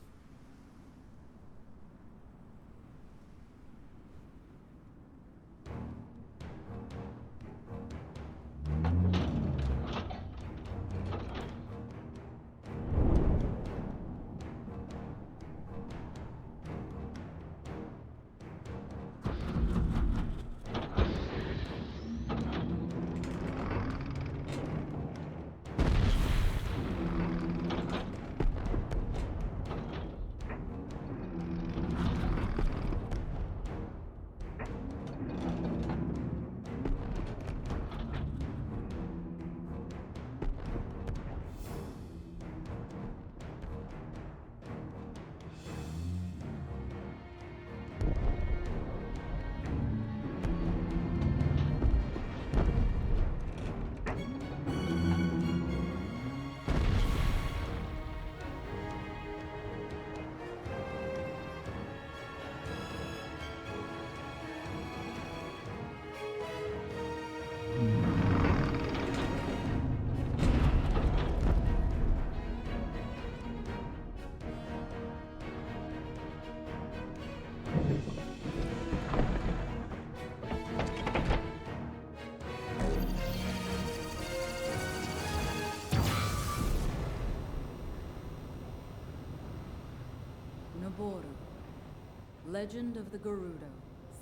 Naboris, legend of the Gerudo,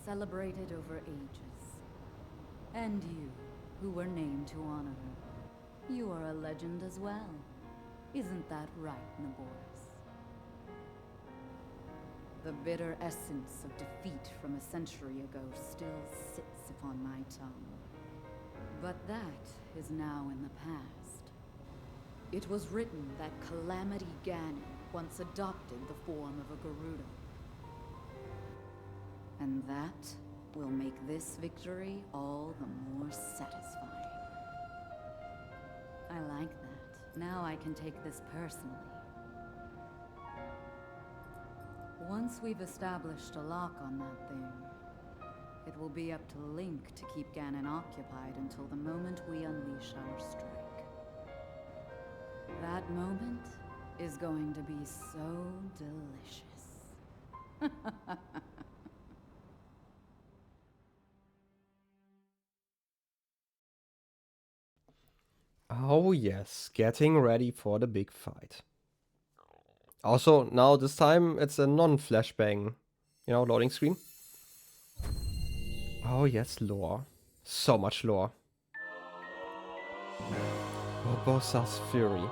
celebrated over ages. And you, who were named to honor her. You are a legend as well. Isn't that right, Naboris? The bitter essence of defeat from a century ago still sits upon my tongue. But that is now in the past. It was written that Calamity Ganon once adopted the form of a Gerudo. And that will make this victory all the more satisfying. I like that. Now I can take this personally. Once we've established a lock on that thing, it will be up to Link to keep Ganon occupied until the moment we unleash our strike. That moment is going to be so delicious. Oh yes, getting ready for the big fight. Also, now this time it's a non-flashbang, you know, loading screen. Oh yes, lore. So much lore. Urbosa's Fury.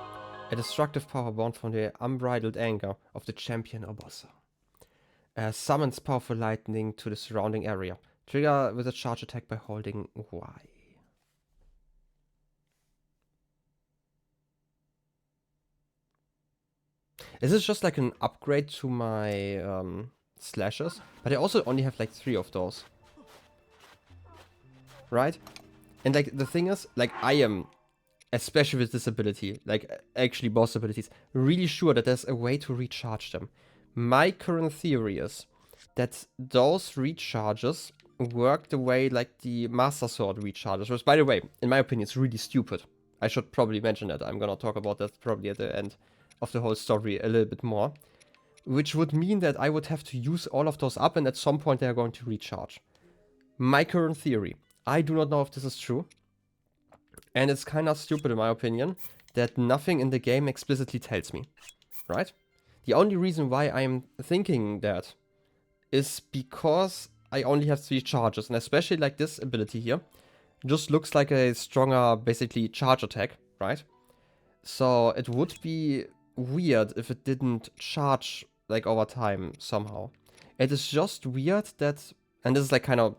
A destructive power born from the unbridled anger of the champion Urbosa. Summons powerful lightning to the surrounding area. Trigger with a charge attack by holding Y. Is this just like an upgrade to my slashes? But I also only have like 3 of those. Right? And like the thing is, like I am, especially with this ability, like actually both abilities, really sure that there's a way to recharge them. My current theory is that those recharges work the way like the Master Sword recharges, which by the way, in my opinion, is really stupid. I should probably mention that. I'm gonna talk about that probably at the end of the whole story a little bit more. Which would mean that I would have to use all of those up and at some point they are going to recharge. My current theory. I do not know if this is true. And it's kind of stupid in my opinion that nothing in the game explicitly tells me. Right? The only reason why I'm thinking that is because I only have 3 charges. And especially like this ability here. Just looks like a stronger, basically, charge attack. Right? So it would be weird if it didn't charge like over time somehow. It is just weird that, and this is like kind of,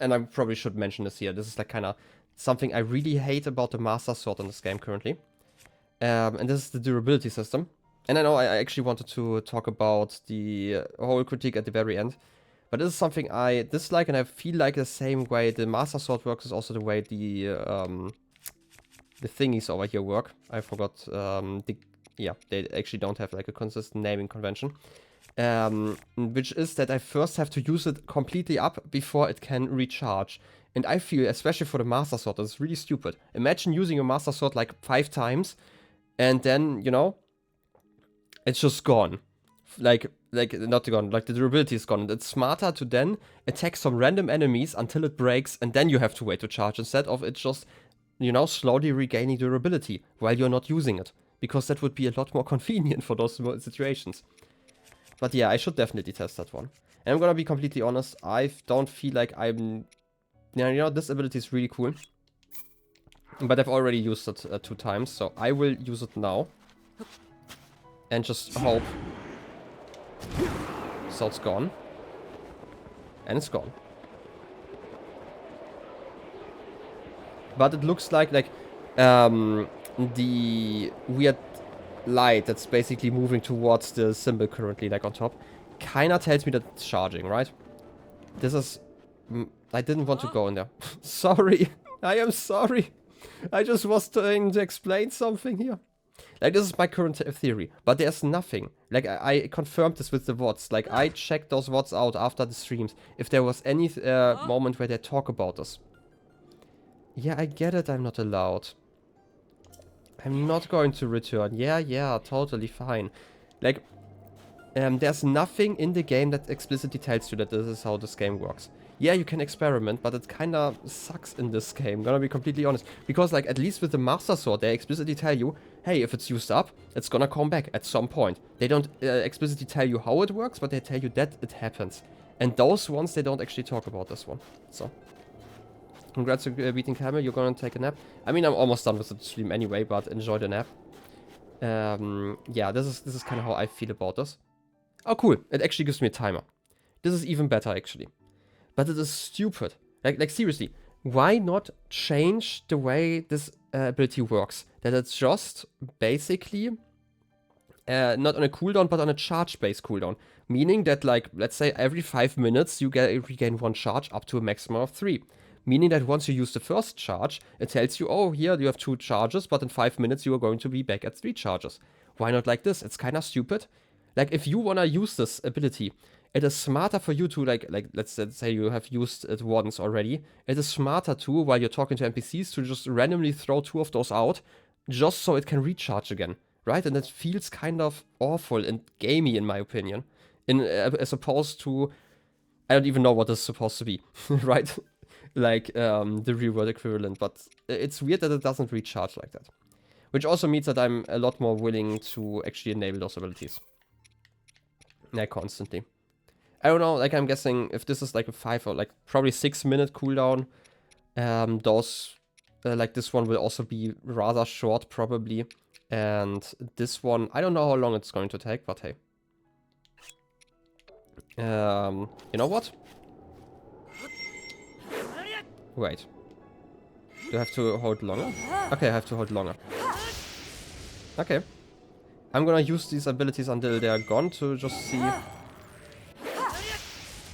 and I probably should mention this here, this is like kind of something I really hate about the Master Sword in this game currently. And this is the durability system. And I know I actually wanted to talk about the whole critique at the very end. But this is something I dislike, and I feel like the same way the Master Sword works is also the way the thingies over here work. I forgot, yeah, they actually don't have like a consistent naming convention. Which is that I first have to use it completely up before it can recharge. And I feel, especially for the Master Sword, that's really stupid. Imagine using your Master Sword like 5 times, and then, you know, it's just gone. Like not gone, like the durability is gone. It's smarter to then attack some random enemies until it breaks, and then you have to wait to charge, instead of it just, you know, slowly regaining durability while you're not using it. Because that would be a lot more convenient for those situations. But yeah, I should definitely test that one. And I'm gonna be completely honest, I don't feel like I'm... Yeah, you know, this ability is really cool. But I've already used it 2 times, so I will use it now. And just hope. So it's gone. And it's gone. But it looks like the weird light that's basically moving towards the symbol currently, like on top, kinda tells me that it's charging, right? This is... I didn't want to go in there. Sorry. I am sorry. I just was trying to explain something here. Like, this is my current theory. But there's nothing. Like, I confirmed this with the VODs. Like, I checked those VODs out after the streams. If there was any moment where they talk about this. Yeah, I get it. I'm not allowed. I'm not going to return. Yeah, totally fine. Like, there's nothing in the game that explicitly tells you that this is how this game works. Yeah, you can experiment, but it kinda sucks in this game, gonna be completely honest. Because, like, at least with the Master Sword, they explicitly tell you, hey, if it's used up, it's gonna come back at some point. They don't explicitly tell you how it works, but they tell you that it happens. And those ones, they don't actually talk about this one. So, congrats to beating Camel, you're gonna take a nap. I mean, I'm almost done with the stream anyway, but enjoy the nap. Yeah, this is kind of how I feel about this. Oh, cool. It actually gives me a timer. This is even better, actually. But it is stupid. Like seriously, why not change the way this ability works? That it's just basically not on a cooldown, but on a charge-based cooldown. Meaning that, like, let's say every 5 minutes you regain 1 charge up to a maximum of 3. Meaning that once you use the first charge, it tells you, oh, here you have 2 charges, but in 5 minutes you are going to be back at 3 charges. Why not like this? It's kind of stupid. Like, if you want to use this ability, it is smarter for you to, like let's say you have used it once already. It is smarter to, while you're talking to NPCs, to just randomly throw 2 of those out, just so it can recharge again, right? And it feels kind of awful and gamey, in my opinion, as opposed to, I don't even know what this is supposed to be, right? Like the real world equivalent, but it's weird that it doesn't recharge like that. Which also means that I'm a lot more willing to actually enable those abilities. Yeah, constantly. I don't know, like, I'm guessing if this is like a 5 or like probably 6 minute cooldown, those, like this one will also be rather short probably. And this one, I don't know how long it's going to take, but hey. You know what? Wait. Do I have to hold longer? Okay, I have to hold longer. Okay. I'm gonna use these abilities until they are gone to just see.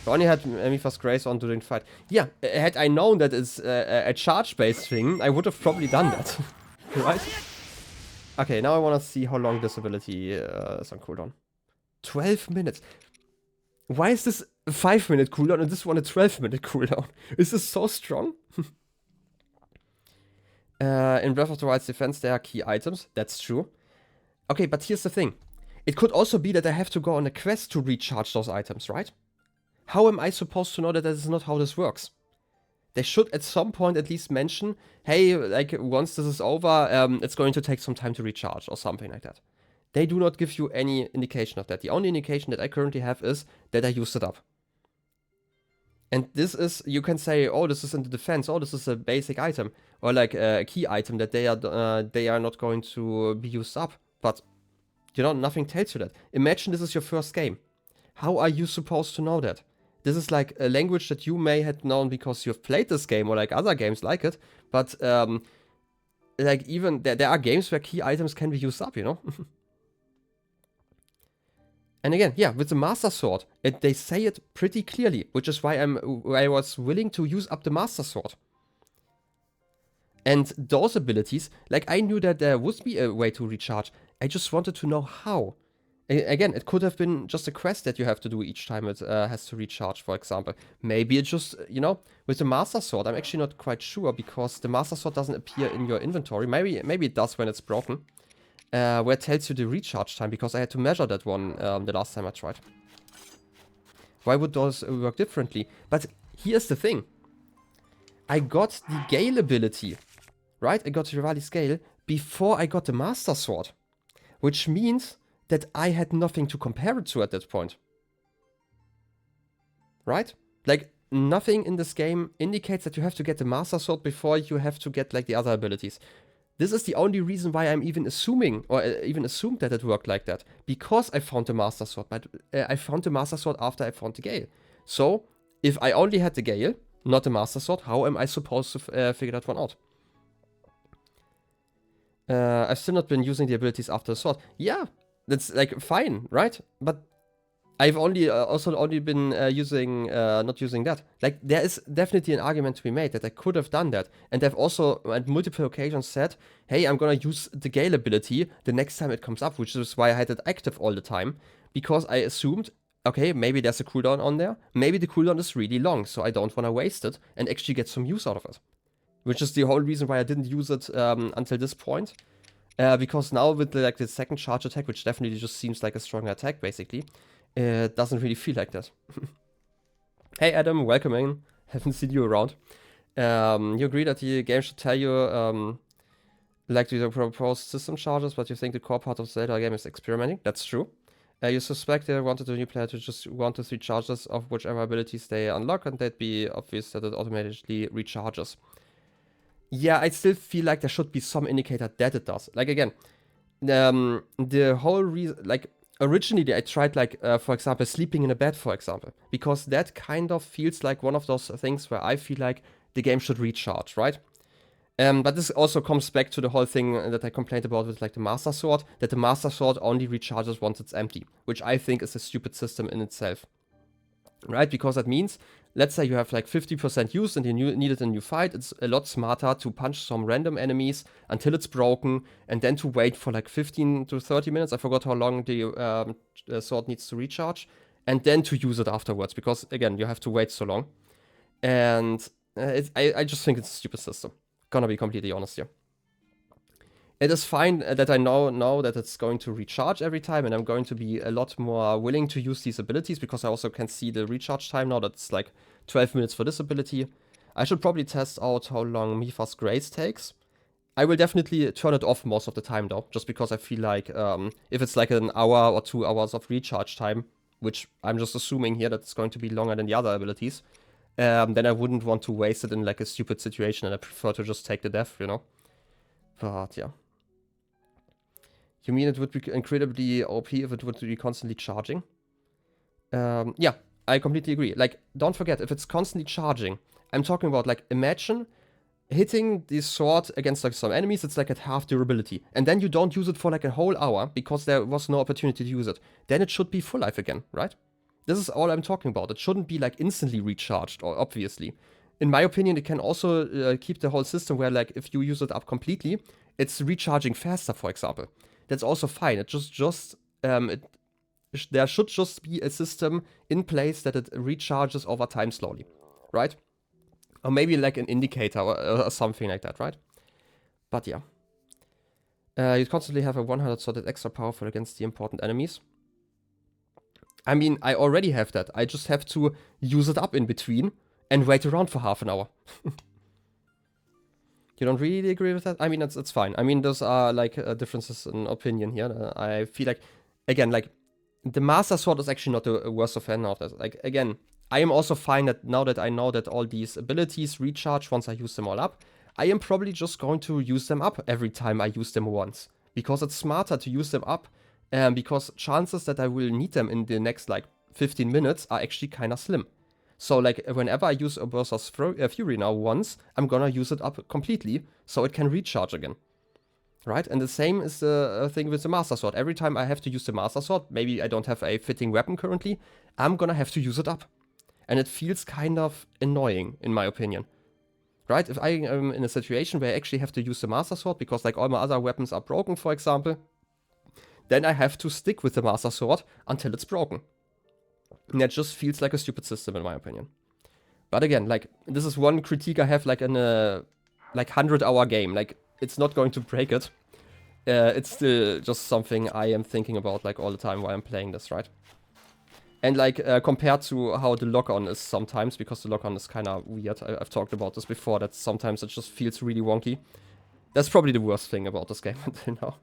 I only had Mipha's Grace on during the fight. Yeah, had I known that it's a charge-based thing, I would have probably done that. Right? Okay, now I want to see how long this ability is on cooldown. 12 minutes. Why is this a 5-minute cooldown and this one a 12-minute cooldown? Is this so strong? In Breath of the Wild's defense, there are key items. That's true. Okay, but here's the thing. It could also be that I have to go on a quest to recharge those items, right? How am I supposed to know that that is not how this works? They should at some point at least mention, hey, like, once this is over, it's going to take some time to recharge or something like that. They do not give you any indication of that. The only indication that I currently have is that I used it up. And this is, you can say, oh, this is in the defense, oh, this is a basic item, or like a key item that they are not going to be used up. But, you know, nothing tells you that. Imagine this is your first game. How are you supposed to know that? This is like a language that you may have known because you've played this game or like other games like it. But, like, even, there are games where key items can be used up, you know? And again, yeah, with the Master Sword, they say it pretty clearly, which is why I was willing to use up the Master Sword. And those abilities, like, I knew that there would be a way to recharge. I just wanted to know how. Again, it could have been just a quest that you have to do each time it has to recharge, for example. Maybe it's just, you know, with the Master Sword, I'm actually not quite sure, because the Master Sword doesn't appear in your inventory. Maybe it does when it's broken. Where it tells you the recharge time, because I had to measure that one the last time I tried. Why would those work differently? But here's the thing. I got the Gale ability, right? I got the Rivali's Gale before I got the Master Sword. Which means that I had nothing to compare it to at that point. Right? Like, nothing in this game indicates that you have to get the Master Sword before you have to get, like, the other abilities. This is the only reason why I'm even assuming, or even assumed that it worked like that. Because I found the Master Sword, but I found the Master Sword after I found the Gale. So, if I only had the Gale, not the Master Sword, how am I supposed to figure that one out? I've still not been using the abilities after the sword. Yeah, that's, like, fine, right? But I've also only been not using that. Like, there is definitely an argument to be made that I could have done that. And I've also, at multiple occasions, said, hey, I'm gonna use the Gale ability the next time it comes up, which is why I had it active all the time. Because I assumed, okay, maybe there's a cooldown on there. Maybe the cooldown is really long, so I don't want to waste it and actually get some use out of it. Which is the whole reason why I didn't use it until this point. Because now with the, like the second charge attack, which definitely just seems like a stronger attack, basically, it doesn't really feel like that. Hey Adam, welcome in. Haven't seen you around. You agree that the game should tell you like the proposed system charges, but you think the core part of the Zelda game is experimenting? That's true. You suspect they wanted the new player to just 1 to 3 charges of whichever abilities they unlock, and that'd be obvious that it automatically recharges. Yeah, I still feel like there should be some indicator that it does. Like again, the whole reason, like originally I tried like, for example, sleeping in a bed, for example, because that kind of feels like one of those things where I feel like the game should recharge, right? But this also comes back to the whole thing that I complained about with like the Master Sword, that the Master Sword only recharges once it's empty, which I think is a stupid system in itself, right? Because that means, let's say you have like 50% used and you needed a new fight, it's a lot smarter to punch some random enemies until it's broken and then to wait for like 15 to 30 minutes, I forgot how long the sword needs to recharge, and then to use it afterwards, because again, you have to wait so long. And I just think it's a stupid system. Gonna be completely honest here. It is fine that I know that it's going to recharge every time, and I'm going to be a lot more willing to use these abilities, because I also can see the recharge time now. That's like 12 minutes for this ability. I should probably test out how long Mipha's Grace takes. I will definitely turn it off most of the time though, just because I feel like if it's like an hour or 2 hours of recharge time, which I'm just assuming here that it's going to be longer than the other abilities, then I wouldn't want to waste it in like a stupid situation, and I prefer to just take the death, you know? But yeah. You mean it would be incredibly OP if it would be constantly charging? Yeah, I completely agree. Like, don't forget, if it's constantly charging, I'm talking about like, imagine hitting the sword against like some enemies, it's like at half durability, and then you don't use it for like a whole hour because there was no opportunity to use it. Then it should be full life again, right? This is all I'm talking about. It shouldn't be like instantly recharged, or obviously. In my opinion, it can also keep the whole system where like if you use it up completely, it's recharging faster, for example. That's also fine. It there should just be a system in place that it recharges over time slowly, right? Or maybe like an indicator or something like that, right? But yeah. You constantly have a 100 sword that's extra powerful against the important enemies. I mean, I already have that. I just have to use it up in between and wait around for half an hour. You don't really agree with that? I mean, it's fine. I mean, those are like differences in opinion here. I feel like, again, like the Master Sword is actually not the worst offender of that. Like, again, I am also fine that now that I know that all these abilities recharge once I use them all up, I am probably just going to use them up every time I use them once, because it's smarter to use them up. Because chances that I will need them in the next like 15 minutes are actually kind of slim. So like whenever I use Urbosa's Fury now once, I'm gonna use it up completely so it can recharge again. Right? And the same is the thing with the Master Sword. Every time I have to use the Master Sword, maybe I don't have a fitting weapon currently, I'm gonna have to use it up. And it feels kind of annoying, in my opinion. Right? If I am in a situation where I actually have to use the Master Sword because like all my other weapons are broken, for example, then I have to stick with the Master Sword until it's broken. And that just feels like a stupid system, in my opinion. But again, like, this is one critique I have, like, in a, like, 100-hour game. Like, it's not going to break it. It's still just something I am thinking about, like, all the time while I'm playing this, right? And, like, compared to how the lock-on is sometimes, because the lock-on is kind of weird. I've talked about this before, that sometimes it just feels really wonky. That's probably the worst thing about this game until now.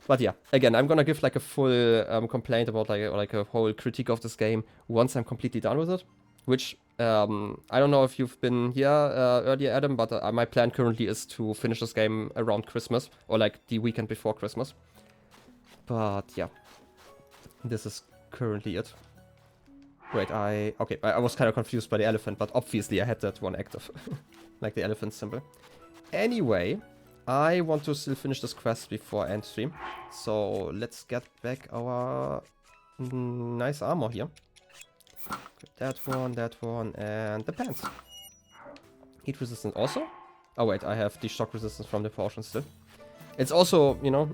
But yeah, again, I'm gonna give like a full complaint about like a whole critique of this game once I'm completely done with it. Which, I don't know if you've been here earlier, Adam, but my plan currently is to finish this game around Christmas, or like the weekend before Christmas. But yeah, this is currently it. Wait, okay, I was kind of confused by the elephant, but obviously I had that one active. Like the elephant symbol. Anyway, I want to still finish this quest before end stream. So let's get back our nice armor here. That one, and the pants. Heat resistance also? Oh wait, I have the shock resistance from the potion still. It's also, you know...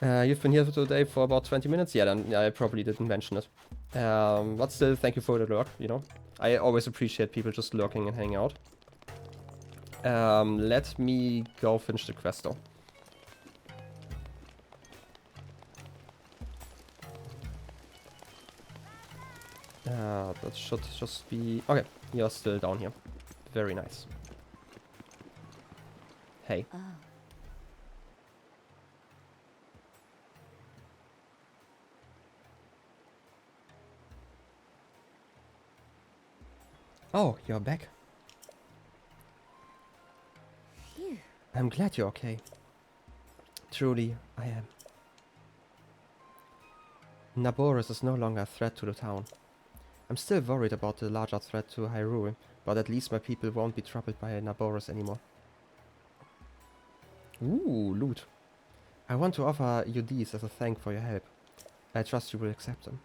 you've been here today for about 20 minutes? Yeah, then I probably didn't mention it. But still, thank you for the lurk, you know. I always appreciate people just lurking and hanging out. Let me go finish the quest though. That should just be... Okay, you're still down here. Very nice. Hey. Oh. Oh, you're back. Phew. I'm glad you're okay. Truly, I am. Naboris is no longer a threat to the town. I'm still worried about the larger threat to Hyrule, but at least my people won't be troubled by Naboris anymore. Ooh, loot. I want to offer you these as a thank for your help. I trust you will accept them.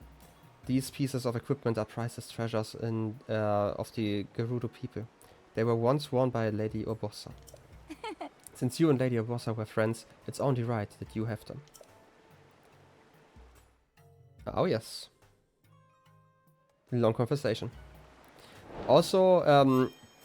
These pieces of equipment are priceless treasures of the Gerudo people. They were once worn by Lady Urbosa. Since you and Lady Urbosa were friends, it's only right that you have them. Oh yes. Long conversation. Also,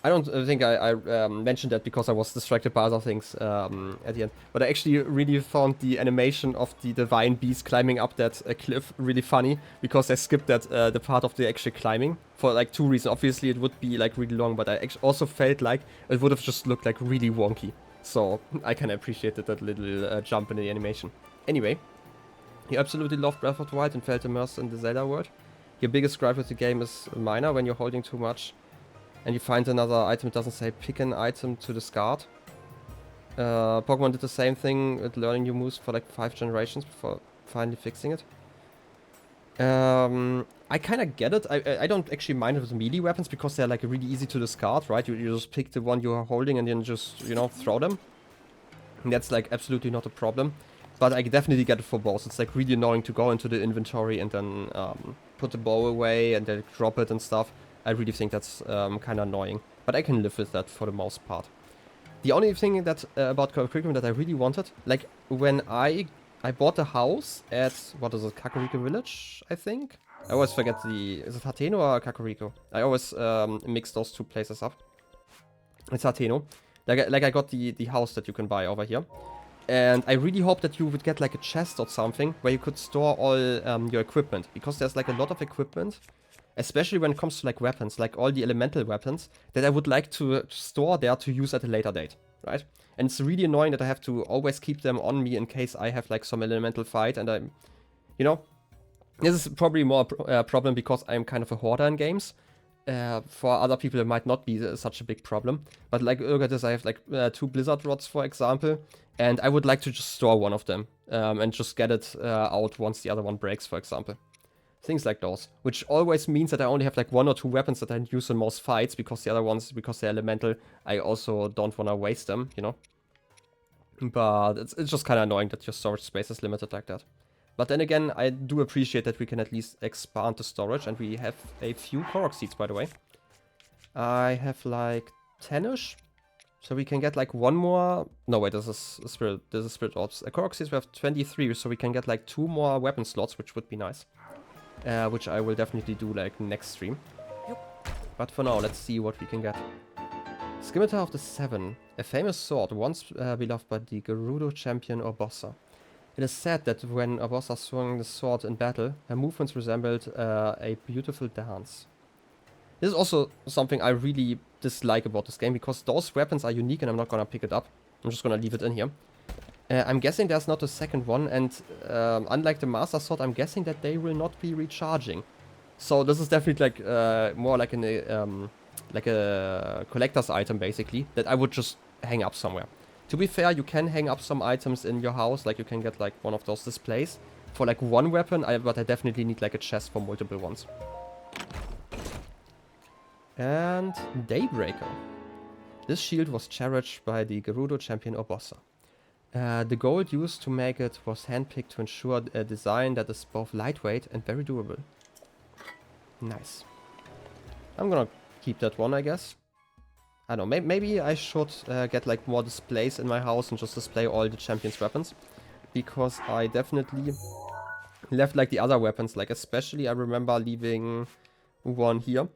I don't think I mentioned that because I was distracted by other things at the end. But I actually really found the animation of the divine beast climbing up that cliff really funny. Because I skipped that the part of the actual climbing. For like 2 reasons. Obviously it would be like really long. But I actually also felt like it would have just looked like really wonky. So I kind of appreciated that little jump in the animation. Anyway. You absolutely loved Breath of the Wild and felt immersed in the Zelda world. Your biggest gripe with the game is minor when you're holding too much. And you find another item, it doesn't say pick an item to discard. Pokemon did the same thing with learning new moves for like 5 generations before finally fixing it. I kind of get it. I don't actually mind it with melee weapons because they're like really easy to discard, right? You just pick the one you are holding and then just, you know, throw them. And that's like absolutely not a problem. But I definitely get it for bows. It's like really annoying to go into the inventory and then put the bow away and then drop it and stuff. I really think that's kind of annoying. But I can live with that for the most part. The only thing that about curriculum that I really wanted, like when I bought a house at, what is it, Kakariko Village, I think? I always forget is it Hateno or Kakariko? I always mix those two places up. It's Hateno. Like I got the house that you can buy over here. And I really hope that you would get like a chest or something where you could store all your equipment. Because there's like a lot of equipment, especially when it comes to like weapons, like all the elemental weapons, that I would like to store there to use at a later date, right? And it's really annoying that I have to always keep them on me in case I have like some elemental fight and I'm, you know, this is probably more a problem because I'm kind of a hoarder in games. For other people it might not be such a big problem. But like earlier this I have like 2 blizzard rods for example. And I would like to just store one of them and just get it out once the other one breaks, for example. Things like those. Which always means that I only have like 1 or 2 weapons that I use in most fights. Because the other ones, because they're elemental, I also don't want to waste them, you know. But it's just kind of annoying that your storage space is limited like that. But then again, I do appreciate that we can at least expand the storage. And we have a few Korok seeds, by the way. I have like 10-ish. So we can get like 1 more... No, wait, this is Spirit Orbs. Korok seeds we have 23, so we can get like 2 more weapon slots, which would be nice. Which I will definitely do like next stream. Yep. But for now, let's see what we can get. Scimitar of the Seven. A famous sword, once beloved by the Gerudo champion Urbosa. It is said that when Urbosa swung the sword in battle, her movements resembled a beautiful dance. This is also something I really dislike about this game, because those weapons are unique and I'm not gonna pick it up. I'm just gonna leave it in here. I'm guessing there's not a second one, and unlike the Master Sword, I'm guessing that they will not be recharging. So this is definitely like more like a collector's item, basically, that I would just hang up somewhere. To be fair, you can hang up some items in your house, like you can get like one of those displays for like 1 weapon, but I definitely need like a chest for multiple ones. And Daybreaker. This shield was cherished by the Gerudo champion Urbosa. The gold used to make it was handpicked to ensure a design that is both lightweight and very durable. Nice. I'm gonna keep that one, I guess. I don't know, maybe I should get like more displays in my house and just display all the champion's weapons. Because I definitely left like the other weapons, like especially I remember leaving one here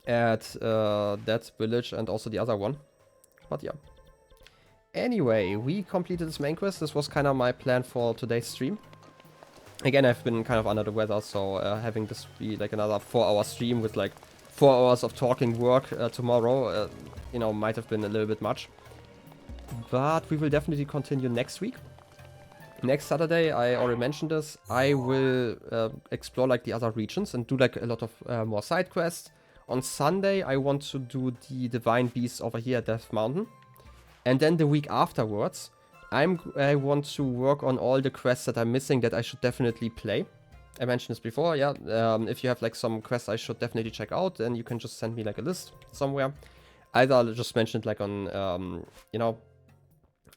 at that village and also the other one. But yeah. Anyway, we completed this main quest. This was kind of my plan for today's stream. Again, I've been kind of under the weather, so having this be like another 4-hour stream with like 4 hours of talking work tomorrow, you know, might have been a little bit much. But we will definitely continue next week. Next Saturday, I already mentioned this, I will explore like the other regions and do like a lot of more side quests. On Sunday, I want to do the Divine Beast over here at Death Mountain. And then the week afterwards, I want to work on all the quests that I'm missing that I should definitely play. I mentioned this before, yeah. If you have like some quests I should definitely check out, then you can just send me like a list somewhere. Either I'll just mention it like on, you know,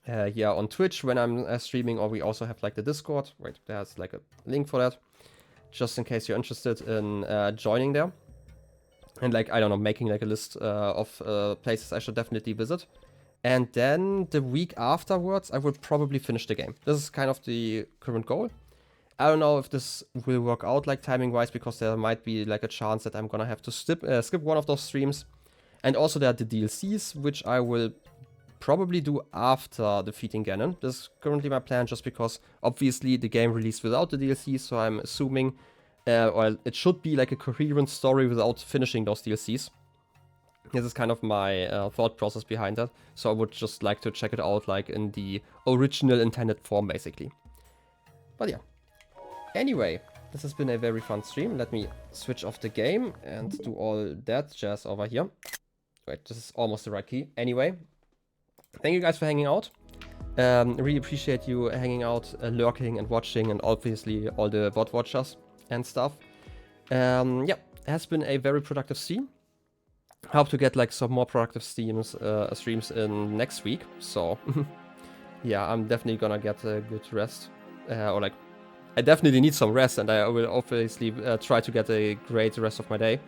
yeah, on Twitch when I'm streaming, or we also have like the Discord. Wait, there's like a link for that, just in case you're interested in joining there. And like, I don't know, making like a list of places I should definitely visit. And then the week afterwards, I will probably finish the game. This is kind of the current goal. I don't know if this will work out like timing-wise, because there might be like a chance that I'm gonna have to skip one of those streams. And also there are the DLCs, which I will probably do after defeating Ganon. This is currently my plan, just because obviously the game released without the DLCs, so I'm assuming or it should be like a coherent story without finishing those DLCs. This is kind of my thought process behind that, so I would just like to check it out like in the original intended form, basically. But yeah. Anyway, this has been a very fun stream. Let me switch off the game and do all that jazz over here. Wait, this is almost the right key. Anyway, thank you guys for hanging out. Really appreciate you hanging out, lurking and watching, and obviously all the bot watchers and stuff. Yeah, it has been a very productive stream. Hope to get like some more productive streams in next week. So yeah, I'm definitely gonna get a good rest, or like I definitely need some rest, and I will obviously try to get a great rest of my day.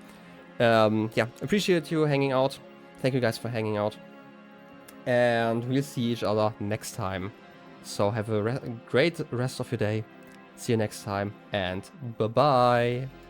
Yeah, appreciate you hanging out. Thank you guys for hanging out, and we'll see each other next time. So have a great rest of your day. See you next time, and bye bye.